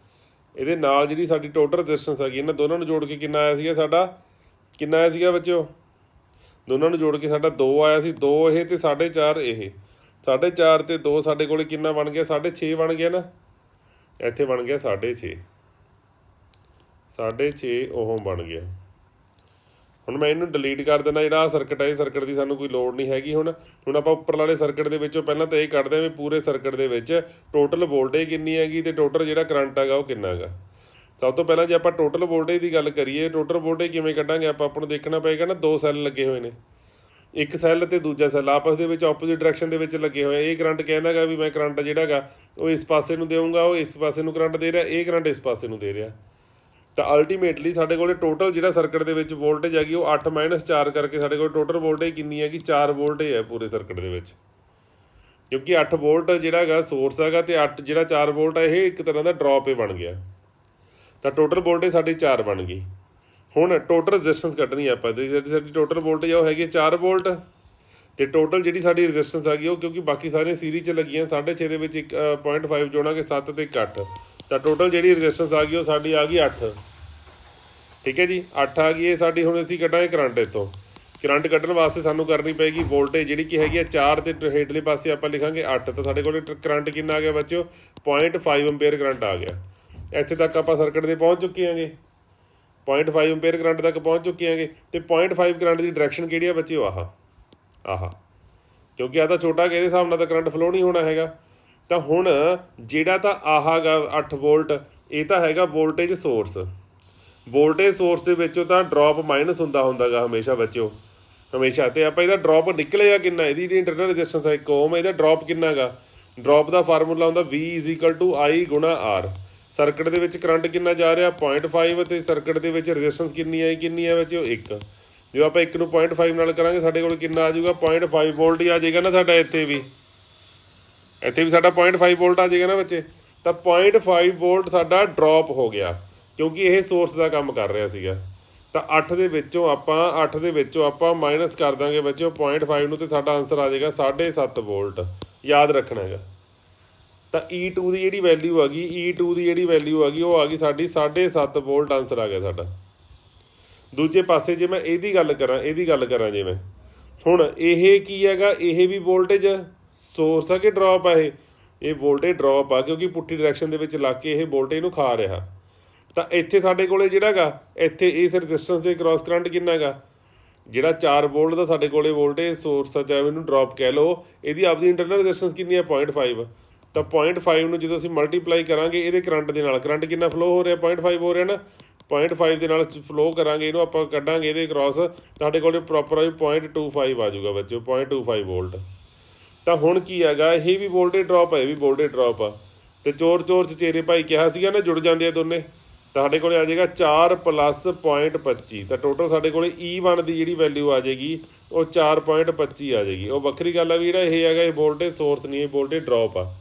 ਇਹਦੇ ਨਾਲ ਜਿਹੜੀ ਸਾਡੀ ਟੋਟਲ ਰੈਜ਼ਿਸਟੈਂਸ ਹੈਗੀ ਇਹਨਾਂ ਦੋਨਾਂ ਨੂੰ ਜੋੜ ਕੇ ਕਿੰਨਾ ਆਇਆ ਸੀਗਾ ਸਾਡਾ, ਕਿੰਨਾ ਆਇਆ ਸੀਗਾ ਬੱਚਿਓ, ਦੋਨਾਂ ਨੂੰ ਜੋੜ ਕੇ ਸਾਡਾ 2 ਆਇਆ ਸੀ। 2 ਇਹ ਤੇ 4.5 ਇਹ, 4.5 ਤੇ 2 ਸਾਡੇ ਕੋਲ ਕਿੰਨਾ ਬਣ ਗਿਆ 6.5 ਬਣ ਗਿਆ ਨਾ, ਇੱਥੇ ਬਣ ਗਿਆ 6.5 ਓਹਮ ਬਣ ਗਿਆ। ਹੁਣ ਮੈਂ ਇਹਨੂੰ ਡਿਲੀਟ ਕਰ ਦੇਣਾ, ਜਿਹੜਾ ਆਹ ਸਰਕਟ ਹੈ ਇਹ ਸਰਕਟ ਦੀ ਸਾਨੂੰ ਕੋਈ ਲੋੜ ਨਹੀਂ ਹੈਗੀ। ਹੁਣ ਆਪਾਂ ਉੱਪਰ ਵਾਲੇ ਸਰਕਟ ਦੇ ਵਿੱਚੋਂ ਪਹਿਲਾਂ ਤਾਂ ਇਹ ਕੱਢਦੇ ਹਾਂ ਵੀ ਪੂਰੇ ਸਰਕਟ ਦੇ ਵਿੱਚ ਟੋਟਲ ਵੋਲਟੇਜ ਕਿੰਨੀ ਹੈਗੀ ਤੇ ਟੋਟਲ ਜਿਹੜਾ ਕਰੰਟ ਹੈਗਾ ਉਹ ਕਿੰਨਾ ਹੈਗਾ। ਸਭ ਤੋਂ ਪਹਿਲਾਂ ਜੇ ਆਪਾਂ ਟੋਟਲ ਵੋਲਟੇਜ ਦੀ ਗੱਲ ਕਰੀਏ, ਟੋਟਲ ਵੋਲਟੇਜ ਕਿਵੇਂ ਕੱਢਾਂਗੇ ਆਪਾਂ ਨੂੰ ਦੇਖਣਾ ਪਏਗਾ ਨਾ, 2 ਸੈੱਲ ਲੱਗੇ ਹੋਏ ਨੇ, ਇੱਕ ਸੈੱਲ ਤੇ ਦੂਜਾ ਸੈੱਲ ਆਪਸ ਦੇ ਵਿੱਚ ਆਪੋਜ਼ਿਟ ਡਾਇਰੈਕਸ਼ਨ ਦੇ ਵਿੱਚ ਲੱਗੇ ਹੋਏ। ਇਹ ਕਰੰਟ ਕਹਿੰਦਾ ਗਾ ਵੀ ਮੈਂ ਕਰੰਟ ਜਿਹੜਾ ਹੈਗਾ ਉਹ ਇਸ ਪਾਸੇ ਨੂੰ ਦੇਵਾਂਗਾ, ਉਹ ਇਸ ਪਾਸੇ ਨੂੰ ਕਰੰਟ ਦੇ ਰਿਹਾ, ਇਹ ਕਰੰਟ ਇਸ ਪਾਸੇ ਨੂੰ ਦੇ ਰਿਹਾ। ਤਾਂ ਅਲਟੀਮੇਟਲੀ ਸਾਡੇ ਕੋਲ ਟੋਟਲ ਜਿਹੜਾ ਸਰਕਟ ਦੇ ਵਿੱਚ ਵੋਲਟੇਜ ਹੈਗੀ ਉਹ 8 - 4 ਕਰਕੇ ਸਾਡੇ ਕੋਲ ਟੋਟਲ ਵੋਲਟੇਜ ਕਿੰਨੀ ਹੈਗੀ 4 ਵੋਲਟੇਜ ਹੈ ਪੂਰੇ ਸਰਕਟ ਦੇ ਵਿੱਚ, ਕਿਉਂਕਿ 8 ਵੋਲਟ ਜਿਹੜਾ ਹੈਗਾ ਸੋਰਸ ਹੈਗਾ ਤੇ 8 ਜਿਹੜਾ 4 ਵੋਲਟ ਹੈ ਇਹ ਇੱਕ ਤਰ੍ਹਾਂ ਦਾ ਡ੍ਰੌਪ ਹੀ ਬਣ ਗਿਆ। ਤਾਂ ਟੋਟਲ ਵੋਲਟੇਜ ਸਾਡੀ 4 ਬਣ ਗਈ। ਹੁਣ ਟੋਟਲ ਰੈਜ਼ਿਸਟੈਂਸ ਕੱਢਣੀ ਆਪਾਂ, ਜਿਹੜੀ ਸਾਡੀ ਟੋਟਲ ਵੋਲਟੇਜ ਉਹ ਹੈਗੀ 4 ਵੋਲਟ, ਤੇ ਟੋਟਲ ਜਿਹੜੀ ਸਾਡੀ ਰੈਜ਼ਿਸਟੈਂਸ ਹੈਗੀ ਉਹ ਕਿਉਂਕਿ ਬਾਕੀ ਸਾਰੀਆਂ ਸੀਰੀਜ਼ 'ਚ ਲੱਗੀਆਂ 6.5 ਦੇ ਵਿੱਚ 0.5 ਜੋੜਾਂਗੇ 7 ਤੇ 8, ਤਾਂ ਟੋਟਲ ਜਿਹੜੀ ਰੈਜ਼ਿਸਟੈਂਸ ਆ ਗਈ ਉਹ ਸਾਡੀ ਆ ਗਈ 8। ਠੀਕ ਹੈ ਜੀ, 8 ਆ ਗਈ ਇਹ ਸਾਡੀ। ਹੁਣ ਅਸੀਂ ਕੱਢਾਂਗੇ ਕਰੰਟ। ਇੱਥੋਂ ਕਰੰਟ ਕੱਢਣ ਵਾਸਤੇ ਸਾਨੂੰ ਕਰਨੀ ਪਏਗੀ ਵੋਲਟੇਜ ਜਿਹੜੀ ਕਿ ਹੈਗੀ ਆ 4 ਤੇ ਹੇਠਲੇ ਪਾਸੇ ਆਪਾਂ ਲਿਖਾਂਗੇ 8, ਤਾਂ ਸਾਡੇ ਕੋਲ ਕਰੰਟ ਕਿੰਨਾ ਆ ਗਿਆ ਬੱਚਿਓ 0.5 ਐਂਪੀਅਰ ਕਰੰਟ ਆ ਗਿਆ। ਇੱਥੇ ਤੱਕ ਆਪਾਂ ਸਰਕਟ ਦੇ ਪਹੁੰਚ ਚੁੱਕੇ ਹਾਂਗੇ, 0.5 ਐਂਪੀਅਰ ਕਰੰਟ ਤੱਕ ਪਹੁੰਚ ਚੁੱਕੇ ਹਾਂਗੇ। ਤੇ 0.5 ਕਰੰਟ ਦੀ ਡਾਇਰੈਕਸ਼ਨ ਕਿਹੜੀ ਆ ਬੱਚਿਓ, ਆਹ, ਕਿਉਂਕਿ ਆਹ ਤਾਂ ਛੋਟਾ ਕਿ ਇਹਦੇ ਹਿਸਾਬ ਨਾਲ ਤਾਂ ਕਰੰਟ ਫਲੋ ਨਹੀਂ ਹੋਣਾ ਹੈਗਾ। ਤਾਂ ਹੁਣ ਜਿਹੜਾ ਤਾਂ ਆਹ ਗਾ 8 ਵੋਲਟ ਇਹ ਤਾਂ ਹੈਗਾ ਵੋਲਟੇਜ ਸੋਰਸ। ਵੋਲਟੇਜ ਸੋਰਸ ਦੇ ਵਿੱਚੋਂ ਤਾਂ ਡ੍ਰੌਪ ਮਾਈਨਸ ਹੁੰਦਾ ਗਾ ਹਮੇਸ਼ਾ ਬੱਚਿਓ, ਹਮੇਸ਼ਾ। ਤੇ ਆਪਾਂ ਇਹਦਾ ਡ੍ਰੌਪ ਨਿਕਲੇਗਾ ਕਿੰਨਾ, ਇਹਦੀ ਜਿਹੜੀ ਇੰਟਰਨਲ ਰੈਜ਼ਿਸਟੈਂਸ ਹੈ 1 ਓਮ, ਇਹਦਾ ਡ੍ਰੌਪ ਕਿੰਨਾ ਗਾ, ਡ੍ਰੌਪ ਦਾ ਫਾਰਮੂਲਾ ਹੁੰਦਾ V = I × R। ਸਰਕਟ ਦੇ ਵਿੱਚ ਕਰੰਟ ਕਿੰਨਾ ਜਾ ਰਿਹਾ 0.5, ਤੇ ਸਰਕਟ ਦੇ ਵਿੱਚ ਰੈਜ਼ਿਸਟੈਂਸ ਕਿੰਨੀ ਹੈ ਬੱਚਿਓ 1। ਜੇ ਆਪਾਂ 1 ਨੂੰ 0.5 ਨਾਲ ਕਰਾਂਗੇ ਸਾਡੇ ਕੋਲ ਕਿੰਨਾ ਆ ਜਾਊਗਾ 0.5 ਵੋਲਟ ਹੀ ਆ ਜਾਏਗਾ ਨਾ ਸਾਡਾ। ਇੱਥੇ ਵੀ ਸਾਡਾ 0.5 ਵੋਲਟ ਆ ਜਾਏਗਾ ਨਾ ਬੱਚੇ। ਤਾਂ 0.5 ਵੋਲਟ ਸਾਡਾ ਡ੍ਰੌਪ ਹੋ ਗਿਆ ਕਿਉਂਕਿ ਇਹ ਸੋਰਸ ਦਾ ਕੰਮ ਕਰ ਰਿਹਾ ਸੀਗਾ। ਤਾਂ 8 ਦੇ ਵਿੱਚੋਂ ਆਪਾਂ ਮਾਈਨਸ ਕਰ ਦਾਂਗੇ ਬੱਚਿਓ 0.5 ਨੂੰ, ਤੇ ਸਾਡਾ ਆਨਸਰ ਆ ਜਾਏਗਾ 7.5 ਵੋਲਟ। ਯਾਦ ਰੱਖਣਾ ਹੈਗਾ। ਤਾਂ E2 ਦੀ ਜਿਹੜੀ ਵੈਲਿਊ ਆ ਗਈ ਉਹ ਆ ਗਈ ਸਾਡੀ 7.5 ਵੋਲਟ। ਆਨਸਰ ਆ ਗਿਆ ਸਾਡਾ। ਦੂਜੇ ਪਾਸੇ ਜੇ ਮੈਂ ਇਹਦੀ ਗੱਲ ਕਰਾਂ ਜੇ ਮੈਂ ਹੁਣ ਇਹ ਕੀ ਹੈਗਾ, ਇਹ ਵੀ ਵੋਲਟੇਜ ਸੋਰਸ ਆ ਕਿ ਡ੍ਰੌਪ ਆ, ਇਹ ਵੋਲਟੇਜ ਡ੍ਰੌਪ ਆ ਕਿਉਂਕਿ ਪੁੱਠੀ ਡਾਇਰੈਕਸ਼ਨ ਦੇ ਵਿੱਚ ਲੱਗ ਕੇ ਇਹ ਵੋਲਟੇਜ ਨੂੰ ਖਾ ਰਿਹਾ। ਤਾਂ ਇੱਥੇ ਸਾਡੇ ਕੋਲੇ ਜਿਹੜਾ ਗਾ ਇੱਥੇ ਇਸ ਰੈਜ਼ਿਸਟੈਂਸ ਦੇ ਕ੍ਰਾਸ ਕਰੰਟ ਕਿੰਨਾ ਗਾ, ਜਿਹੜਾ 4 ਵੋਲਟ ਦਾ ਸਾਡੇ ਕੋਲੇ ਵੋਲਟੇਜ ਸੋਰਸ ਆ, ਚਾਹੇ ਇਹਨੂੰ ਡ੍ਰੌਪ ਕਹਿ ਲਓ, ਇਹਦੀ ਆਪਦੀ ਇੰਟਰਨਲ ਰੈਜ਼ਿਸਟੈਂਸ ਕਿੰਨੀ ਆ 0.5। ਤਾਂ 0.5 ਨੂੰ ਜਦੋਂ ਅਸੀਂ ਮਲਟੀਪਲਾਈ ਕਰਾਂਗੇ ਇਹਦੇ ਕਰੰਟ ਦੇ ਨਾਲ, ਕਰੰਟ ਕਿੰਨਾ ਫਲੋ ਹੋ ਰਿਹਾ 0.5 ਹੋ ਰਿਹਾ ਨਾ, 0.5 ਦੇ ਨਾਲ ਫਲੋ ਕਰਾਂਗੇ ਇਹਨੂੰ ਆਪਾਂ ਕੱਢਾਂਗੇ ਇਹਦੇ ਕ੍ਰਾਸ, ਸਾਡੇ ਕੋਲ ਪ੍ਰੋਪਰ 0.25 ਆ ਜਾਊਗਾ ਬੱਚਿਓ 0.25 ਵੋਲਟ। ਤਾਂ ਹੁਣ ਕੀ ਹੈਗਾ, ਇਹ ਵੀ ਵੋਲਟੇਜ ਡ੍ਰੌਪ ਆ, ਇਹ ਵੀ ਵੋਲਟੇਜ ਡ੍ਰੌਪ ਆ, ਤੇ ਚੋਰ ਚਚੇਰੇ ਭਾਈ ਕਿਹਾ ਸੀਗਾ ਨਾ ਜੁੜ ਜਾਂਦੇ ਆ ਦੋਨੇ। ਤਾਂ ਸਾਡੇ ਕੋਲ ਆ ਜਾਏਗਾ 4 + 0.25। ਤਾਂ ਟੋਟਲ ਸਾਡੇ ਕੋਲ E1 ਦੀ ਜਿਹੜੀ ਵੈਲਿਊ ਆ ਜਾਏਗੀ ਉਹ 4.25 ਆ ਜਾਏਗੀ। ਉਹ ਵੱਖਰੀ ਗੱਲ ਆ ਵੀ ਜਿਹੜਾ ਇਹ ਹੈਗਾ ਇਹ ਵੋਲਟੇਜ ਸੋਰਸ ਨਹੀਂ, ਇਹ ਵੋਲਟੇਜ ਡ੍ਰੌਪ ਆ।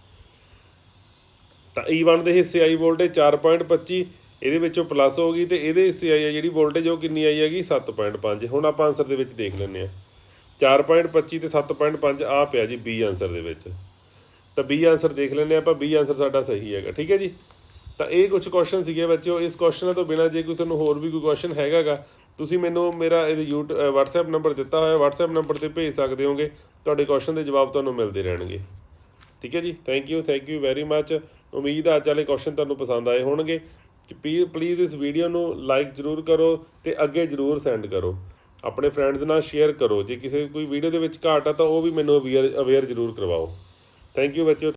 ਤਾਂ E1 ਦੇ ਹਿੱਸੇ ਆਈ ਵੋਲਟੇਜ 4.25, ਇਹਦੇ ਵਿੱਚੋਂ ਪਲੱਸ ਹੋ ਗਈ, ਤੇ ਇਹਦੇ ਹਿੱਸੇ ਆਈ ਆ ਜਿਹੜੀ ਵੋਲਟੇਜ ਉਹ ਕਿੰਨੀ ਆਈ ਹੈਗੀ 7.5। ਹੁਣ ਆਪਾਂ ਆਨਸਰ ਦੇ ਵਿੱਚ ਦੇਖ ਲੈਂਦੇ ਹਾਂ 4.25 ਤੇ 7.5 ਆ ਪਿਆ ਜੀ B ਆਨਸਰ ਦੇ ਵਿੱਚ। ਤਾਂ B ਆਨਸਰ ਦੇਖ ਲੈਂਦੇ ਆਪਾਂ, B ਆਨਸਰ ਸਾਡਾ ਸਹੀ ਹੈਗਾ। ਠੀਕ ਹੈ ਜੀ। ਤਾਂ ਇਹ ਕੁਝ ਕੁਐਸਚਨ ਸੀਗੇ ਬੱਚਿਓ। ਇਸ ਕੁਐਸਚਨਾਂ ਤੋਂ ਬਿਨਾਂ ਜੇ ਕੋਈ ਤੁਹਾਨੂੰ ਹੋਰ ਵੀ ਕੋਈ ਕੁਐਸਚਨ ਹੈਗਾ ਗਾ, ਤੁਸੀਂ ਮੈਨੂੰ ਮੇਰਾ ਇਹਦੇ WhatsApp ਨੰਬਰ ਦਿੱਤਾ ਹੋਇਆ, WhatsApp ਨੰਬਰ 'ਤੇ ਭੇਜ ਸਕਦੇ ਹੋਗੇ। ਤੁਹਾਡੇ ਕੁਐਸਚਨ ਦੇ ਜਵਾਬ ਤੁਹਾਨੂੰ ਮਿਲਦੇ ਰਹਿਣਗੇ। ਠੀਕ ਹੈ ਜੀ। Thank you very much. ਉਮੀਦ ਆ ਅੱਜ ਵਾਲੇ ਕੁਐਸਚਨ ਤੁਹਾਨੂੰ ਪਸੰਦ ਆਏ ਹੋਣਗੇ। ਪਲੀਜ਼ ਇਸ ਵੀਡੀਓ ਨੂੰ ਲਾਈਕ ਜ਼ਰੂਰ ਕਰੋ ਅਤੇ ਅੱਗੇ ਜ਼ਰੂਰ ਸੈਂਡ ਕਰੋ, ਆਪਣੇ ਫਰੈਂਡਸ ਨਾਲ ਸ਼ੇਅਰ ਕਰੋ। ਜੇ ਕਿਸੇ ਕੋਈ ਵੀਡੀਓ ਦੇ ਵਿੱਚ ਘਾਟ ਆ ਤਾਂ ਉਹ ਵੀ ਮੈਨੂੰ ਅਵੇਅਰ ਜ਼ਰੂਰ ਕਰਵਾਓ। ਥੈਂਕ ਯੂ ਬੱਚਿਓ।